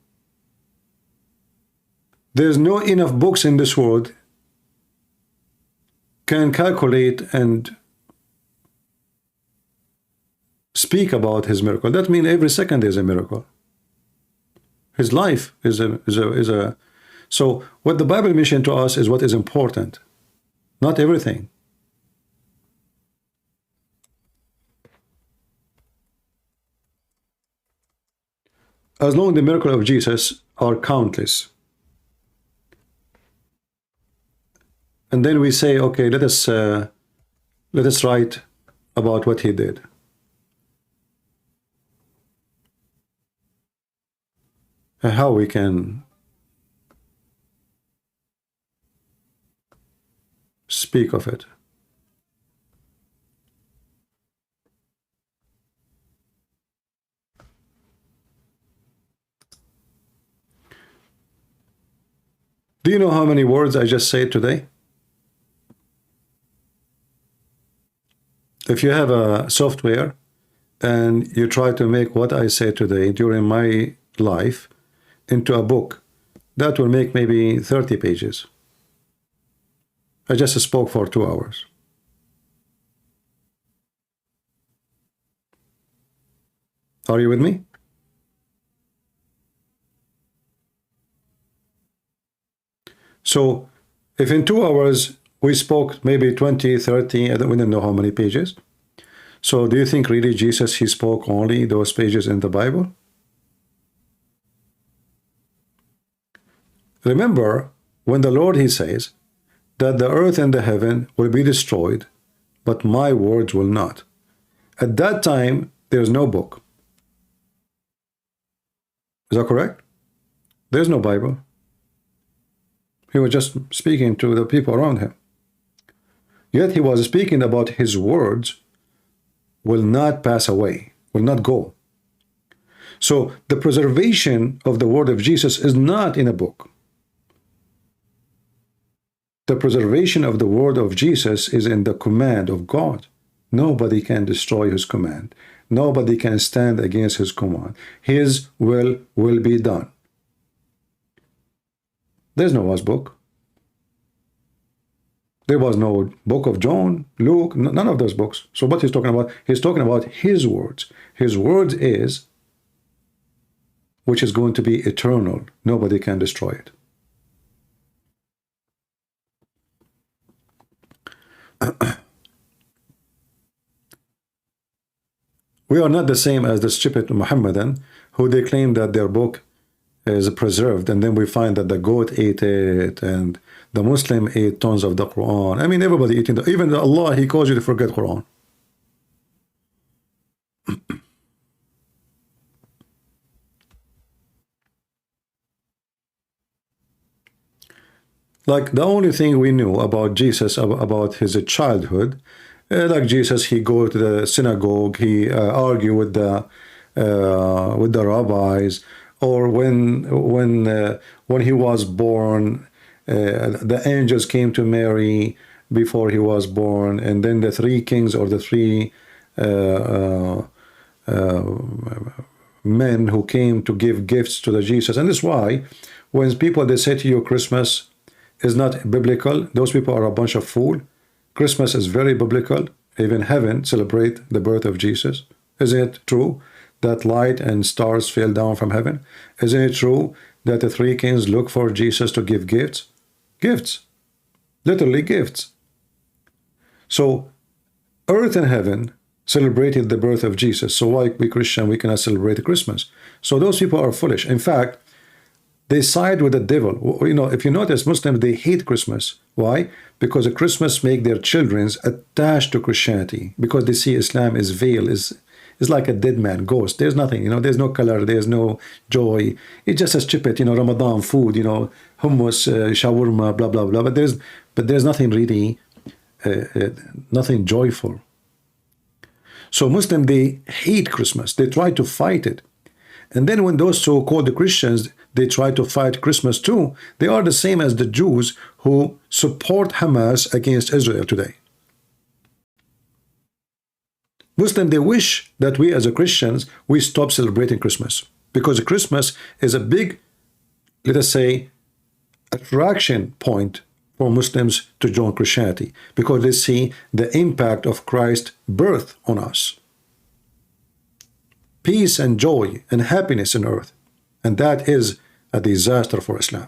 there's no enough books in this world can calculate and speak about his miracle. That means every second is a miracle. His life is a so what the Bible mentioned to us is what is important, not everything. As long as the miracle of Jesus are countless. And then we say, okay, let us write about what he did. And how we can speak of it. Do you know how many words I just said today? If you have a software and you try to make what I say today during my life into a book, that will make maybe 30 pages. I just spoke for 2 hours. Are you with me? So if in 2 hours we spoke maybe 20, 30, we don't know how many pages. So do you think really Jesus, he spoke only those pages in the Bible? Remember, when the Lord, he says that the earth and the heaven will be destroyed, but my words will not. At that time, there's no book. Is that correct? There's no Bible. He was just speaking to the people around him. Yet he was speaking about his words will not pass away, will not go. So the preservation of the word of Jesus is not in a book. The preservation of the word of Jesus is in the command of God. Nobody can destroy his command. Nobody can stand against his command. His will be done. There's no us book. There was no book of John, Luke, none of those books. So what he's talking about? He's talking about his words. His words is, which is going to be eternal. Nobody can destroy it. We are not the same as the stupid Muhammadan who they claim that their book is preserved, and then we find that the goat ate it and the Muslim ate tons of the Quran. I mean, everybody eating even Allah, he calls you to forget Quran. Like the only thing we knew about Jesus, about his childhood, like Jesus, he go to the synagogue, he argue with the rabbis, or when he was born, the angels came to Mary before he was born, and then the 3 kings or the 3 men who came to give gifts to the Jesus. And that's why when people, they say to you Christmas is not biblical, those people are a bunch of fools. Christmas is very biblical. Even heaven celebrate the birth of Jesus. Isn't it true that light and stars fell down from heaven? Isn't it true that the 3 kings look for Jesus to give gifts? Gifts. Literally gifts. So earth and heaven celebrated the birth of Jesus. So why we Christian, we cannot celebrate Christmas? So those people are foolish. In fact, they side with the devil. You know, if you notice, Muslims, they hate Christmas. Why? Because Christmas make their children attached to Christianity, because they see Islam is veil, is like a dead man, ghost. There's nothing, you know, there's no color, there's no joy. It's just a stupid, you know, Ramadan food, you know, hummus, shawarma, blah, blah, blah. But there's nothing really, nothing joyful. So Muslims, they hate Christmas. They try to fight it. And then when those so-called Christians, they try to fight Christmas too, they are the same as the Jews who support Hamas against Israel today. Muslims, they wish that we as a Christians, we stop celebrating Christmas, because Christmas is a big, let us say, attraction point for Muslims to join Christianity, because they see the impact of Christ's birth on us. Peace and joy and happiness on earth. And that is a disaster for Islam.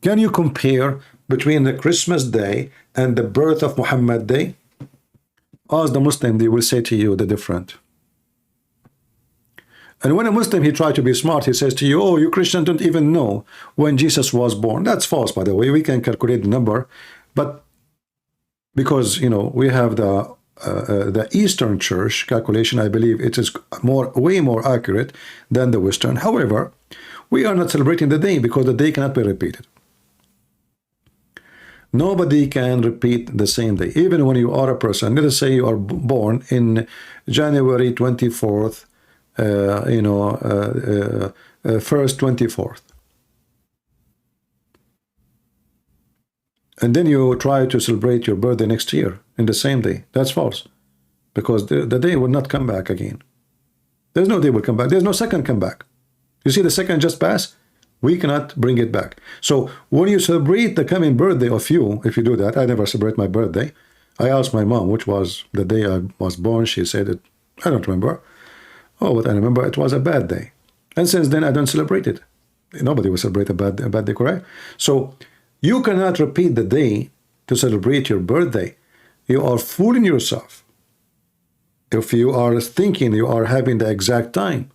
Can you compare between the Christmas day and the birth of Muhammad day? Ask the Muslim, they will say to you the different. And when a Muslim, he tried to be smart, he says to you, oh, you Christians don't even know when Jesus was born. That's false, by the way. We can calculate the number, but because, you know, we have the Eastern Church calculation, I believe it is way more accurate than the Western. However, we are not celebrating the day because the day cannot be repeated. Nobody can repeat the same day. Even when you are a person, let us say you are born in January 24th, first 24th. And then you try to celebrate your birthday next year in the same day. That's false. Because the day will not come back again. There's no day will come back. There's no second come back. You see the second just passed? We cannot bring it back. So when you celebrate the coming birthday of you, if you do that, I never celebrate my birthday. I asked my mom, which was the day I was born. She said it. I don't remember. Oh, but I remember it was a bad day. And since then, I don't celebrate it. Nobody will celebrate a bad day, correct? So you cannot repeat the day to celebrate your birthday. You are fooling yourself. If you are thinking you are having the exact time,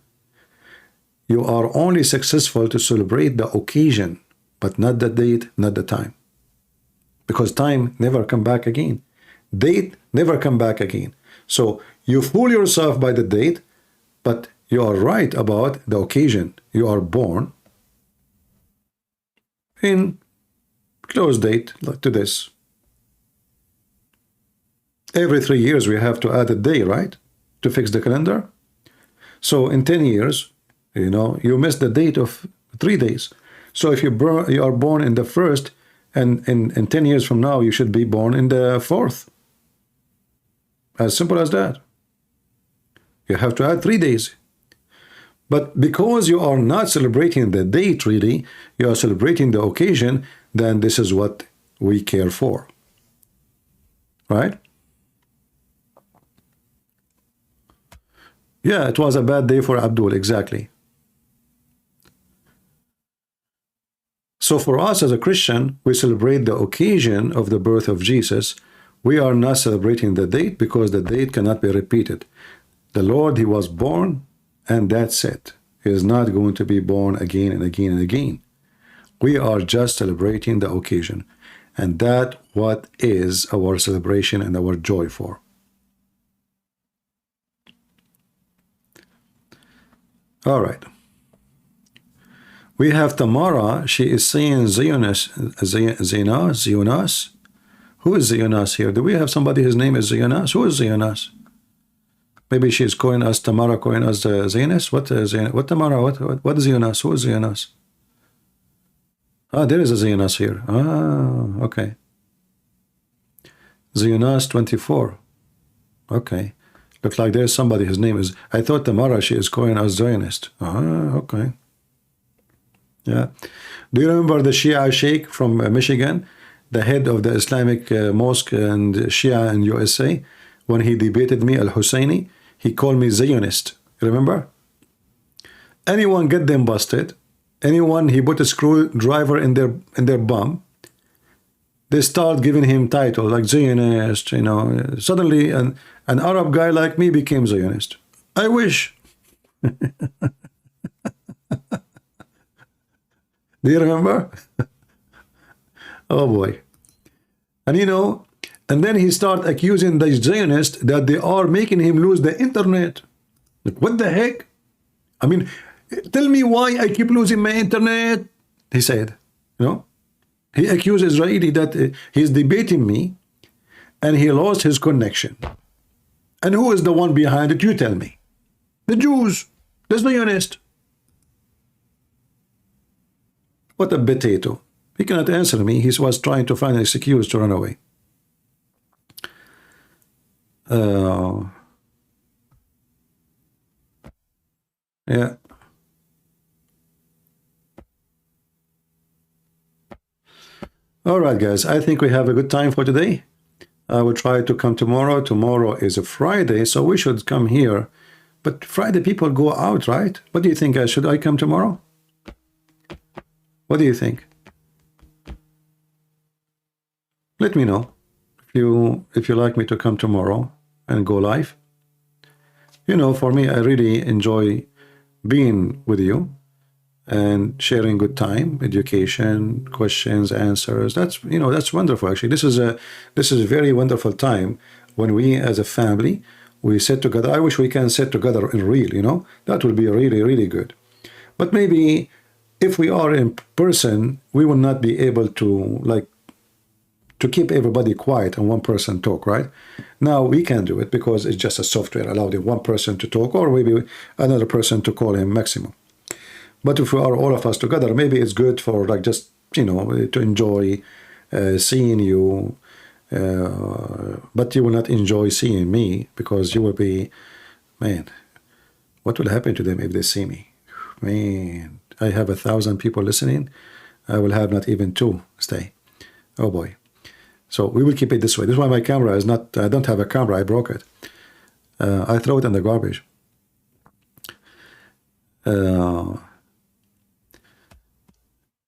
you are only successful to celebrate the occasion, but not the date, not the time. Because time never come back again. Date never come back again. So you fool yourself by the date, but you are right about the occasion. You are born in close date like to this. Every 3 years we have to add a day, right? To fix the calendar. So in 10 years, you know, you miss the date of 3 days. So if you are born in the first, and in 10 years from now, you should be born in the 4th. As simple as that. You have to add 3 days. But because you are not celebrating the date really, you are celebrating the occasion, then this is what we care for. Right? Yeah, it was a bad day for Abdul, exactly. So for us as a Christian, we celebrate the occasion of the birth of Jesus. We are not celebrating the date because the date cannot be repeated. The Lord, he was born, and that's it. He is not going to be born again and again and again. We are just celebrating the occasion. And that what is our celebration and our joy for. All right. We have Tamara. She is saying Zionas. Who is Zionas here? Do we have somebody his name is Zionas? Who is Zionas? Maybe she's calling us Tamara, calling us Zionist. What Tamara? What is Zionas? Who is Zionas? Ah, there is a Zionas here. Ah, okay. Zionas 24. Okay. Looks like there's somebody, his name is, I thought Tamara, she is calling us Zionist. Ah, okay. Yeah. Do you remember the Shia sheikh from Michigan, the head of the Islamic mosque and Shia in USA? When he debated me, Al-Husseini, he called me Zionist. Remember? Anyone get them busted, anyone he put a screwdriver in their bum, they start giving him title like Zionist, you know. Suddenly an Arab guy like me became Zionist. I wish. Do you remember? Oh boy. And you know, and then he start accusing the Zionists that they are making him lose the internet. Like, what the heck? I mean, tell me why I keep losing my internet, he said. You know? He accused Israeli that he's debating me and he lost his connection. And who is the one behind it? You tell me. The Jews. The Zionists. What a potato. He cannot answer me. He was trying to find an excuse to run away. Yeah. All right, guys. I think we have a good time for today. I will try to come tomorrow. Tomorrow is a Friday, so we should come here. But Friday people go out, right? What do you think? Should I come tomorrow? What do you think? Let me know if you like me to come tomorrow and go live. You know, for me, I really enjoy being with you and sharing good time, education, questions, answers. That's, you know, that's wonderful. Actually, this is a very wonderful time when we as a family, we sit together. I wish we can sit together in real, you know, that would be really, really good. But maybe if we are in person, we will not be able to to keep everybody quiet and one person talk, right? Now we can do it because it's just a software allowing one person to talk or maybe another person to call him maximum. But if we are all of us together, maybe it's good for like just, you know, to enjoy seeing you, but you will not enjoy seeing me because you will be, man, what will happen to them if they see me? Man, I have 1,000 people listening. I will have not even 2 stay. Oh boy. So we will keep it this way. This is why my camera is not, I don't have a camera, I broke it. I throw it in the garbage.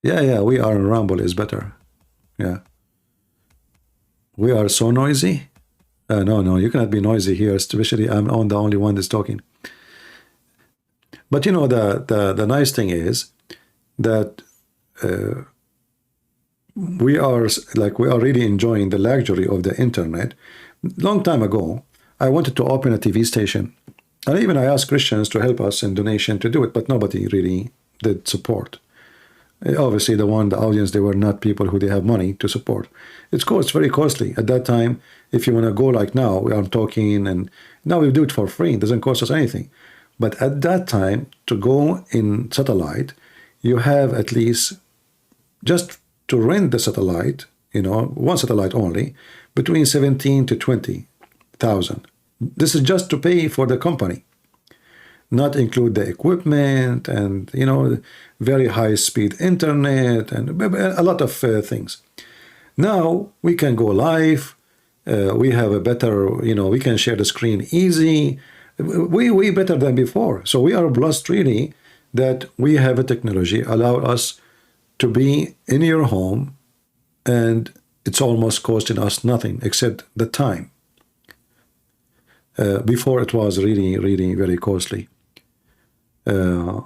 Yeah, we are in Rumble is better. Yeah. We are so noisy. No, you cannot be noisy here, especially I'm on the only one that's talking. But you know, the nice thing is that we are really enjoying the luxury of the internet. Long time ago, I wanted to open a TV station. And even I asked Christians to help us in donation to do it, but nobody really did support. Obviously, the audience, they were not people who they have money to support. It's very costly. At that time, if you want to go like now, I'm talking, and now we do it for free. It doesn't cost us anything. But at that time, to go in satellite, you have at least, just to rent the satellite, you know, one satellite only, between 17 to 20,000. This is just to pay for the company, not include the equipment and, you know, very high speed internet and a lot of things. Now we can go live. We have a better, you know, we can share the screen easy. We better than before. So we are blessed really that we have a technology allow us to be in your home, and it's almost costing us nothing except the time. Before it was really, really very costly. I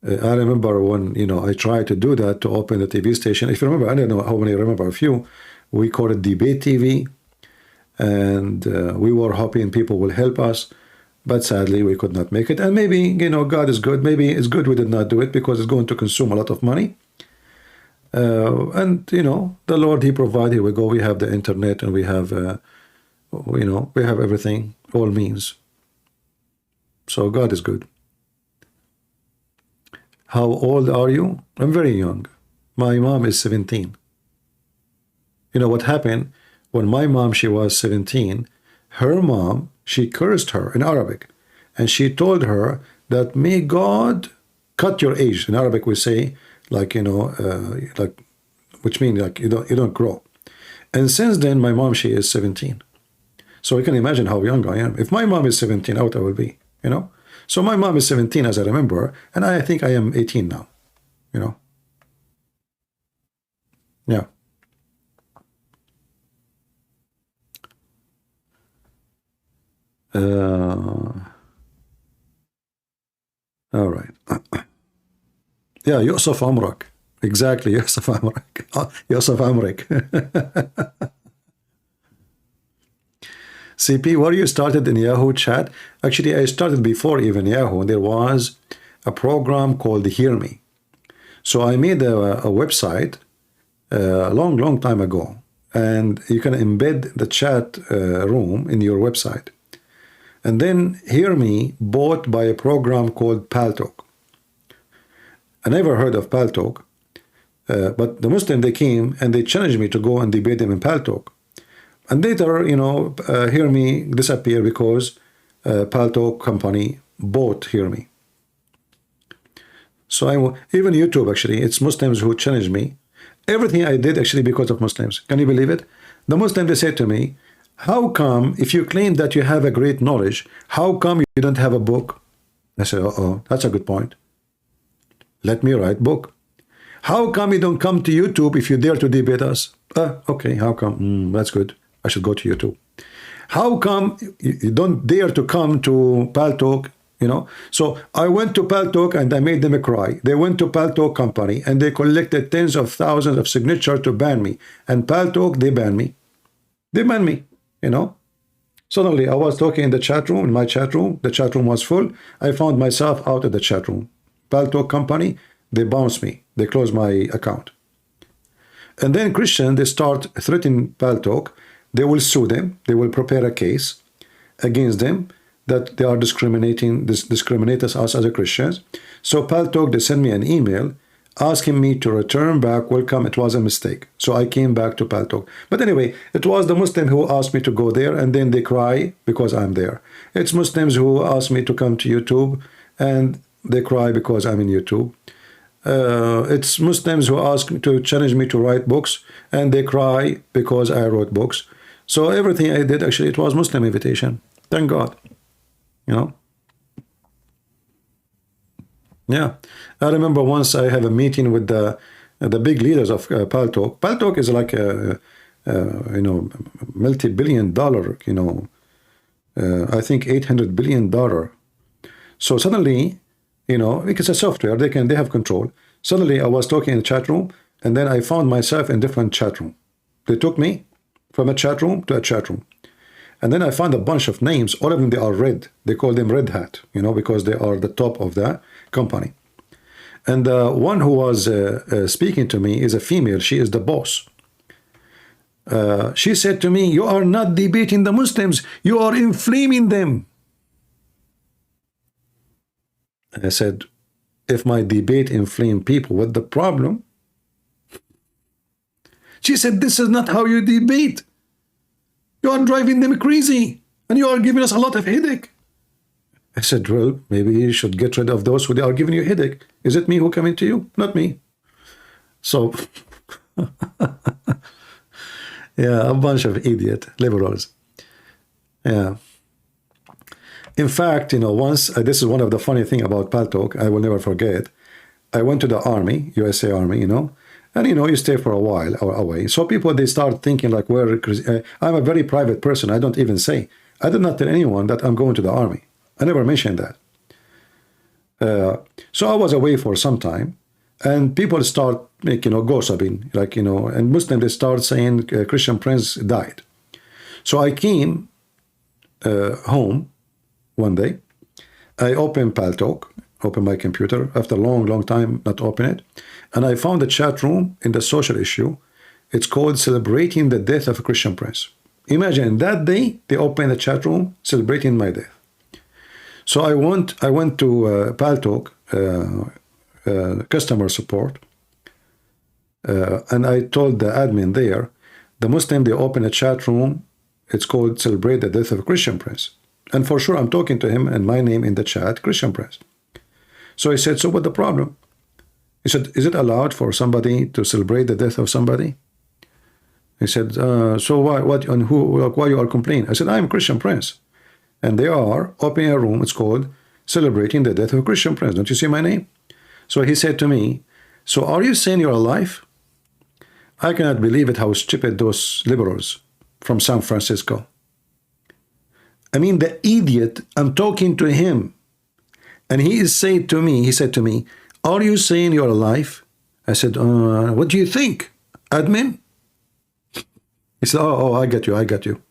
remember when, you know, I tried to do that to open the TV station. If you remember, I don't know how many remember, a few. We called it Debate TV, and we were hoping people will help us, but sadly we could not make it. And maybe, you know, God is good. Maybe it's good we did not do it because it's going to consume a lot of money. And, you know, the Lord, He provided. Here we go. We have the internet and we have, you know, we have everything, all means. So God is good. How old are you? I'm very young. My mom is 17. You know what happened? When my mom, she was 17, her mom, she cursed her in Arabic. And she told her that may God cut your age. In Arabic we say, like, you know, like, which means like you don't grow. And since then, my mom, she is 17. So you can imagine how young I am. If my mom is 17, how old I will be, you know? So my mom is 17, as I remember, and I think I am 18 now, you know? Yeah. All right. Yeah, Yusuf Amrak. Exactly, Yusuf Amrak. Yusuf Amrak. CP, where you started in Yahoo chat? Actually, I started before even Yahoo. There was a program called Hear Me. So I made a website a long time ago, and you can embed the chat room in your website. And then Hear Me bought by a program called Paltalk. I never heard of Paltalk, but the Muslim, they came and they challenged me to go and debate them in Paltalk. And later, you know, Hear Me disappeared because Paltalk company bought Hear Me. So even YouTube, actually, it's Muslims who challenged me. Everything I did actually because of Muslims. Can you believe it? The Muslims, they said to me, how come, if you claim that you have a great knowledge, how come you don't have a book? I said, that's a good point. Let me write book. How come you don't come to YouTube if you dare to debate us? Okay, how come? That's good. I should go to YouTube. How come you don't dare to come to Paltalk, you know. So I went to Paltalk and I made them cry. They went to Paltalk company and they collected tens of thousands of signatures to ban me. And Paltalk, they banned me. They banned me, you know. Suddenly I was talking in the chat room, in my chat room. The chat room was full. I found myself out of the chat room. Paltalk company, they bounced me. They closed my account. And then Christian, they start threatening Paltalk. They will sue them. They will prepare a case against them that they are discriminating us as a Christians. So Paltalk, they sent me an email asking me to return back. Welcome, it was a mistake. So I came back to Paltalk. But anyway, it was the Muslim who asked me to go there, and then they cry because I'm there. It's Muslims who asked me to come to YouTube, and they cry because I'm in YouTube. It's Muslims who ask to challenge me to write books, and they cry because I wrote books. So everything I did, actually, it was Muslim invitation. Thank God. You know? Yeah. I remember once I have a meeting with the big leaders of Paltalk. Paltalk is like a you know, multi-billion-dollar, you know, I think $800 billion. So suddenly, you know, because it's a software, they have control. Suddenly I was talking in the chat room, and then I found myself in different chat room. They took me from a chat room to a chat room. And then I found a bunch of names. All of them, they are red. They call them Red Hat, you know, because they are the top of the company. And the one who was speaking to me is a female. She is the boss. She said to me, "You are not debating the Muslims. You are inflaming them." And I said, if my debate inflame people, what's the problem? She said, "This is not how you debate. You are driving them crazy, and you are giving us a lot of headache." I said, well, maybe you should get rid of those who are giving you headache. Is it me who coming to you? Not me. So, yeah, a bunch of idiot liberals. Yeah. In fact, you know, once, this is one of the funny thing about Paltalk, I will never forget. I went to the army, USA Army, you know, and, you know, you stay for a while or away. So people, they start thinking like, I'm a very private person. I don't even say. I did not tell anyone that I'm going to the army. I never mentioned that. So I was away for some time, and people start making, you know, gossiping, like, you know, and Muslims, they start saying Christian Prince died. So I came home one day. I opened Paltalk, opened my computer after a long time not open it, and I found a chat room in the social issue. It's called Celebrating the Death of a Christian Prince. Imagine that day they opened a chat room celebrating my death. So I went to Paltalk customer support, and I told the admin there, the Muslim, they open a chat room. It's called Celebrate the Death of a Christian Prince. And for sure, I'm talking to him and my name in the chat, Christian Prince. So he said, so what's the problem? He said, is it allowed for somebody to celebrate the death of somebody? He said, so why you are complaining? I said, I'm Christian Prince. And they are opening a room, it's called Celebrating the Death of a Christian Prince. Don't you see my name? So he said to me, so are you saying you're alive? I cannot believe it, how stupid those liberals from San Francisco. I mean, the idiot, I'm talking to him. And he said to me, are you saying you're alive? I said, what do you think, admin? He said, oh, I got you.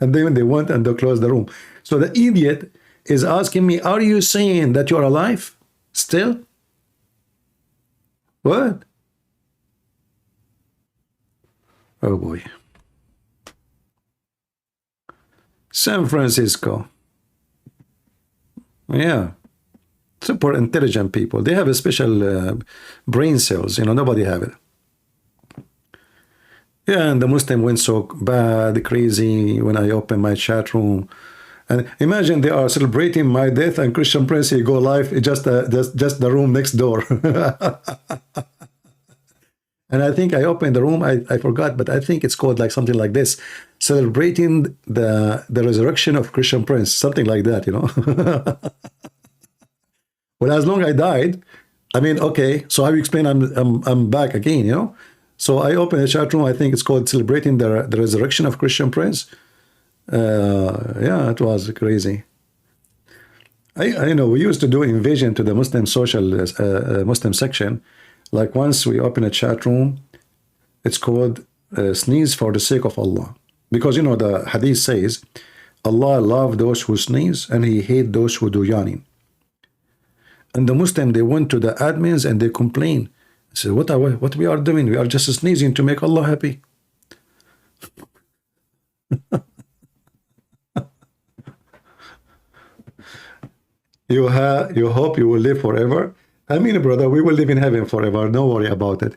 And then they went and they closed the room. So the idiot is asking me, are you saying that you're alive still? What? Oh boy. San Francisco. Yeah. Super intelligent people. They have a special brain cells. You know, nobody have it. Yeah, and the Muslim went so bad, crazy when I opened my chat room. And imagine they are celebrating my death and Christian Prince, he go live, just the room next door. And I think I opened the room, I forgot, but I think it's called like something like this, celebrating the resurrection of Christian Prince, something like that, you know. Well, as long as I died, I mean, okay, so how you explain I'm back again, you know? So I opened a chat room, I think it's called Celebrating the Resurrection of Christian Prince. Yeah, it was crazy. I know we used to do invasion to the Muslim social Muslim section. Like once we open a chat room, it's called sneeze for the sake of Allah, because you know the hadith says Allah love those who sneeze and he hate those who do yawning. And the Muslim, they went to the admins and they complain. Say, what we are doing? We are just sneezing to make Allah happy. You hope you will live forever. I mean, brother, we will live in heaven forever. Don't worry about it.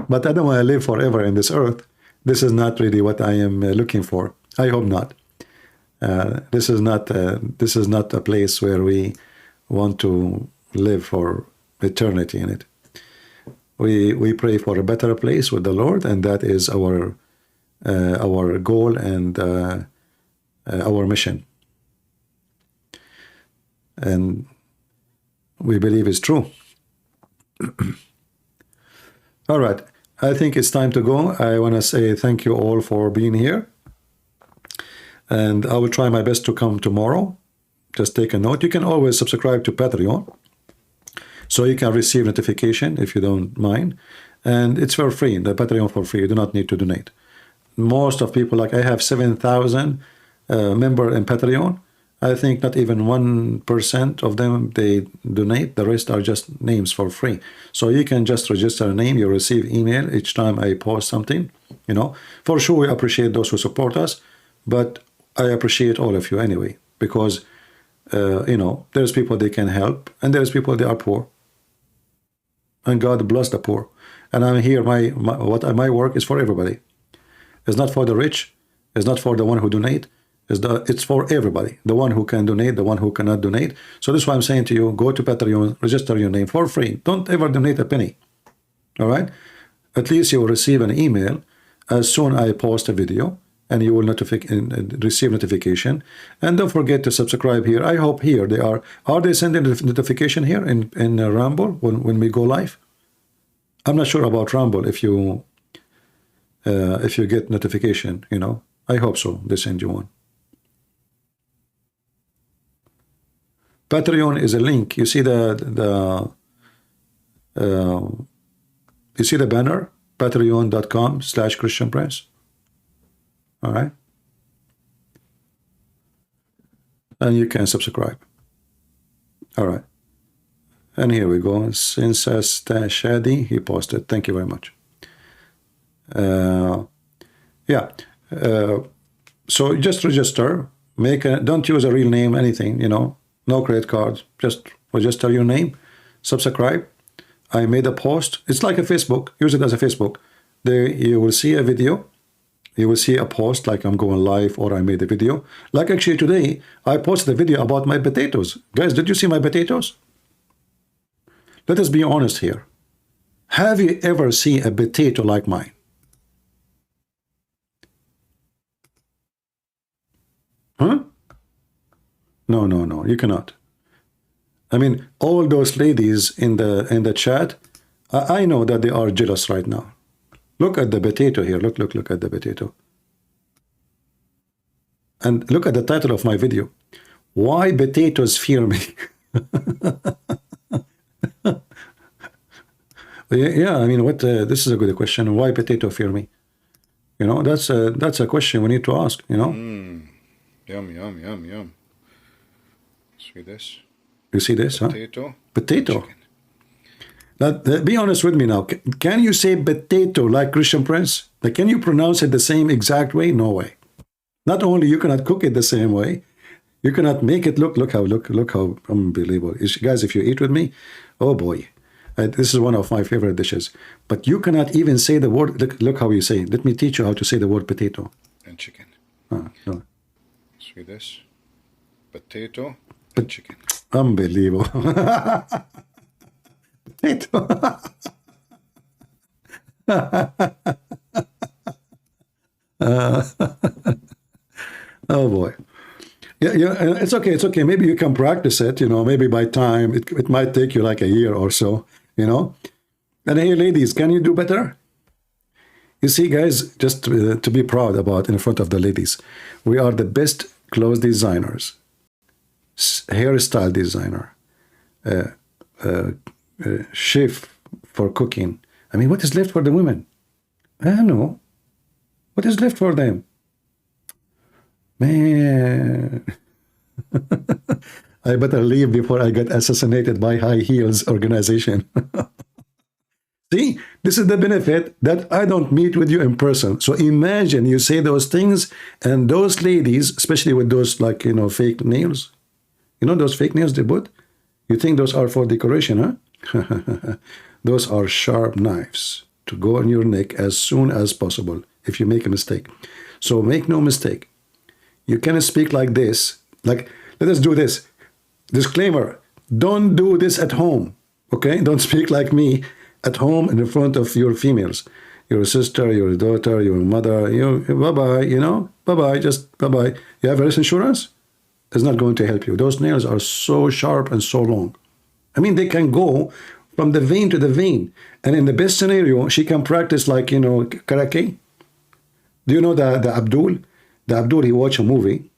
But I don't want to live forever in this earth. This is not really what I am looking for. I hope not. This is not a place where we want to live for eternity in it. We pray for a better place with the Lord, and that is our goal and our mission. And we believe it's true. All right, I think it's time to go. I want to say thank you all for being here, and I will try my best to come tomorrow. Just take a note. You can always subscribe to Patreon, so you can receive notification if you don't mind, and it's for free. The Patreon for free. You do not need to donate. Most of people, like I have 7,000 member in Patreon. I think not even 1% of them they donate. The rest are just names for free. So you can just register a name. You receive email each time I post something. You know, for sure we appreciate those who support us, but I appreciate all of you anyway, because you know, there's people they can help, and there's people they are poor, and God bless the poor. And I'm here. My work is for everybody. It's not for the rich. It's not for the one who donate. It's for everybody, the one who can donate, the one who cannot donate. So this is why I'm saying to you, go to Patreon, register your name for free. Don't ever donate a penny. All right? At least you will receive an email as soon as I post a video, and you will receive notification. And don't forget to subscribe here. I hope here they are. Are they sending the notification here in Rumble when we go live? I'm not sure about Rumble if you get notification, you know. I hope so. They send you one. Patreon is a link. You see the banner, patreon.com/Christian Prince. All right, and you can subscribe. All right, and here we go. Since Shadi, he posted. Thank you very much. Yeah. So just register. Don't use a real name, anything, you know. No credit cards. Just register your name, subscribe. I made a post. It's like a Facebook. Use it as a Facebook. There you will see a video. You will see a post like I'm going live, or I made a video. Like actually today, I posted a video about my potatoes. Guys, did you see my potatoes? Let us be honest here. Have you ever seen a potato like mine? Huh? No, you cannot. I mean, all those ladies in the chat, I know that they are jealous right now. Look at the potato here. Look at the potato. And look at the title of my video. Why potatoes fear me? Yeah, I mean, this is a good question. Why potato fear me? You know, that's a question we need to ask, you know? Yum. See this? You see this, potato, huh? Potato. Chicken. Now, be honest with me now. Can you say potato like Christian Prince? Like, can you pronounce it the same exact way? No way. Not only you cannot cook it the same way, you cannot make it look how unbelievable. Guys, if you eat with me, oh boy. This is one of my favorite dishes. But you cannot even say the word. Look how you say it. Let me teach you how to say the word potato. And chicken. No. See this? Potato and chicken. Unbelievable. Potato. Oh boy. Yeah, it's okay. Maybe you can practice it, you know, maybe by time. It might take you like a year or so, you know. And hey, ladies, can you do better? You see, guys, just to be proud about in front of the ladies, we are the best clothes designers hairstyle designer, chef for cooking. I mean, what is left for the women? I don't know. What is left for them? Man, I better leave before I get assassinated by High Heels organization. See, this is the benefit that I don't meet with you in person. So imagine you say those things, and those ladies, especially with those, like, you know, fake nails, you know, those fake nails they put, you think those are for decoration, huh? Those are sharp knives to go on your neck as soon as possible if you make a mistake. So make no mistake. You cannot speak like this. Like, let us do this. Disclaimer, don't do this at home, okay? Don't speak like me at home in front of your females, your sister, your daughter, your mother, bye-bye, you know, bye-bye, just bye-bye. You have health insurance? It's not going to help you. Those nails are so sharp and so long. I mean, they can go from the vein to the vein. And in the best scenario, she can practice, like, you know, karate. Do you know the Abdul? The Abdul, he watched a movie.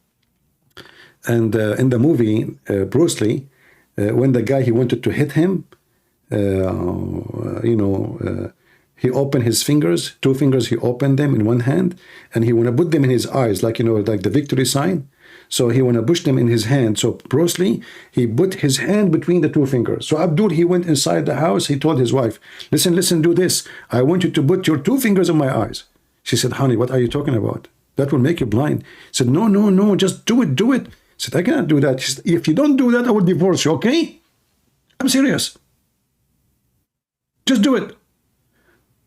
And in the movie, Bruce Lee, when the guy, he wanted to hit him, he opened his fingers, 2 fingers, he opened them in one hand, and he want to put them in his eyes, like, you know, like the victory sign. So he want to push them in his hand. So Bruce Lee, he put his hand between the 2 fingers. So Abdul, he went inside the house. He told his wife, listen, do this. I want you to put your 2 fingers in my eyes. She said, honey, what are you talking about? That will make you blind. He said, no, just do it. He said, I cannot do that. She said, if you don't do that, I will divorce you, okay? I'm serious. Just do it.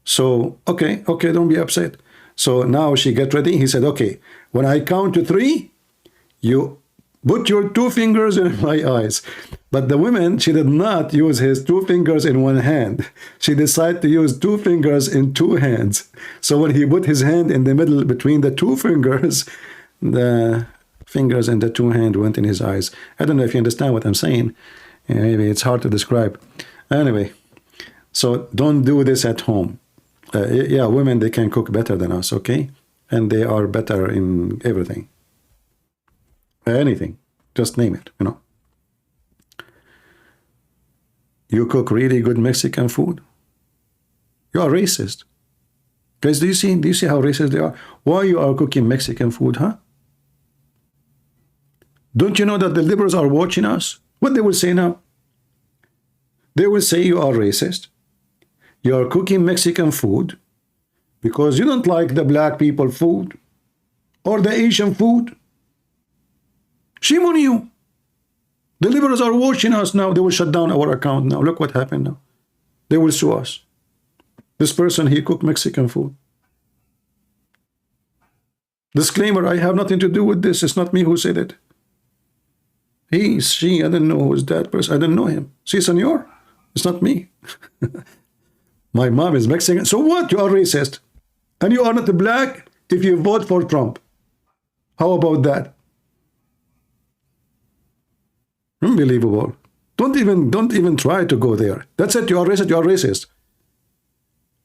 So, okay, don't be upset. So now she get ready. He said, okay, when I count to 3, you put your 2 fingers in my eyes. But the woman, she did not use his 2 fingers in one hand. She decided to use 2 fingers in 2 hands. So when he put his hand in the middle between the 2 fingers, the fingers in the 2 hands went in his eyes. I don't know if you understand what I'm saying. Maybe it's hard to describe. Anyway, so don't do this at home. Yeah, women, they can cook better than us, okay? And they are better in everything. Anything, just name it, you know. You cook really good Mexican food. You are racist. Guys, do you see how racist they are? Why you are cooking Mexican food, huh? Don't you know that the liberals are watching us? What they will say now? They will say you are racist. You are cooking Mexican food because you don't like the black people food or the Asian food. Shame on you. The liberals are watching us now. They will shut down our account now. Look what happened now. They will sue us. This person, he cooked Mexican food. Disclaimer, I have nothing to do with this. It's not me who said it. He, she, I don't know who is that person. I don't know him. See, senor, it's not me. My mom is Mexican. So what? You are racist. And you are not black if you vote for Trump. How about that? Unbelievable. Don't even try to go there. That's it. You are racist. You are racist.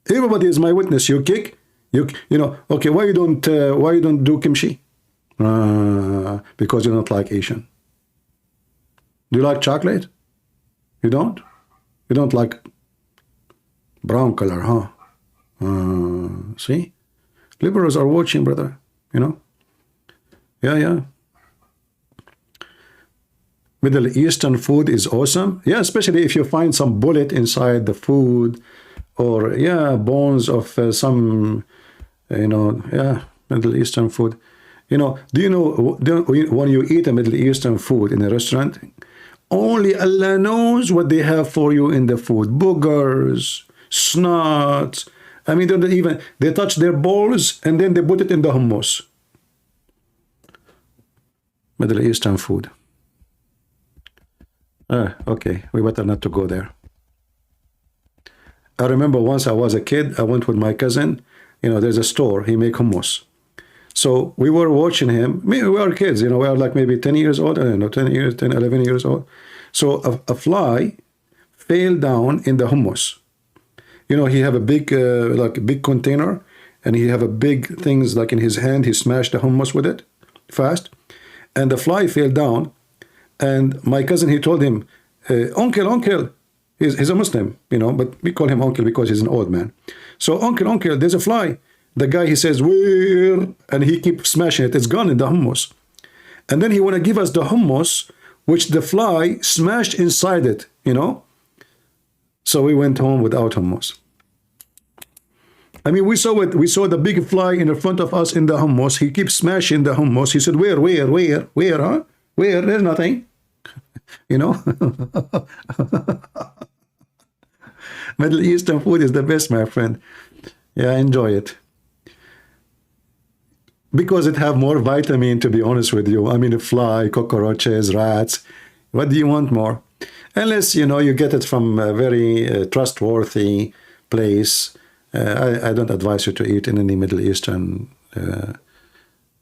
Everybody is my witness. You kick. You know. Okay. Why you don't do kimchi? Because you don't like Asian. Do you like chocolate? You don't. You don't like brown color, huh? See, liberals are watching, brother. You know. Yeah. Middle Eastern food is awesome. Yeah, especially if you find some bullet inside the food, or bones of some, Middle Eastern food. Do you know when you eat a Middle Eastern food in a restaurant, only Allah knows what they have for you in the food. Boogers, snots. I mean, they touch their balls and then they put it in the hummus. Middle Eastern food. Okay, we better not to go there. I remember once I was a kid, I went with my cousin. There's a store, he make hummus. So we were watching him. We were kids, we are like maybe 10 years old. I don't know, 10, 11 years old. So a fly fell down in the hummus. He have a big, big container, and he have a big things like in his hand. He smashed the hummus with it fast, and the fly fell down. And my cousin, he told him, uncle, he's a Muslim, you know, but we call him uncle because he's an old man. So uncle, there's a fly. The guy, he says, where? And he keeps smashing it. It's gone in the hummus. And then he want to give us the hummus, which the fly smashed inside it, you know. So we went home without hummus. I mean, we saw it. We saw the big fly in the front of us in the hummus. He keeps smashing the hummus. He said, where, huh? Where? There's nothing. You know? Middle Eastern food is the best, my friend. Yeah, enjoy it. Because it have more vitamin, to be honest with you. I mean, a fly, cockroaches, rats. What do you want more? Unless, you know, you get it from a very trustworthy place. I don't advise you to eat in any Middle Eastern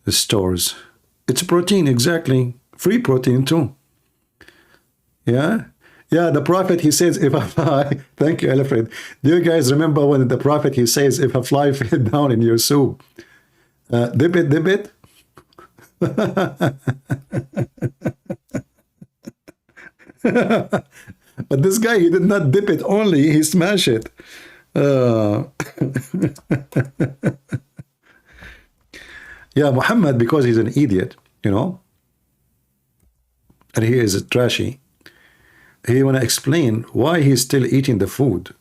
stores. It's protein, exactly. Free protein, too. Yeah? Yeah, the Prophet, he says, if a fly... Thank you, Alfred. Do you guys remember when the Prophet, he says, if a fly fell down in your soup, dip it? But this guy, he did not dip it only, he smashed it. Yeah, Muhammad, because he's an idiot, you know, and he is trashy, he want to explain why he's still eating the food.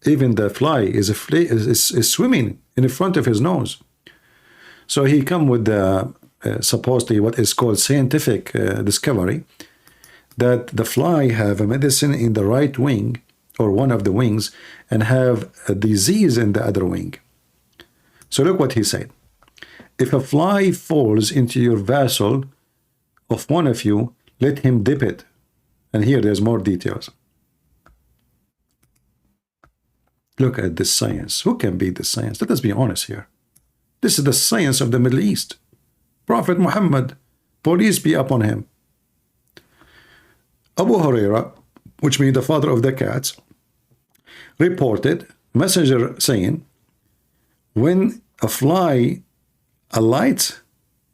Even the fly is swimming in front of his nose. So he come with the supposedly what is called scientific discovery that the fly have a medicine in the right wing or one of the wings and have a disease in the other wing. So look what he said. If a fly falls into your vessel of one of you, let him dip it. And here there's more details. Look at this science. Who can beat this science? Let us be honest here. This is the science of the Middle East. Prophet Muhammad, peace be upon him. Abu Huraira, which means the father of the cats, reported, messenger saying, when a fly alights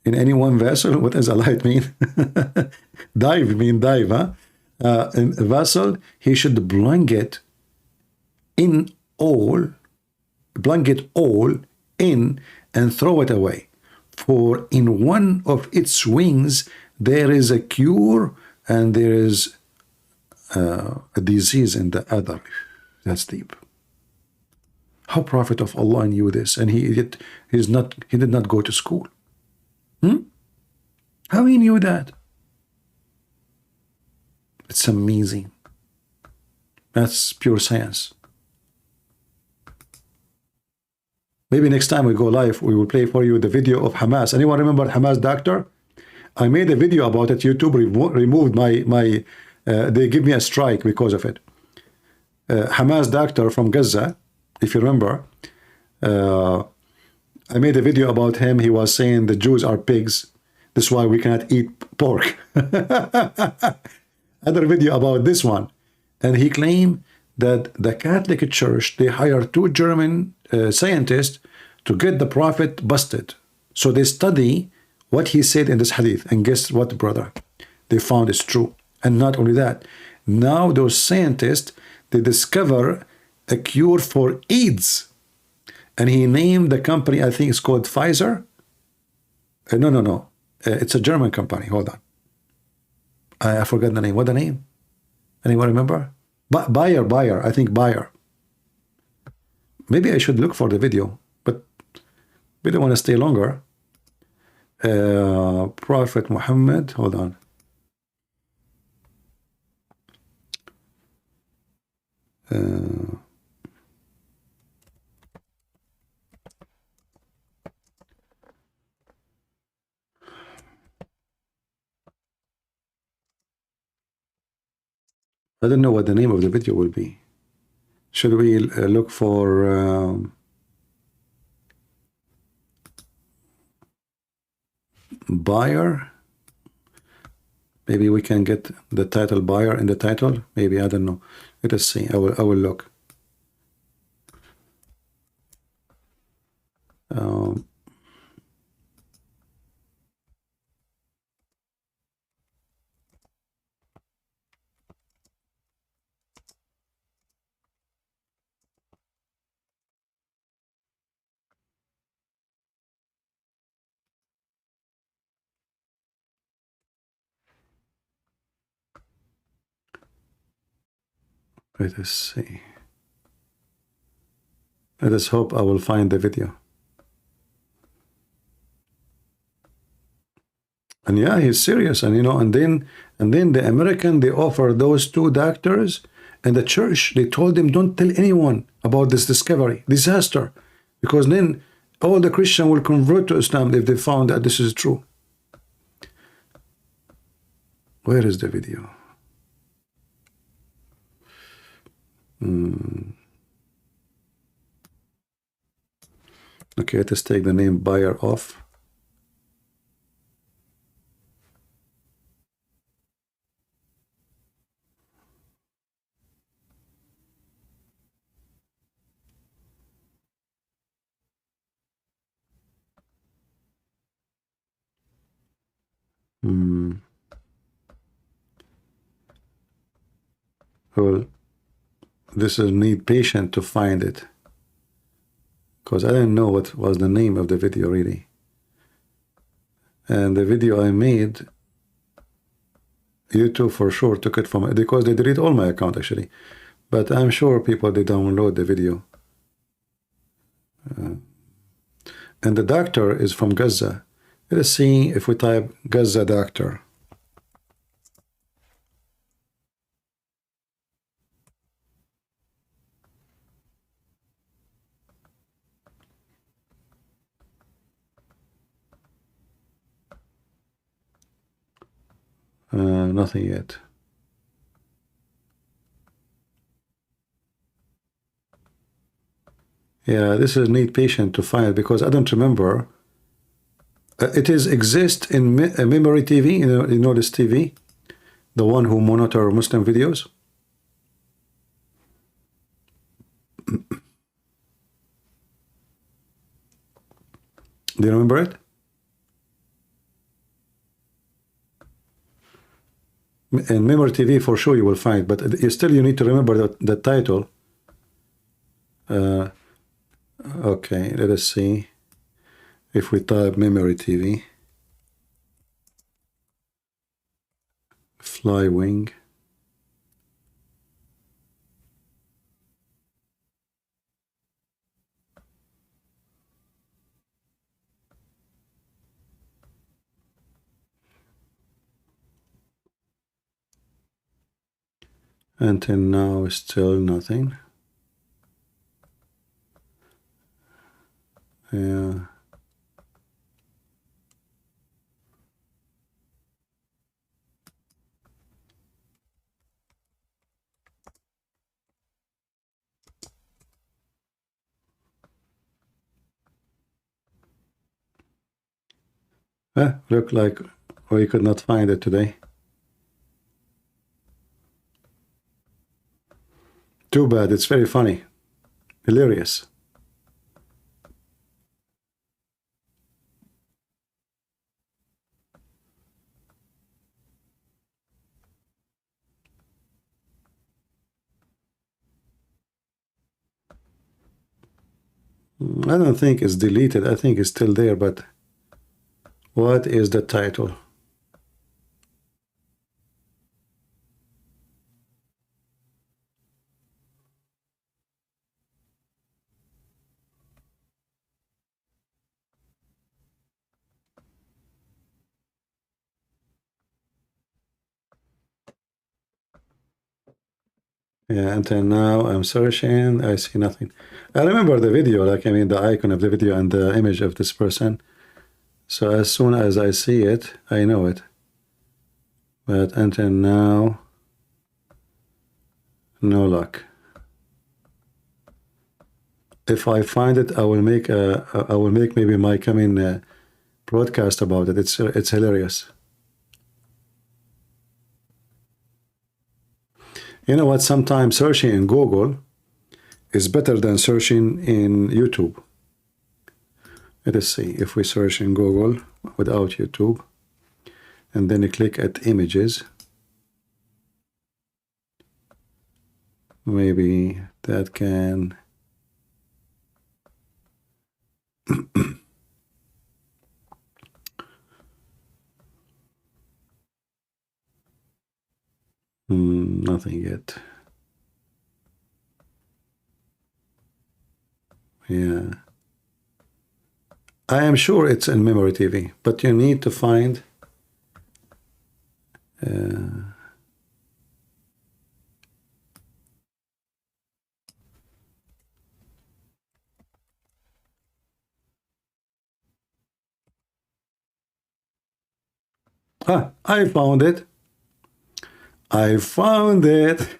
in any one vessel, what does alight mean? Dive huh? In a vessel, he should blanket all in and throw it away. For in one of its wings there is a cure and there is a disease in the other. That's deep. How Prophet of Allah knew this, and he did not go to school. How he knew that? It's amazing. That's pure science. Maybe next time we go live, we will play for you the video of Hamas. Anyone remember Hamas doctor? I made a video about it. YouTube removed my they give me a strike because of it. Hamas doctor from Gaza, if you remember, I made a video about him. He was saying the Jews are pigs. That's why we cannot eat pork. Other video about this one. And he claimed that the Catholic Church, they hired 2 German scientists to get the Prophet busted. So they study what he said in this hadith. And guess what, brother? They found it's true. And not only that, now those scientists, they discover a cure for AIDS. And he named the company, I think it's called Pfizer. No. It's a German company. Hold on. I forgot the name. What the name? Anyone remember? Bayer. I think Bayer. Maybe I should look for the video, but we don't want to stay longer. Prophet Muhammad. Hold on. I don't know what the name of the video will be. Should we look for buyer? Maybe we can get the title buyer in the title. Maybe, I don't know. Let us see. I will look. Let us see. Let us hope I will find the video. And yeah, he's serious. And you know, and then the American, they offer those two doctors and the church, they told them, don't tell anyone about this discovery, disaster, because then all the Christian will convert to Islam if they found that this is true. Where is the video? Okay, let's take the name buyer off. Well, this is need patient to find it, because I didn't know what was the name of the video really. And the video I made, YouTube for sure took it from, because they delete all my account actually, but I'm sure people, they download the video. And the doctor is from Gaza. Let us see if we type Gaza doctor. Nothing yet. Yeah, this is need patient to find, because I don't remember. It is exist in Memory TV. You know this TV, the one who monitor Muslim videos. Do you remember it? In Memory TV for sure you will find, but still you need to remember the title. Okay, let us see if we type Memory TV, Fly Wing. Until now, still nothing. Yeah. Look like we could not find it today. Too bad, it's very funny. Hilarious. I don't think it's deleted. I think it's still there, but what is the title? Yeah, until now I'm searching, I see nothing. I remember the video, like, I mean, the icon of the video and the image of this person. So as soon as I see it, I know it. But until now, no luck. If I find it, I will make maybe my coming broadcast about it. It's hilarious. You know what? Sometimes searching in Google is better than searching in YouTube. Let us see if we search in Google without YouTube, and then you click at images. Maybe that can. Nothing yet. Yeah. I am sure it's in Memory TV, but you need to find I found it. I found it.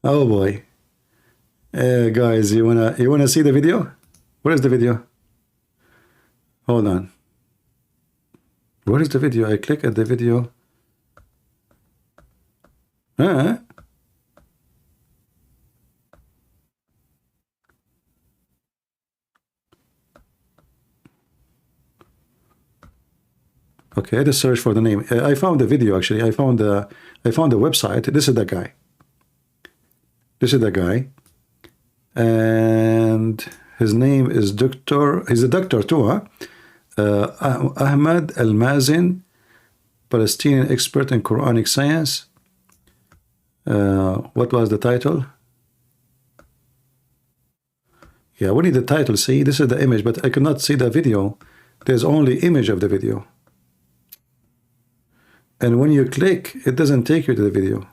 Oh boy. Guys, you wanna see the video? Where is the video? Hold on. Where is the video? I click at the video. Okay, I just search for the name. I found the video actually. I found the website. This is the guy. This is the guy. And his name is Doctor. He's a doctor too, huh? Ahmad Al-Mazin, Palestinian expert in Quranic science. What was the title? Yeah, we need the title. See, this is the image, but I could not see the video. There's only image of the video. And when you click, it doesn't take you to the video.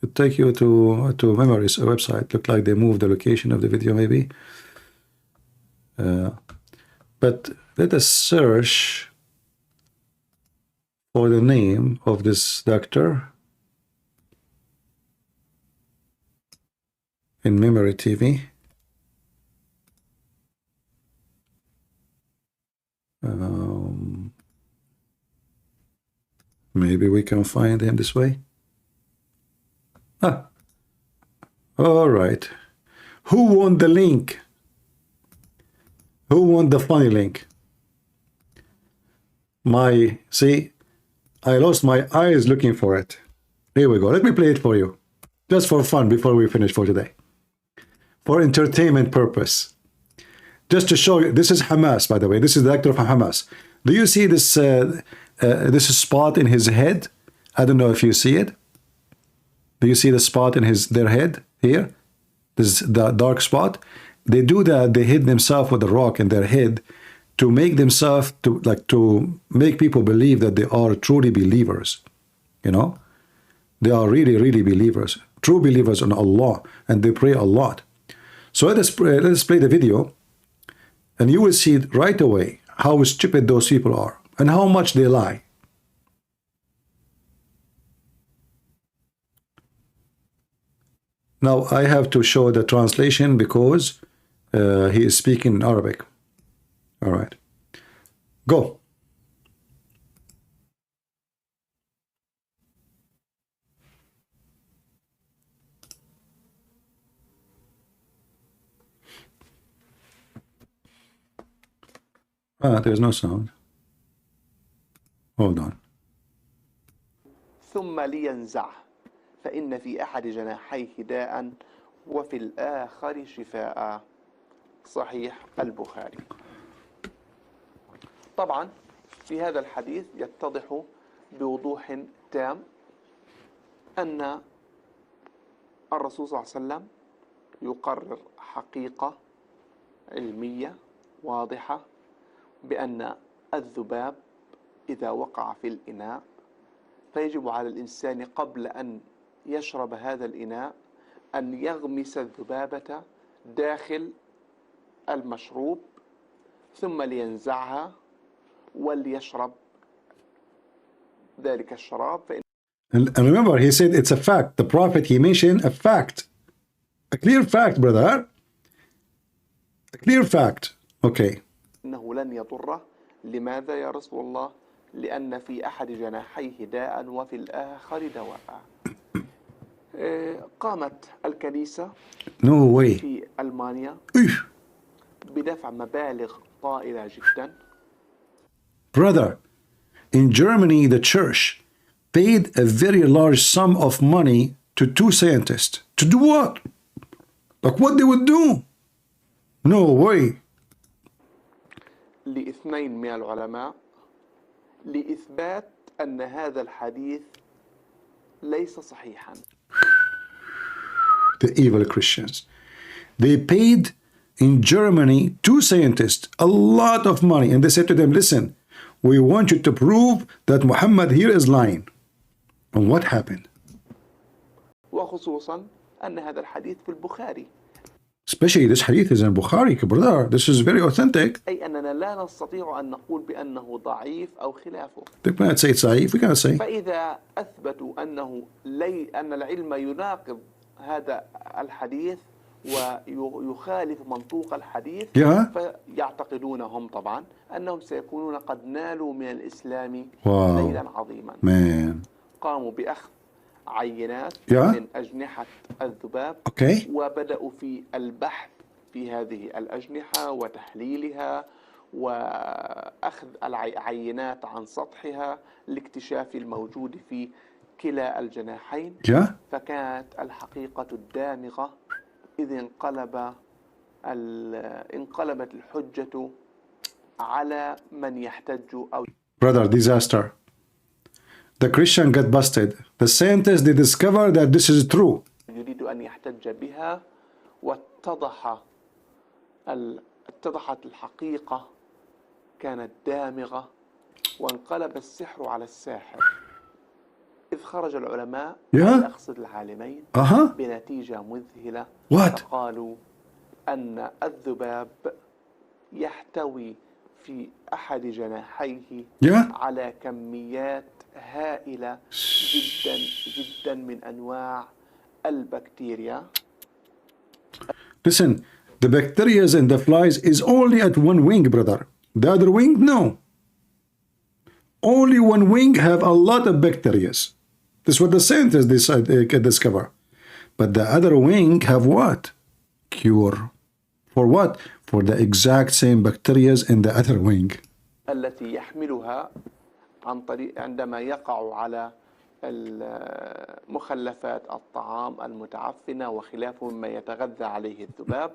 It takes you to Memories, a website. Look like they moved the location of the video, maybe. But let us search for the name of this doctor in Memory TV. Maybe we can find him this way. All right. Who won the link? Who won the funny link? See, I lost my eyes looking for it. Here we go. Let me play it for you. Just for fun before we finish for today. For entertainment purpose. Just to show you, this is Hamas, by the way. This is the actor of Hamas. Do you see this this spot in his head? I don't know if you see it. Do you see the spot in their head here? This is the dark spot. They do that. They hit themselves with a rock in their head to make themselves to make people believe that they are truly believers. You know, they are really, really believers, true believers in Allah, and they pray a lot. So let us play the video, and you will see right away how stupid those people are and how much they lie. Now I have to show the translation because he is speaking in Arabic. All right, go. There's no sound. Hold on. ثم لينزعه فإن في أحد جناحيه داء وفي الآخر شفاء. صحيح البخاري. طبعا في هذا الحديث يتضح بوضوح تام أن الرسول صلى الله عليه وسلم يقرر حقيقة علمية واضحة بأن الذباب إذا وقع في الإناء فيجب على الإنسان قبل أن يشرب هذا الإناء أن يغمس الذبابة داخل المشروب ثم لينزعها وليشرب ذلك الشراب. And remember, he said it's a fact. The Prophet, he mentioned a fact. A clear fact, brother. A clear fact. Okay. إنه لن يضره. لماذا يا رسول الله؟ لأن في أحد جناحيه داء وفي الآخر دواء. قامت الكنيسة في ألمانيا بدفع مبالغ طائلة جدا. Brother, in Germany, the church paid a very large sum of money to two scientists. To do what? Like what they would do? No way. لاثنين من العلماء لإثبات أن هذا الحديث ليس صحيحا. The evil Christians. They paid in Germany 2 scientists a lot of money, and they said to them, listen, we want you to prove that Muhammad here is lying. And what happened? وخصوصا أن هذا الحديث في البخاري. Especially this hadith is in Bukhari, brother. This is very authentic. أي أننا لا نستطيع أن نقول بأنه ضعيف أو خلافه. They cannot say it's ضعيف. We cannot say. فإذا أثبتوا أن العلم يناقض هذا الحديث ويخالف منطوق الحديث، فيعتقدون هم طبعا أنهم سيكونون قد نالوا من الإسلام ليلا عظيما. قاموا بأخذ عينات من أجنحة الذباب، وبدأوا في البحث في هذه الأجنحة وتحليلها وأخذ العينات عن سطحها لاكتشاف الموجود في كلا الجناحين. فكانت الحقيقة الدامغة إذ انقلبت الحجة على من يحتج أو. Brother, disaster. The Christian got busted. The scientists, they discover that this is true. يريد أن يحتج بها، اتضحت الحقيقة كانت دامغة، وانقلب السحر على الساحر. إذ خرج العلماء، أقصد العالمين، بنتيجة مذهلة. فقالوا أن الذباب يحتوي في أحد جناحيه على كميات هائلة جدا جدا من أنواع البكتيريا. Listen, the bacteria and the flies is only at one wing, brother. The other wing, no. Only one wing have a lot of bacteria. This is what the scientists discover. But the other wing have what? Cure. For what? For the exact same bacteria in the other wing. التي يحملها عن طريق عندما يقع على مخلفات الطعام المتعفنة وخلافه مما يتغذى عليه الذباب.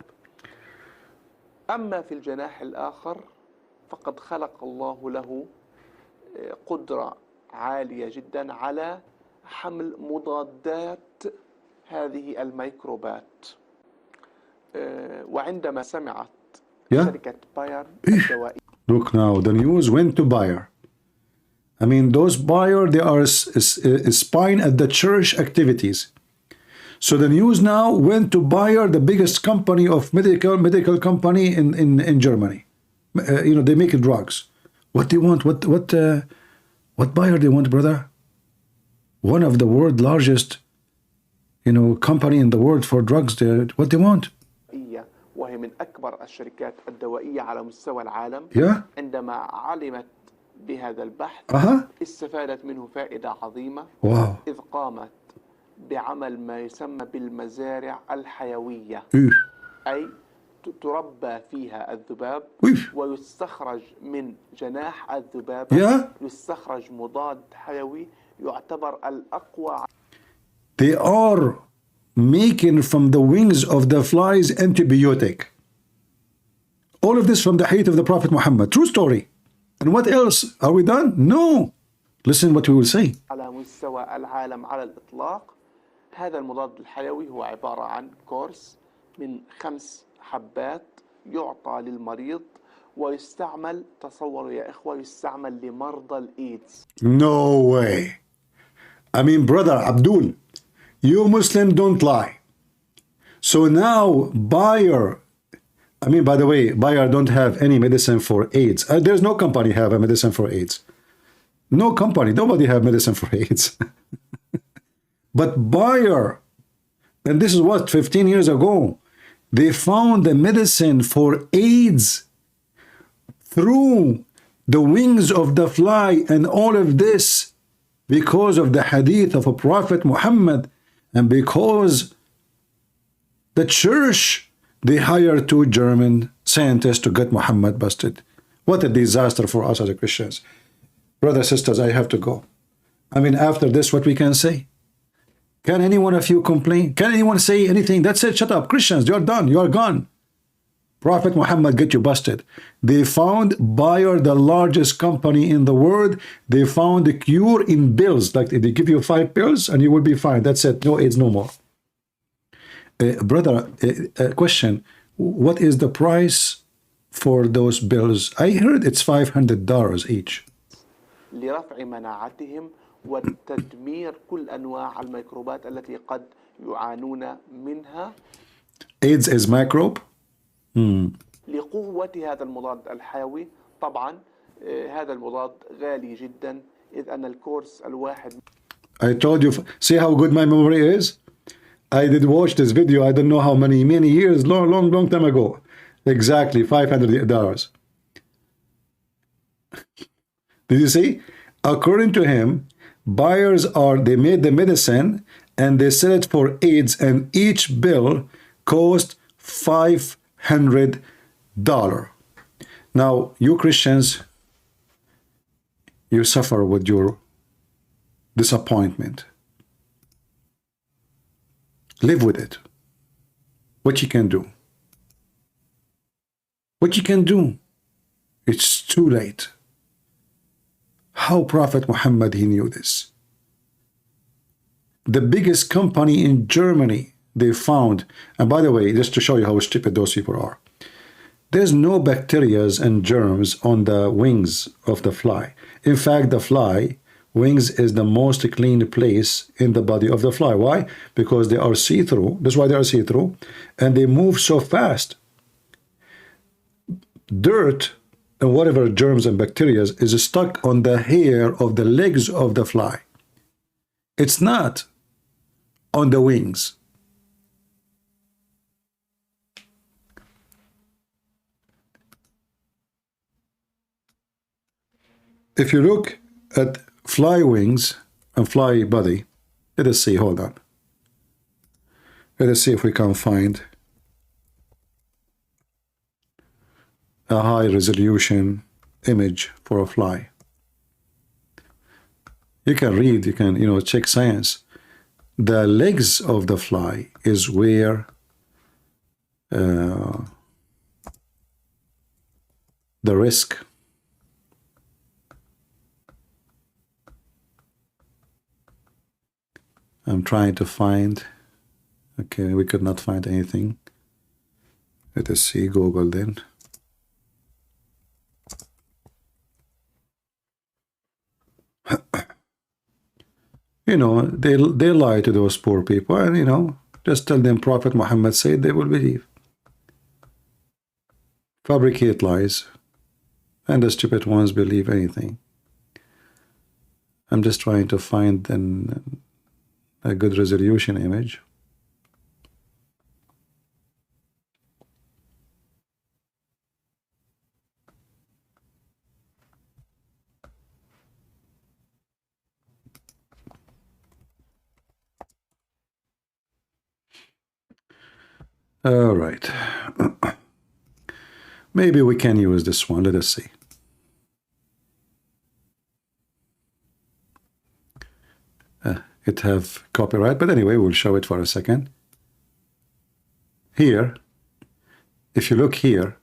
أما في الجناح الآخر فقد خلق الله له قدرة عالية جدا على حمل مضادات هذه الميكروبات. وعندما سمعت شركة باير الدوائية. Look now, the news went to Bayer. I mean, those Bayer, they are spying at the church activities. So the news now went to Bayer, the biggest company of medical company in Germany. You know, they make drugs. What they want? What Bayer they want, brother? One of the world's largest, you know, company in the world for drugs. What they want? وهي من أكبر الشركات الدوائية على مستوى العالم. عندما علمت بهذا البحث استفادت منه فائدة عظيمة. إذ قامت بعمل ما يسمى بالمزارع الحيوية. أي تربى فيها الذباب ويستخرج من جناح الذباب يستخرج مضاد حيوي يعتبر الأقوى. They are making from the wings of the flies antibiotic. All of this from the hadith of the Prophet Muhammad. True story. And what else? Are we done? No. Listen what we will say. على مستوى العالم على الإطلاق هذا المضاد الحيوي هو عبارة عن كورس من 5 حبات يعطى للمريض ويستعمل، تصوروا يا إخوة، يستعمل لمرضى الإيدز. No way. I mean, brother Abdul, you Muslim don't lie. So now Bayer, I mean, by the way, Bayer don't have any medicine for AIDS. There's no company have a medicine for AIDS. No company, nobody have medicine for AIDS. But Bayer, and this is what, 15 years ago, they found the medicine for AIDS through the wings of the fly, and all of this because of the hadith of a Prophet Muhammad, and because the church, they hired 2 German scientists to get Muhammad busted. What a disaster for us as Christians. Brothers, sisters, I have to go. I mean, after this, what we can say? Can any one of you complain? Can anyone say anything? That's it, shut up. Christians, you're done, you're gone. Prophet Muhammad get you busted. They found Bayer, the largest company in the world. They found a cure in pills. Like they give you 5 pills and you will be fine. That's it. No AIDS no more. Brother, question. What is the price for those bills? I heard it's $500 each. لرفع مناعتهم وتدمير كل أنواع الميكروبات التي قد يعانون منها. AIDS is microbe? لقوة هذا المضاد الحيوي طبعا هذا المضاد غالي جدا إذ أن الكورس الواحد. I told you, see how good my memory is? I did watch this video, I don't know how many years, long time ago. Exactly, $500. Did you see? According to him, buyers they made the medicine and they sell it for AIDS, and each bill cost $500. Now, you Christians, you suffer with your disappointment. Live with it. What you can do. What you can do. It's too late. How Prophet Muhammad, he knew this. The biggest company in Germany, they found, and by the way, just to show you how stupid those people are, there's no bacteria and germs on the wings of the fly. In fact, the fly wings is the most clean place in the body of the fly. Why? Because they are see-through. That's why they are see-through, and they move so fast. Dirt and whatever germs and bacteria is stuck on the hair of the legs of the fly. It's not on the wings. If you look at fly wings and fly body, let us see, hold on. Let us see if we can find a high resolution image for a fly. You can read, you can, check science. The legs of the fly is where the risk I'm trying to find. Okay, we could not find anything. Let us see, Google then. They lie to those poor people, and just tell them Prophet Muhammad said, they will believe. Fabricate lies, and the stupid ones believe anything. I'm just trying to find a good resolution image. All right. Maybe we can use this one. Let us see. It have copyright, but anyway, we'll show it for a second. Here, if you look here,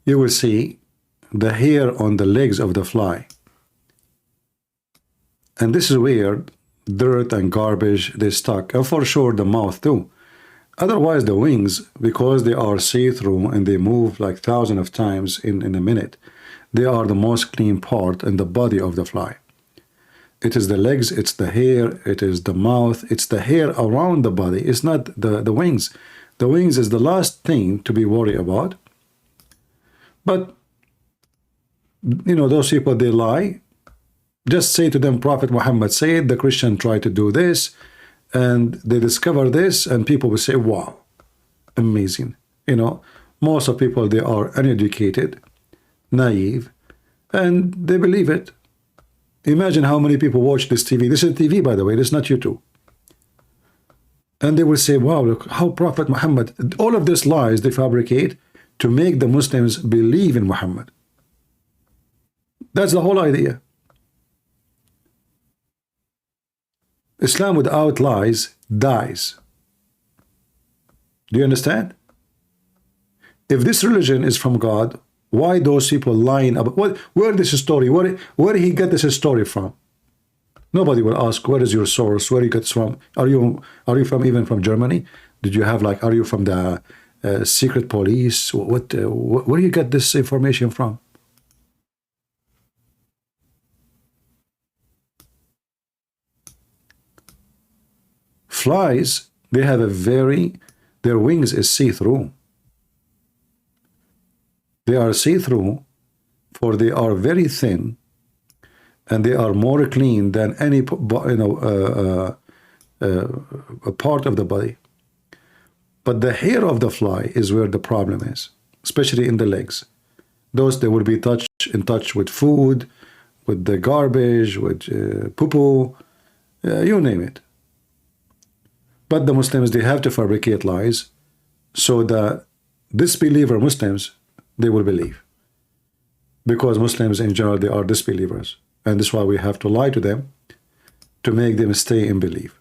you will see the hair on the legs of the fly. And this is where dirt and garbage, they stuck, and for sure the mouth too. Otherwise, the wings, because they are see-through and they move like thousands of times in a minute, they are the most clean part in the body of the fly. It is the legs, it's the hair, it is the mouth, it's the hair around the body. It's not the wings. The wings is the last thing to be worried about. But, those people, they lie. Just say to them, Prophet Muhammad said, the Christian tried to do this, and they discover this, and people will say, wow, amazing. Most of people, they are uneducated, naive, and they believe it. Imagine how many people watch this TV. This is TV, by the way. This is not YouTube. And they will say, wow, look how Prophet Muhammad, all of these lies they fabricate to make the Muslims believe in Muhammad. That's the whole idea. Islam without lies dies. Do you understand? If this religion is from God, why those people lying about where this story? Where did he get this story from? Nobody will ask, where is your source? Where you get this from? Are you from even from Germany? Did you have like, are you from the secret police? Where do you get this information from? Flies, they have their wings is see-through. They are see-through, for they are very thin, and they are more clean than any a part of the body. But the hair of the fly is where the problem is, especially in the legs. Those, they will be in touch with food, with the garbage, with poo-poo, you name it. But the Muslims, they have to fabricate lies so that disbeliever Muslims, they will believe. Because Muslims in general, they are disbelievers. And that's why we have to lie to them to make them stay in belief.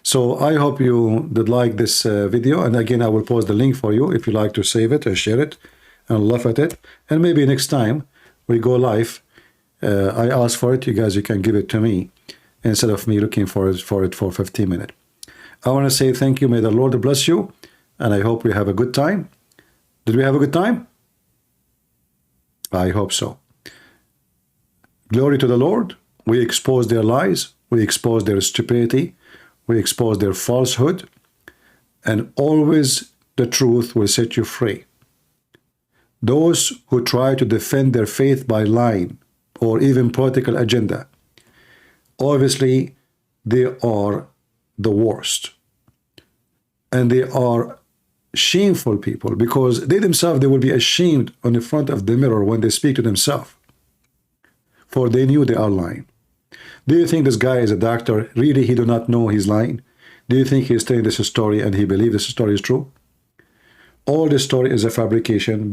So I hope you did like this video. And again, I will post the link for you if you like to save it and share it and laugh at it. And maybe next time we go live, I ask for it, you guys, you can give it to me instead of me looking for it for 15 minutes. I want to say thank you. May the Lord bless you. And I hope we have a good time. Did we have a good time? I hope so. Glory to the Lord. We expose their lies. We expose their stupidity. We expose their falsehood. And always the truth will set you free. Those who try to defend their faith by lying or even political agenda, obviously they are the worst. And they are shameful people, because they themselves, they will be ashamed on the front of the mirror when they speak to themselves, for they knew they are lying. Do you think this guy is a doctor? Really, he do not know he's lying? Do you think he's telling this story and he believes this story is true? All this story is a fabrication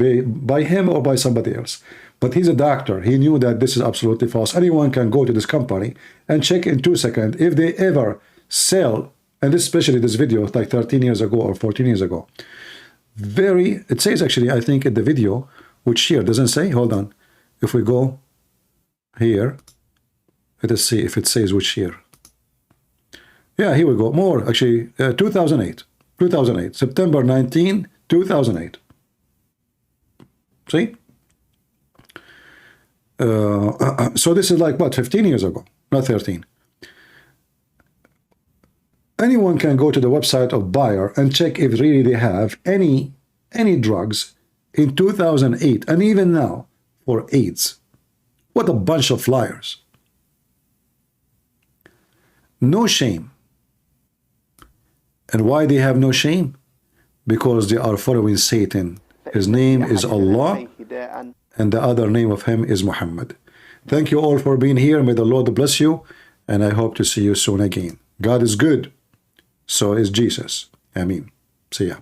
by him or by somebody else. But he's a doctor. He knew that this is absolutely false. Anyone can go to this company and check in 2 seconds if they ever sell, and especially this video like 13 years ago or 14 years ago. It says actually, I think in the video, which here doesn't say, hold on. If we go here, let us see if it says which year. Yeah, here we go. More, actually, 2008. 2008. September 19, 2008. See? So this is like, what, 15 years ago? Not 13. Anyone can go to the website of Bayer and check if really they have any drugs in 2008 and even now for AIDS. What a bunch of liars. No shame. And why they have no shame? Because they are following Satan. His name is Allah, and the other name of him is Muhammad. Thank you all for being here. May the Lord bless you, and I hope to see you soon again. God is good. So is Jesus. Amen. See ya.